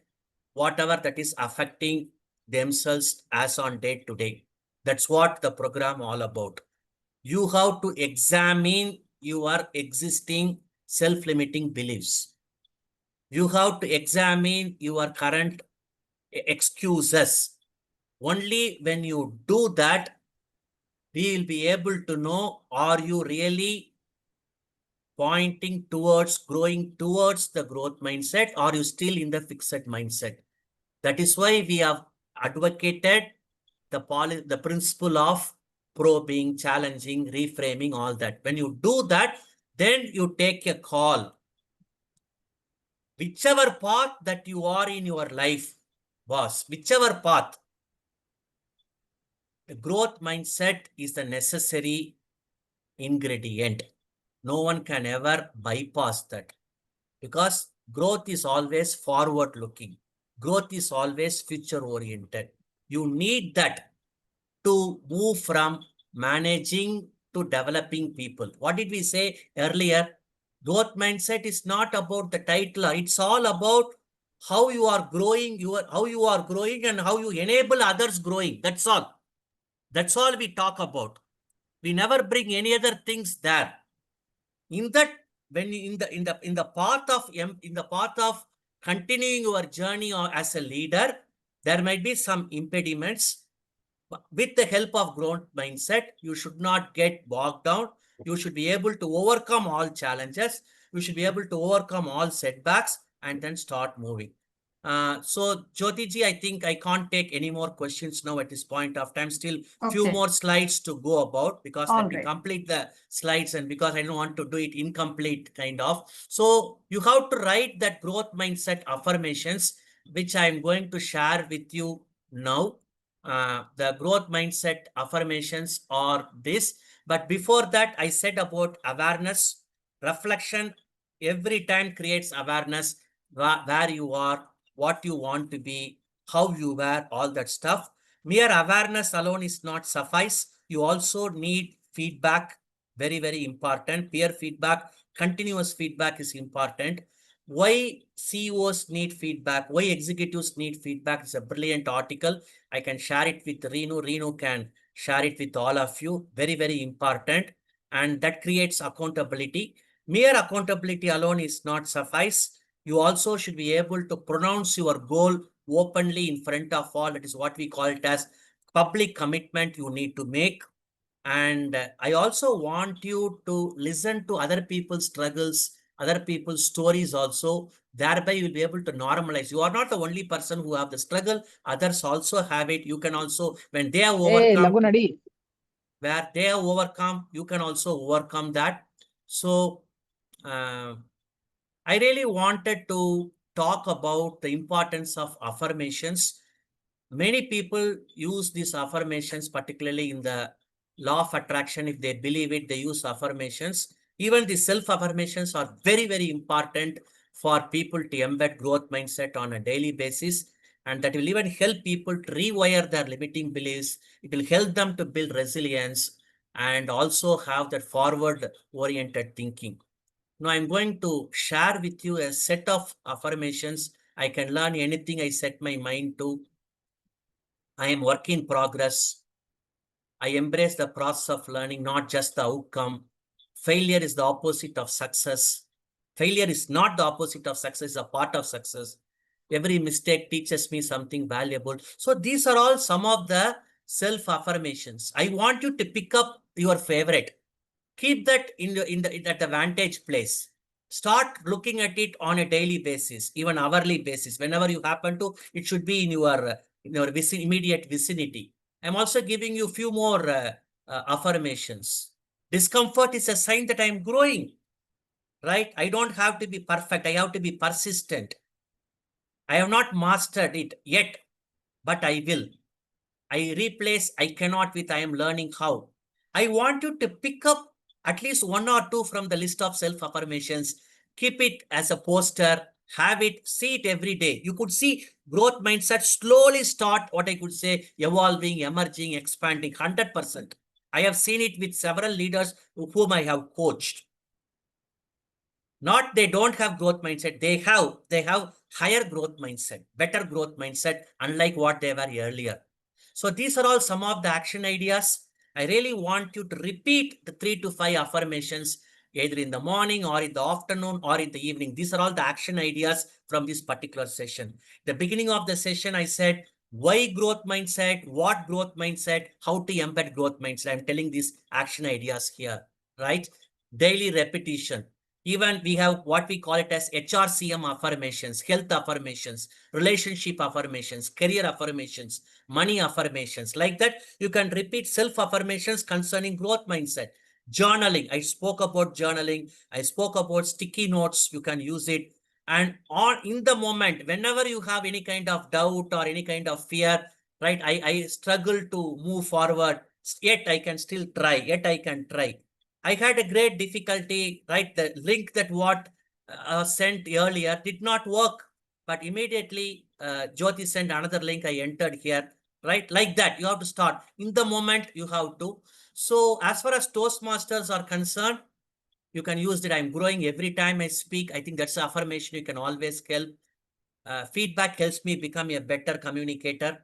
whatever that is affecting themselves as on day to day. That's what the program all about. You have to examine your existing self-limiting beliefs. You have to examine your current excuses. Only when you do that, we will be able to know, are you really pointing towards growing towards the growth mindset, or are you still in the fixed mindset? That is why we have advocated the principle of probing, challenging, reframing, all that. When you do that, then you take a call. Whichever path that you are in your life, boss, whichever path, the growth mindset is the necessary ingredient. No one can ever bypass that, because growth is always forward looking. Growth is always future oriented. You need that to move from managing to developing people. What did we say earlier? Growth mindset is not about the title. It's all about how you are growing, how you are growing and how you enable others growing. That's all. That's all we talk about. We never bring any other things there. In that, when in the path of continuing your journey or as a leader, there might be some impediments. With the help of growth mindset, you should not get bogged down. You should be able to overcome all challenges. You should be able to overcome all setbacks and then start moving. So Jyotiji, I think I can't take any more questions now at this point of time. Still few Okay. more slides to go about, because All let me right. complete the slides, and because I don't want to do it incomplete kind of. So you have to write that growth mindset affirmations, which I'm going to share with you now. The growth mindset affirmations are this. But before that, I said about awareness, reflection. Every time creates awareness, where you are, what you want to be, how you were, all that stuff. Mere awareness alone is not suffice. You also need feedback. Very, very important. Peer feedback, continuous feedback is important. Why CEOs need feedback, why executives need feedback is a brilliant article. I can share it with Renu. Renu can share it with all of you. Very, very important. And that creates accountability. Mere accountability alone is not suffice. You also should be able to pronounce your goal openly in front of all. That is what we call it as public commitment you need to make. And I also want you to listen to other people's struggles, other people's stories also. Thereby you'll be able to normalize. You are not the only person who have the struggle. Others also have it. You can also, when they have overcome, where they have overcome, you can also overcome that. So I really wanted to talk about the importance of affirmations. Many people use these affirmations, particularly in the law of attraction. If they believe it, they use affirmations. Even the self-affirmations are very, very important for people to embed growth mindset on a daily basis. And that will even help people to rewire their limiting beliefs. It will help them to build resilience and also have that forward-oriented thinking. Now I'm going to share with you a set of affirmations. I can learn anything I set my mind to. I am work in progress. I embrace the process of learning, not just the outcome. Failure is the opposite of success. Failure is not the opposite of success, it's a part of success. Every mistake teaches me something valuable. So these are all some of the self-affirmations. I want you to pick up your favorite. keep that at the vantage place. Start looking at it on a daily basis, even hourly basis. Whenever you happen to, it should be in your immediate vicinity. I'm also giving you a few more affirmations. Discomfort is a sign that I'm growing, right? I don't have to be perfect. I have to be persistent. I have not mastered it yet, but I will. I replace I cannot with I am learning how. I want you to pick up at least one or two from the list of self-affirmations. Keep it as a poster, have it, see it every day. You could see growth mindset slowly start, what I could say, evolving, emerging, expanding, 100%. I have seen it with several leaders whom I have coached. Not they don't have growth mindset, they have higher growth mindset, better growth mindset, unlike what they were earlier. So these are all some of the action ideas. I really want you to repeat the 3 to 5 affirmations either in the morning or in the afternoon or in the evening. These are all the action ideas from this particular session. The beginning of the session, I said, why growth mindset, what growth mindset, how to embed growth mindset. I'm telling these action ideas here, right? Daily repetition. Even we have what we call it as HRCM affirmations, health affirmations, relationship affirmations, career affirmations, money affirmations. Like that, you can repeat self-affirmations concerning growth mindset. Journaling. I spoke about journaling. I spoke about sticky notes. You can use it. And in the moment, whenever you have any kind of doubt or any kind of fear, right? I struggle to move forward. Yet I can still try. Yet I can try. I had a great difficulty, right? The link that what sent earlier did not work, but immediately Jyoti sent another link. I entered here, right? Like that, you have to start in the moment. You have to. So as far as Toastmasters are concerned, you can use that. I'm growing every time I speak. I think that's an affirmation you can always help. Feedback helps me become a better communicator.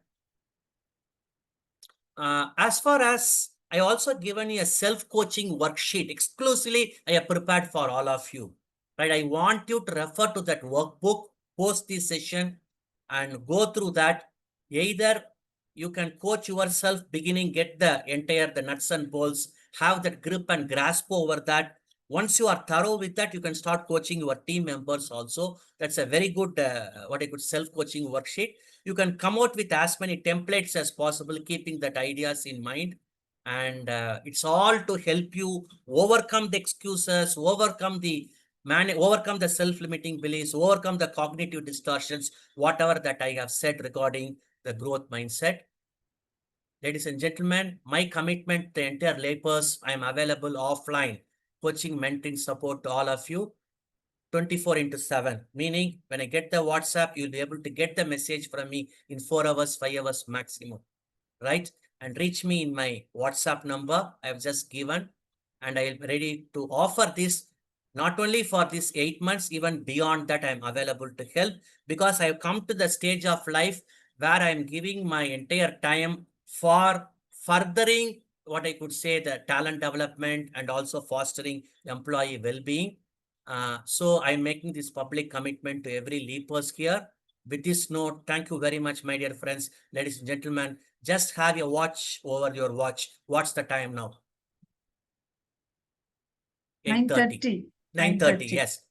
As far as I also given you a self-coaching worksheet exclusively I have prepared for all of you, right? I want you to refer to that workbook, post this session and go through that. Either you can coach yourself beginning, get the nuts and bolts, have that grip and grasp over that. Once you are thorough with that, you can start coaching your team members also. That's a very good, what I could self-coaching worksheet. You can come out with as many templates as possible, keeping that ideas in mind. And it's all to help you overcome the excuses, overcome the self-limiting beliefs, overcome the cognitive distortions, whatever that I have said regarding the growth mindset. Ladies and gentlemen, my commitment to the entire laypers, I am available offline, coaching, mentoring, support to all of you. 24/7, meaning when I get the WhatsApp, you'll be able to get the message from me in 4 hours, 5 hours maximum, right? And reach me in my WhatsApp number I have just given. And I'll be ready to offer this not only for this 8 months, even beyond that, I'm available to help, because I've come to the stage of life where I'm giving my entire time for furthering what I could say the talent development and also fostering employee well-being. So I'm making this public commitment to every leapers here. With this note, thank you very much, my dear friends, ladies and gentlemen. Just have a watch over your watch. What's the time now? 8:30. 9:30, yes.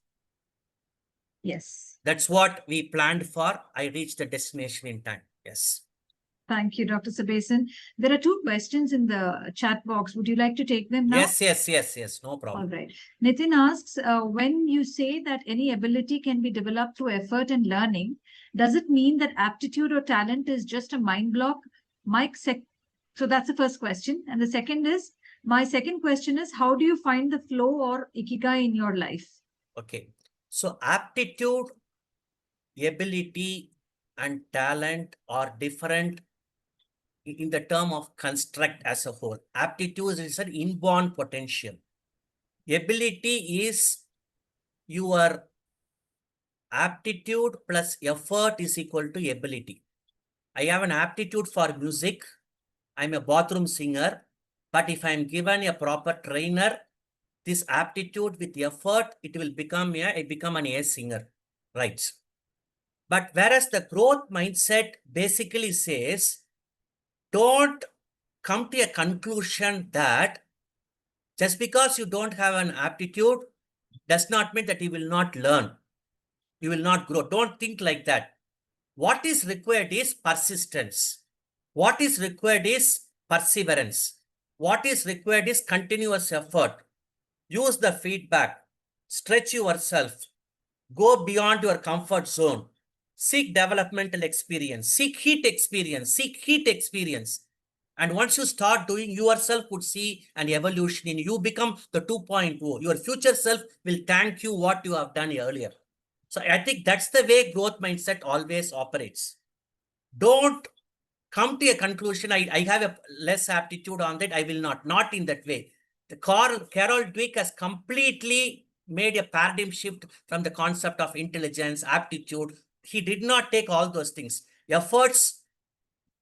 Yes. That's what we planned for. I reached the destination in time. Yes. Thank you, Dr. Sabesan. There are 2 questions in the chat box. Would you like to take them now? Yes. No problem. All right. Nitin asks, when you say that any ability can be developed through effort and learning, does it mean that aptitude or talent is just a mind block? So that's the first question. And the second is, my second question is, how do you find the flow or ikigai in your life? Okay. So aptitude, ability, and talent are different in the term of construct as a whole. Aptitude is an inborn potential. Ability is your aptitude plus effort is equal to ability. I have an aptitude for music. I'm a bathroom singer. But if I'm given a proper trainer, this aptitude with effort, it will become I become an A singer. Right. But whereas the growth mindset basically says, don't come to a conclusion that Just because you don't have an aptitude does not mean that you will not learn. You will not grow. Don't think like that. What is required is persistence. What is required is perseverance. What is required is continuous effort. Use the feedback. Stretch yourself. Go beyond your comfort zone. Seek developmental experience. Seek heat experience. Seek heat experience. And once you start doing, yourself would see an evolution in you. Become the 2.0. Your future self will thank you what you have done earlier. So I think that's the way growth mindset always operates. Don't come to a conclusion, I have a less aptitude on that, I will not in that way. The Carol Dweck has completely made a paradigm shift from the concept of intelligence, aptitude. He did not take all those things. Efforts,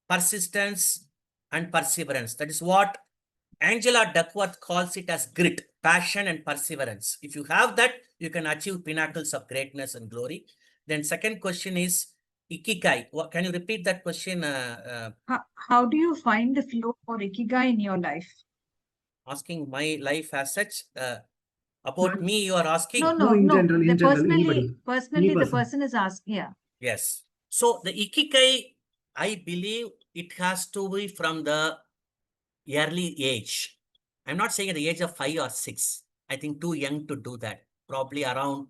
persistence, and perseverance. That is what Angela Duckworth calls it as grit, passion, and perseverance. If you have that, you can achieve pinnacles of greatness and glory. Then second question is Ikigai. Can you repeat that question? How do you find the flow for Ikigai in your life? Asking my life as such. About me, you are asking? No, in no. general, in general, anybody, Personally, any the person. person is asking. Yeah. Yes. So the Ikigai, I believe it has to be from the early age. I'm not saying at the age of 5 or 6. I think too young to do that. Probably around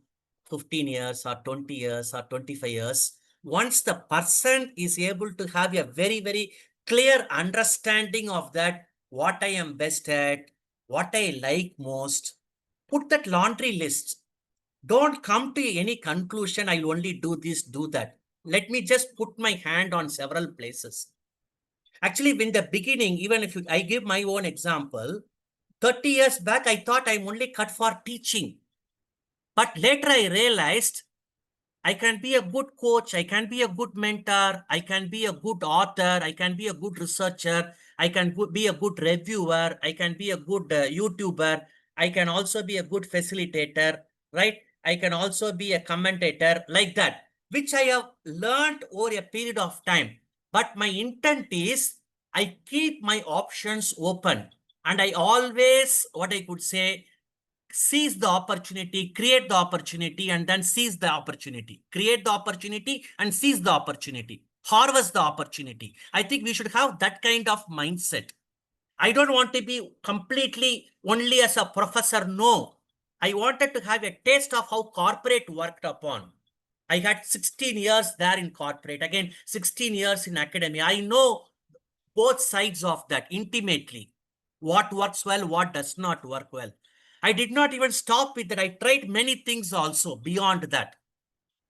15 years or 20 years or 25 years. Once the person is able to have a very, very clear understanding of that, what I am best at, what I like most, put that laundry list. Don't come to any conclusion, I'll only do this, do that. Let me just put my hand on several places. Actually, in the beginning, even if I give my own example, 30 years back, I thought I'm only cut for teaching. But later I realized I can be a good coach, I can be a good mentor, I can be a good author, I can be a good researcher, I can be a good reviewer, I can be a good YouTuber, I can also be a good facilitator, right? I can also be a commentator, like that, which I have learned over a period of time. But my intent is I keep my options open, and I always, what I could say, seize the opportunity, create the opportunity, and then seize the opportunity. Create the opportunity and seize the opportunity. Harvest the opportunity. I think we should have that kind of mindset. I don't want to be completely only as a professor. No. I wanted to have a taste of how corporate worked upon. I had 16 years there in corporate, again 16 years in academia. I know both sides of that intimately. What works well, what does not work well. I did not even stop with that. I tried many things also beyond that.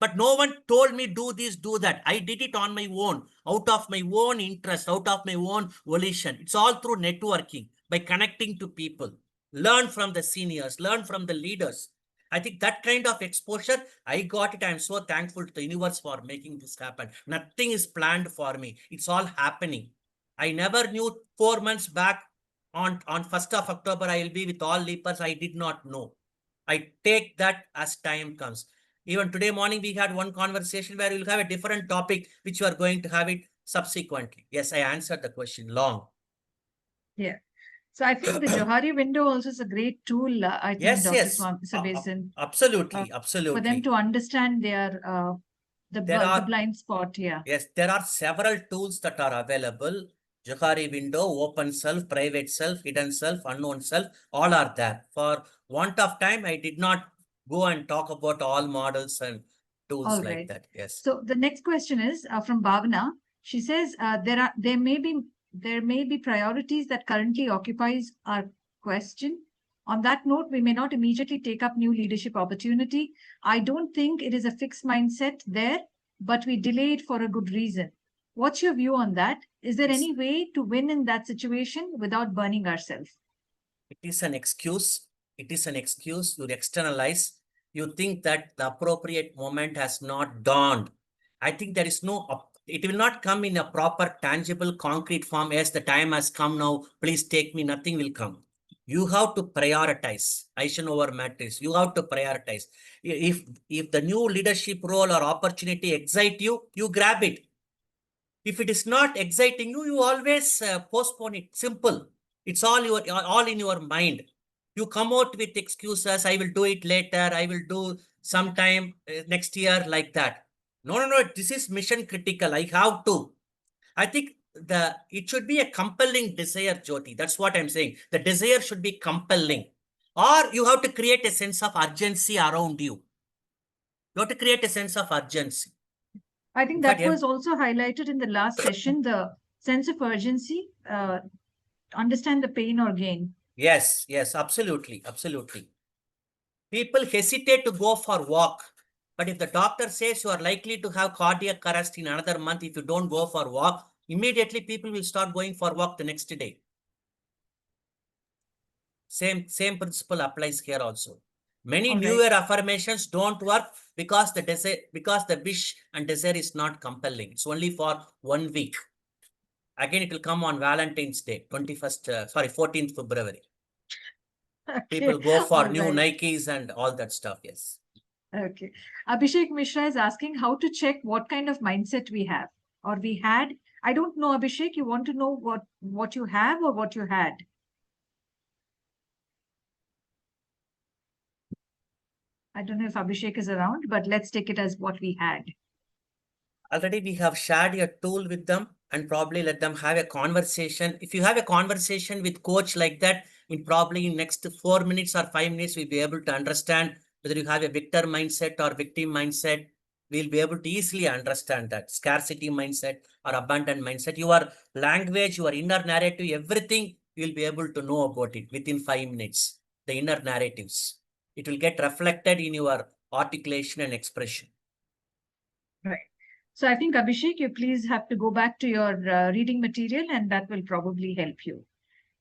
But no one told me do this, do that. I did it on my own, out of my own interest, out of my own volition. It's all through networking, by connecting to people. Learn from the seniors, learn from the leaders. I think that kind of exposure, I got it. I'm so thankful to the universe for making this happen. Nothing is planned for me. It's all happening. I never knew 4 months back on 1st of October, I will be with all leapers. I did not know. I take that as time comes. Even today morning, we had one conversation where we'll have a different topic, which we are going to have it subsequently. Yes, I answered the question long. Yeah. So I think the Johari window also is a great tool, I think, Yes, Dr. yes. Sabesan. Absolutely, For them absolutely. to understand their the blind spot. Yeah. Yes, there are several tools that are available. Johari window, open self, private self, hidden self, unknown self, all are there. For want of time, I did not go and talk about all models and tools All like right. that. Yes. So the next question is from Bhavana. She says there may be priorities that currently occupies our question. On that note, we may not immediately take up new leadership opportunity. I don't think it is a fixed mindset there, but we delay it for a good reason. What's your view on that? Is there any way to win in that situation without burning ourselves? It is an excuse. It is an excuse. You externalize. You think that the appropriate moment has not dawned. I think there is no, it will not come in a proper, tangible, concrete form. Yes, the time has come now. Please take me. Nothing will come. You have to prioritize. Eisenhower matrix. You have to prioritize. If the new leadership role or opportunity excite you, you grab it. If it is not exciting you, you always postpone it. Simple. It's all in your mind. You come out with excuses. I will do it later. I will do sometime next year, like that. No. This is mission critical. I have to. I think it should be a compelling desire, Jyoti. That's what I'm saying. The desire should be compelling. Or you have to create a sense of urgency around you. You have to create a sense of urgency. I think that was also highlighted in the last session, the sense of urgency, understand the pain or gain. Yes, absolutely. People hesitate to go for walk. But if the doctor says you are likely to have cardiac arrest in another month if you don't go for walk, immediately people will start going for walk the next day. Same principle applies here also. Many New Year affirmations don't work because the wish and desire is not compelling. It's only for 1 week. Again, it will come on Valentine's Day, 14th February. Okay. People go for new Nikes and all that stuff. Yes. Okay. Abhishek Mishra is asking how to check what kind of mindset we have or we had. I don't know, Abhishek, you want to know what you have or what you had? I don't know if Abhishek is around, but let's take it as what we had. Already we have shared a tool with them and probably let them have a conversation. If you have a conversation with coach like that, in probably in next 4 minutes or 5 minutes, we'll be able to understand whether you have a victor mindset or victim mindset. We'll be able to easily understand that scarcity mindset or abundant mindset. Your language, your inner narrative, everything, you'll be able to know about it within 5 minutes. The inner narratives. It will get reflected in your articulation and expression. Right. So I think, Abhishek, you please have to go back to your reading material and that will probably help you.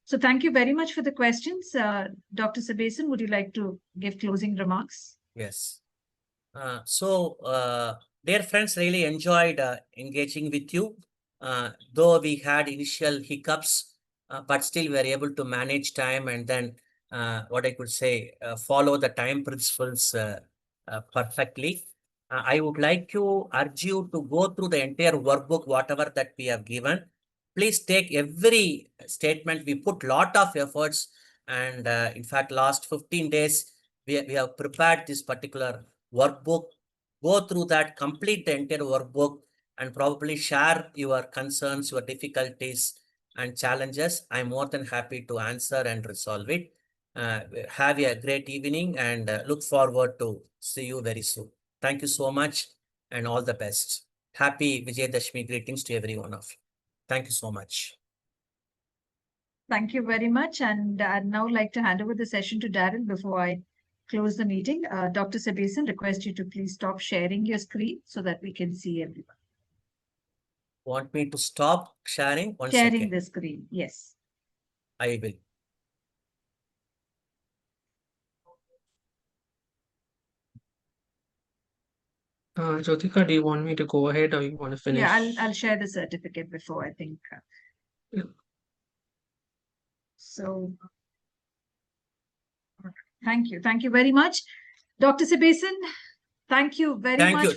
So thank you very much for the questions. Dr. Sabesan, would you like to give closing remarks? Yes. Dear friends, really enjoyed engaging with you. Though we had initial hiccups, but still we were able to manage time and then what I could say, follow the time principles perfectly. I would like to urge you to go through the entire workbook, whatever that we have given. Please take every statement. We put lot of efforts and in fact, last 15 days, we have prepared this particular workbook. Go through that, complete the entire workbook and probably share your concerns, your difficulties and challenges. I'm more than happy to answer and resolve it. Have a great evening and look forward to see you very soon. Thank you so much and all the best. Happy Vijayadashmi greetings to every one of you. Thank you so much. Thank you very much. And I'd now like to hand over the session to Darren before I close the meeting. Dr. Sabesan, request you to please stop sharing your screen so that we can see everyone. Want me to stop sharing? Sharing the screen, yes. I will. Jyotika, do you want me to go ahead or you want to finish? Yeah, I'll share the certificate before, I think. Yeah. So, thank you. Thank you very much. Dr. Sabesan, thank you very much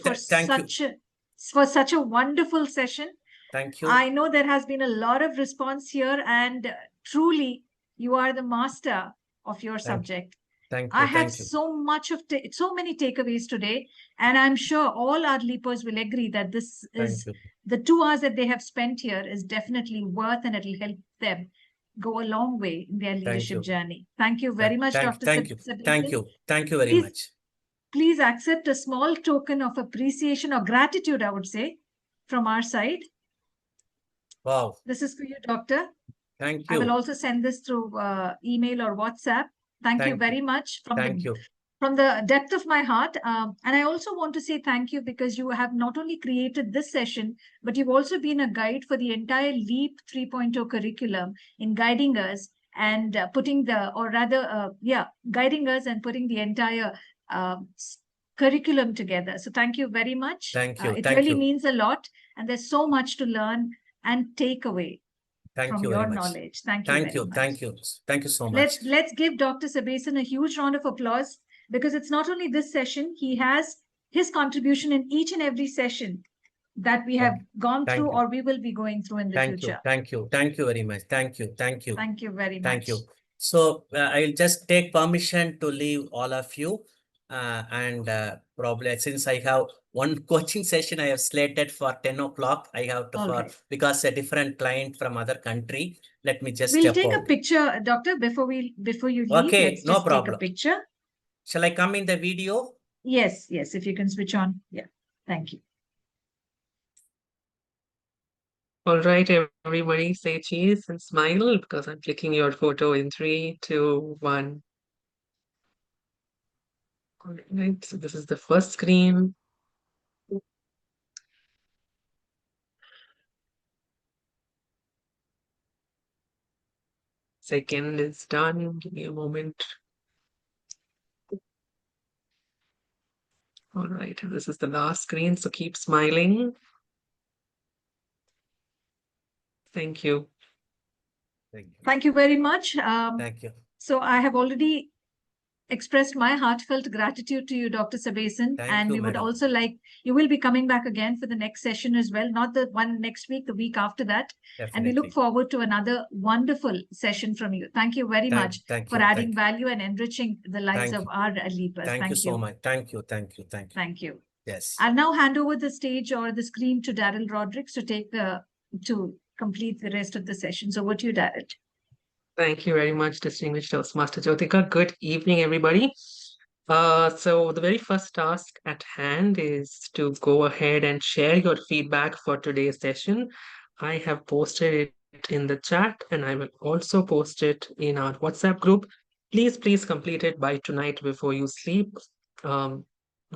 for such a wonderful session. Thank you. I know there has been a lot of response here and truly you are the master of your subject. Thank you. I had so many takeaways today, and I'm sure all our leapers will agree that this is the 2 hours that they have spent here is definitely worth and it'll help them go a long way in their leadership journey. Thank you very much, Dr. Sabesan. Thank you very much. Please accept a small token of appreciation or gratitude, I would say, from our side. Wow. This is for you, Doctor. Thank you. I will also send this through email or WhatsApp. Thank you very much from the depth of my heart. And I also want to say thank you because you have not only created this session, but you've also been a guide for the entire LEAP 3.0 curriculum in guiding us and guiding us and putting the entire curriculum together. So thank you very much. Thank you. It really means a lot. And there's so much to learn and take away from your knowledge. Thank you very much. Thank you so much. Let's give Dr. Sabesan a huge round of applause because it's not only this session, he has his contribution in each and every session that we have gone through or we will be going through in the future. Thank you very much. Thank you. Thank you very much. Thank you. So I'll just take permission to leave all of you. And probably since I have one coaching session I have slated for 10 o'clock, I have to All for right. because a different client from other country. Let me just We'll step take a out. picture, doctor, before you leave. Okay, Let's no just take a problem. picture. Shall I come in the video? Yes, yes, if you can switch on. Yeah, thank you. All right, everybody, say cheese and smile because I'm clicking your photo in 3, 2, 1. All right, so this is the first screen. Second is done. Give me a moment. All right, this is the last screen, so keep smiling. Thank you. Thank you very much. Thank you. So I have already expressed my heartfelt gratitude to you, Dr. Sabesan, Thank and you, we would madam. also you will be coming back again for the next session as well, not the one next week, the week after that. And we look Definitely. forward to another wonderful session from you. Thank you very much Thank for you. adding value and enriching the lives Thank of you. our leapers. Thank you so much. Thank you. Thank you. Thank you. Thank you. Yes. I'll now hand over the stage or the screen to Daryl Rodrigues to complete the rest of the session. So over to you, Daryl. Thank you very much, distinguished Toastmaster Jyotika. Good evening, everybody. So the very first task at hand is to go ahead and share your feedback for today's session. I have posted it in the chat and I will also post it in our WhatsApp group. Please complete it by tonight before you sleep.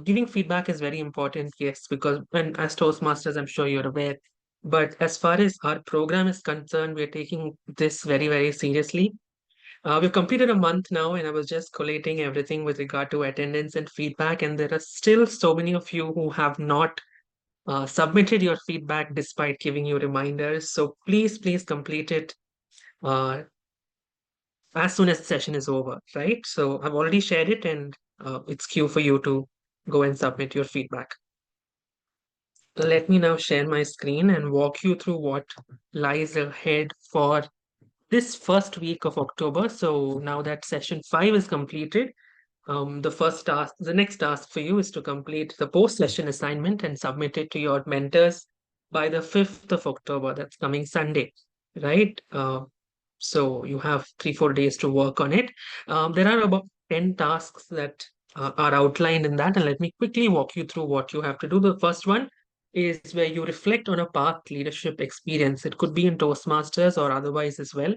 Giving feedback is very important, yes, because and as Toastmasters, I'm sure you're aware. But as far as our program is concerned, we're taking this very seriously. We've completed a month now, and I was just collating everything with regard to attendance and feedback. And there are still so many of you who have not submitted your feedback despite giving you reminders. So please complete it as soon as the session is over, right? So I've already shared it, and it's queue for you to go and submit your feedback. Let me now share my screen and walk you through what lies ahead for this first week of October. So now that session 5 is completed, the next task for you is to complete the post-session assignment and submit it to your mentors by the 5th of October. That's coming Sunday, right? So you have 3-4 days to work on it. There are about 10 tasks that are outlined in that, and let me quickly walk you through what you have to do. The first one is where you reflect on a past leadership experience. It could be in Toastmasters or otherwise as well,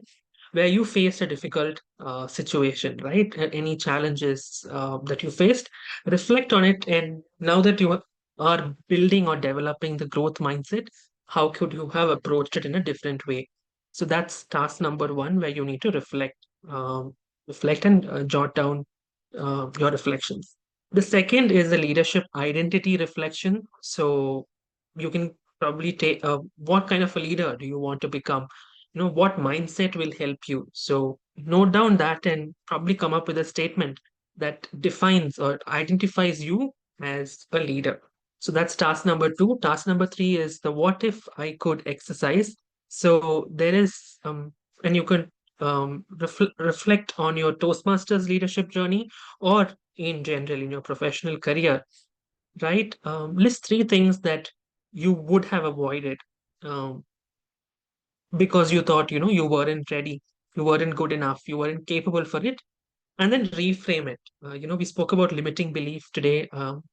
where you faced a difficult situation, right? Any challenges that you faced, reflect on it. And now that you are building or developing the growth mindset, how could you have approached it in a different way? So that's task number 1, where you need to reflect and jot down your reflections. The second is the leadership identity reflection. So you can probably take what kind of a leader do you want to become? What mindset will help you? So note down that and probably come up with a statement that defines or identifies you as a leader. So that's task number 2. Task number 3 is the what if I could exercise. So there is and you can reflect on your Toastmasters leadership journey or in general in your professional career, right? List 3 things that you would have avoided um, because you thought you weren't ready, you weren't good enough, you weren't capable for it, and then reframe it. We spoke about limiting belief today.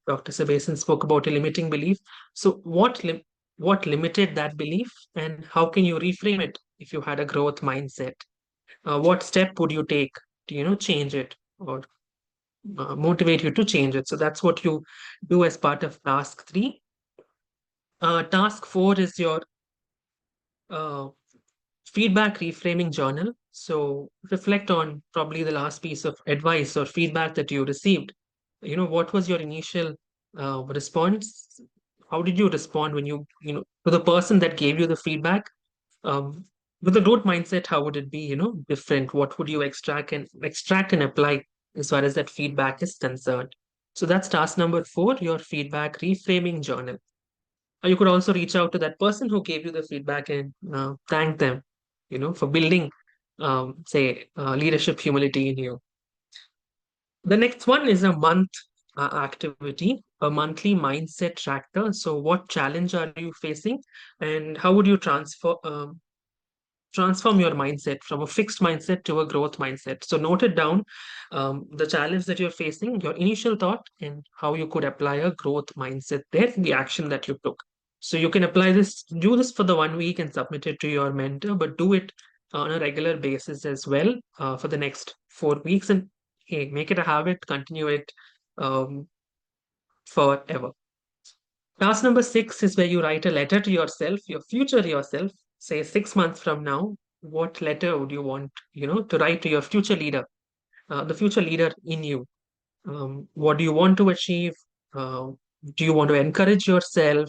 Dr. Sabesan spoke about a limiting belief. So what limited that belief, and how can you reframe it if you had a growth mindset? What step would you take to change it or motivate you to change it? So that's what you do as part of task 3. Task 4 is your uh, feedback reframing journal. So reflect on probably the last piece of advice or feedback that you received. What was your initial response? How did you respond when to the person that gave you the feedback? Um, with a growth mindset, how would it be, different? What would you extract and apply as far as that feedback is concerned? So that's task number 4, your feedback reframing journal. You could also reach out to that person who gave you the feedback and thank them, for building leadership humility in you. The next one is a month activity, a monthly mindset tracker. So, what challenge are you facing, and how would you transform your mindset from a fixed mindset to a growth mindset? So, note it down, the challenge that you're facing, your initial thought, and how you could apply a growth mindset there, the action that you took. So, you can apply this, do this for the 1 week and submit it to your mentor, but do it on a regular basis as well for the next 4 weeks. And hey, make it a habit, continue it um, forever. Task number 6 is where you write a letter to yourself, your future yourself. Say 6 months from now, what letter would you want, to write to your future leader, the future leader in you? What do you want to achieve? Uh, do you want to encourage yourself?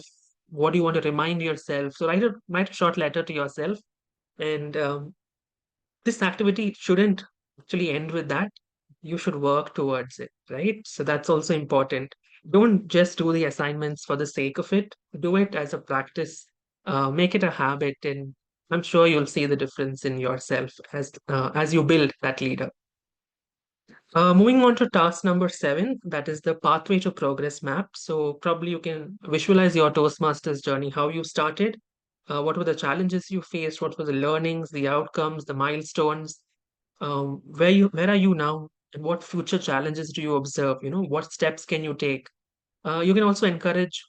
What do you want to remind yourself? So write a short letter to yourself, and this activity shouldn't actually end with that. You should work towards it, right? So that's also important. Don't just do the assignments for the sake of it. Do it as a practice. Make it a habit, and I'm sure you'll see the difference in yourself as you build that leader. Moving on to task number 7, that is the pathway to progress map. So probably you can visualize your Toastmasters journey, how you started, what were the challenges you faced, what were the learnings, the outcomes, the milestones, where are you now, and what future challenges do you observe? What steps can you take? You can also encourage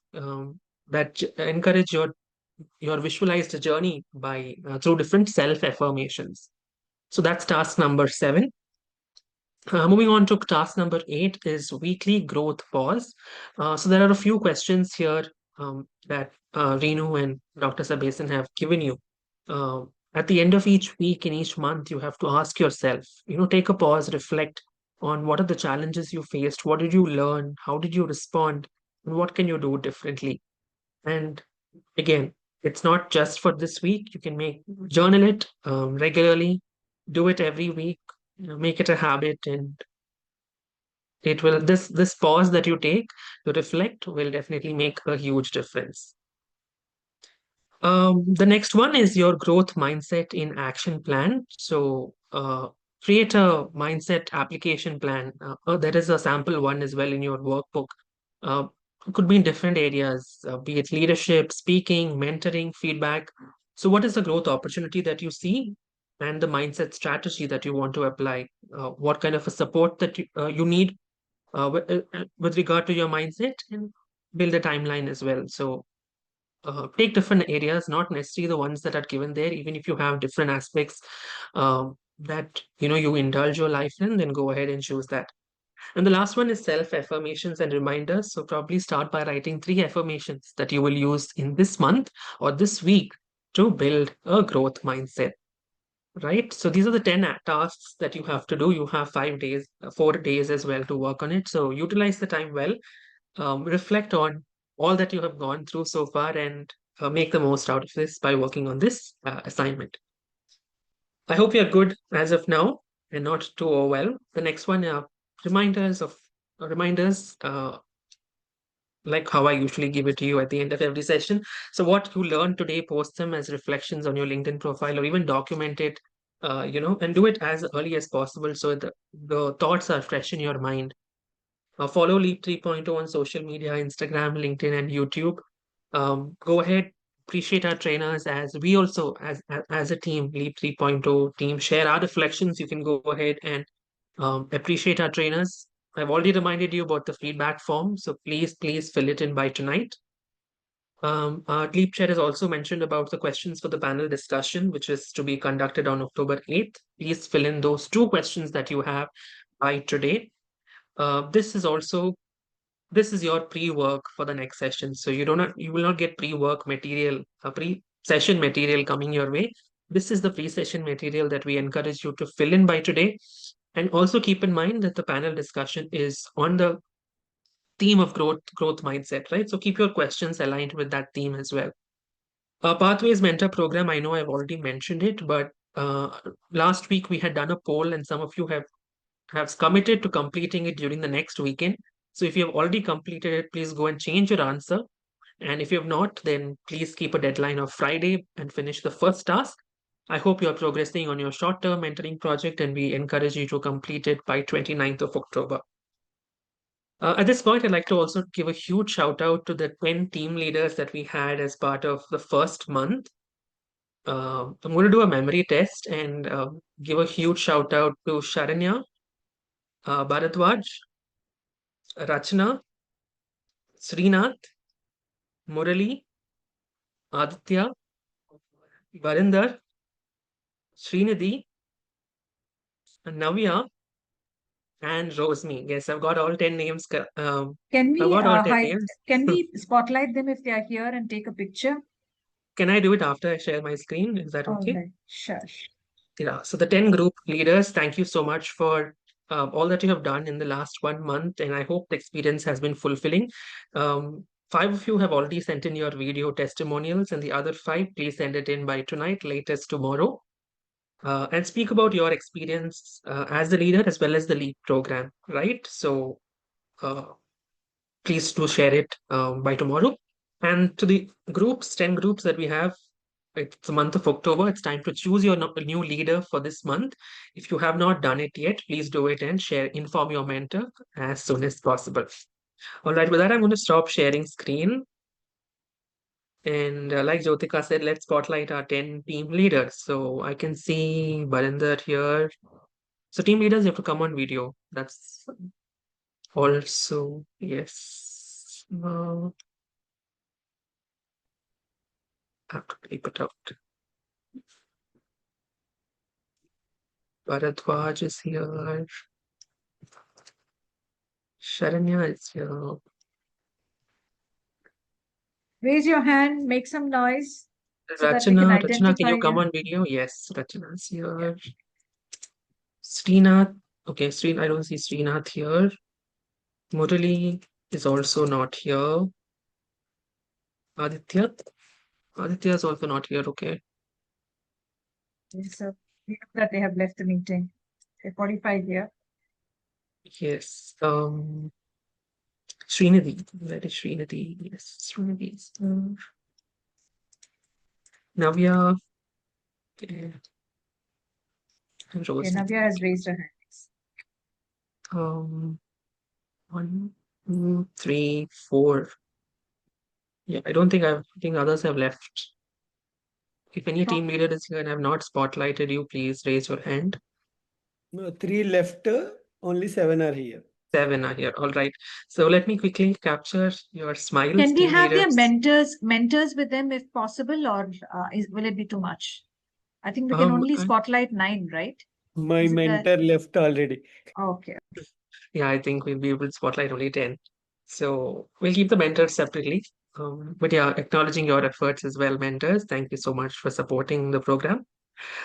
your visualized journey by through different self affirmations. So that's task number 7. Moving on to task number 8 is weekly growth pause. So there are a few questions here that Renu and Dr. Sabesan have given you. At the end of each week, in each month, you have to ask yourself, take a pause, reflect on what are the challenges you faced, what did you learn, how did you respond, and what can you do differently? And again, it's not just for this week. You can journal it regularly, do it every week, make it a habit, and it will this pause that you take to reflect will definitely make a huge difference. The next one is your growth mindset in action plan. So create a mindset application plan. There is a sample one as well in your workbook. It could be in different areas, be it leadership, speaking, mentoring, feedback. So what is the growth opportunity that you see, and the mindset strategy that you want to apply? What kind of a support that you need with regard to your mindset, and build a timeline as well. So take different areas, not necessarily the ones that are given there. Even if you have different aspects that you indulge your life in, then go ahead and choose that. And the last one is self affirmations and reminders. So probably start by writing 3 affirmations that you will use in this month or this week to build a growth mindset. Right. So these are the 10 tasks that you have to do. You have 5 days, 4 days as well to work on it. So utilize the time well, reflect on all that you have gone through so far, and make the most out of this by working on this assignment. I hope you're good as of now and not too overwhelmed. The next one are reminders, like how I usually give it to you at the end of every session. So what you learned today, post them as reflections on your LinkedIn profile, or even document it, and do it as early as possible so the thoughts are fresh in your mind. Follow Leap 3.0 on social media, Instagram, LinkedIn, and YouTube. Go ahead, appreciate our trainers, as we also, as a team, Leap 3.0 team, share our reflections. You can go ahead and appreciate our trainers. I've already reminded you about the feedback form, so please fill it in by tonight. Our Leap Chat has also mentioned about the questions for the panel discussion, which is to be conducted on October 8th. Please fill in those 2 questions that you have by today. This is your pre-work for the next session. So you will not get pre-work material, pre-session material coming your way. This is the pre-session material that we encourage you to fill in by today. And also keep in mind that the panel discussion is on the theme of growth mindset, right? So keep your questions aligned with that theme as well. Pathways Mentor Program, I know I've already mentioned it, but last week we had done a poll, and some of you have committed to completing it during the next weekend. So if you have already completed it, please go and change your answer. And if you have not, then please keep a deadline of Friday and finish the first task. I hope you are progressing on your short-term mentoring project, and we encourage you to complete it by 29th of October. At this point, I'd like to also give a huge shout out to the 10 team leaders that we had as part of the first month. I'm going to do a memory test and give a huge shout out to Sharanya, Bharadwaj, Rachna, Srinath, Murali, Aditya, Varinder, Srinidhi, Navya, and Rosmi. Yes, I've got all 10 names. Can I've we got all 10 names. can we spotlight them if they are here and take a picture? Can I do it after I share my screen? Is that All okay? right, sure. Yeah, so the 10 group leaders, thank you so much for all that you have done in the last 1 month, and I hope the experience has been fulfilling. 5 of you have already sent in your video testimonials, and the other 5, please send it in by tonight, latest tomorrow, and speak about your experience as the leader as well as the lead program, right? So please do share it by tomorrow. And to the groups, 10 groups that we have, it's the month of October. It's time to choose your new leader for this month. If you have not done it yet, please do it and inform your mentor as soon as possible. All right, with that, I'm going to stop sharing screen. And like Jyotika said, let's spotlight our 10 team leaders. So I can see Barinder here. So team leaders, you have to come on video. That's also, yes. I have to clip it out. Bharadwaj is here. Sharanya is here. Raise your hand, make some noise so that we can Rachana, identify can you come you. on video? Yes, Rachana is here. Srinath, okay, I don't see Srinath here. Murali is also not here. Aditya is also not here, okay. So we know that they have left the meeting. Okay, 45 here. Yes, Srinidhi, where is Srinidhi? Yes, Srinidhi is here. Navya, okay. And Okay, Rosie. Navya has raised her hand. 1, 2, 3, 4. Yeah, I think others have left. If any team leader is here and I have not spotlighted you, please raise your hand. No, 3 left, only 7 are here. 7 are here. All right. So let me quickly capture your smiles. Can we team have their leaders. mentors with them if possible, or will it be too much? I think we can only spotlight 9, right? My mentor left already. Okay. Yeah, I think we'll be able to spotlight only 10. So we'll keep the mentors separately. But yeah, acknowledging your efforts as well, mentors. Thank you so much for supporting the program.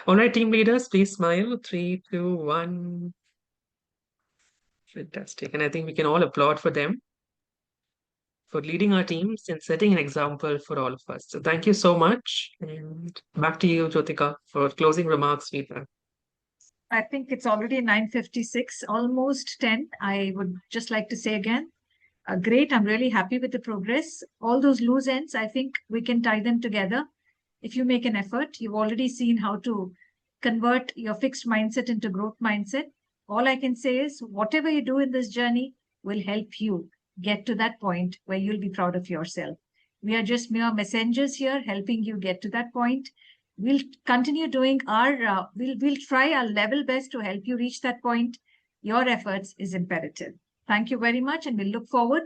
All right, team leaders, please smile. 3, 2, 1. Fantastic. And I think we can all applaud for them for leading our teams and setting an example for all of us. So thank you so much. And back to you, Jyotika, for closing remarks, feedback. I think it's already 9:56, almost 10. I would just like to say again, great. I'm really happy with the progress. All those loose ends, I think we can tie them together. If you make an effort, you've already seen how to convert your fixed mindset into growth mindset. All I can say is whatever you do in this journey will help you get to that point where you'll be proud of yourself. We are just mere messengers here helping you get to that point. We'll continue doing our, we'll try our level best to help you reach that point. Your efforts is imperative. Thank you very much, and we'll look forward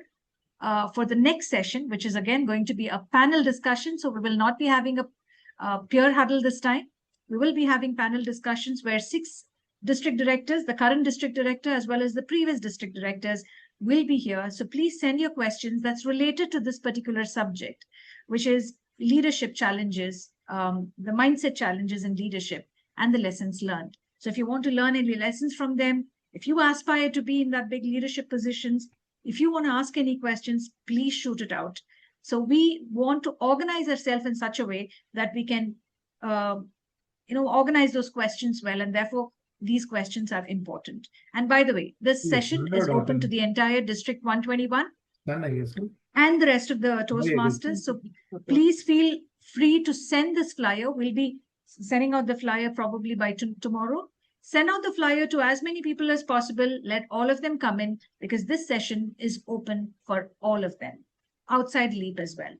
for the next session, which is again going to be a panel discussion. So we will not be having a peer huddle this time. We will be having panel discussions where 6 district directors, the current district director, as well as the previous district directors will be here. So please send your questions that's related to this particular subject, which is leadership challenges, the mindset challenges in leadership, and the lessons learned. So if you want to learn any lessons from them, if you aspire to be in that big leadership positions, if you want to ask any questions, please shoot it out. So we want to organize ourselves in such a way that we can, organize those questions well, and therefore these questions are important. And by the way, this session is open to the entire District 121 and the rest of the Toastmasters. So please feel free to send this flyer. We'll be sending out the flyer probably by tomorrow. Send out the flyer to as many people as possible. Let all of them come in because this session is open for all of them, outside Leap as well.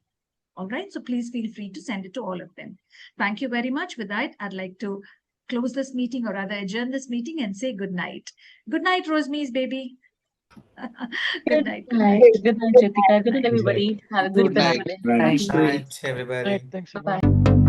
All right. So please feel free to send it to all of them. Thank you very much. With that, I'd like to close this meeting, or rather adjourn this meeting, and say good night. Good night, Rosemi's baby. Good night. Good night. Good night, Jyotika. Good night, everybody. Have a good Good night. Holiday. Good Thank you. night, everybody. Bye-bye.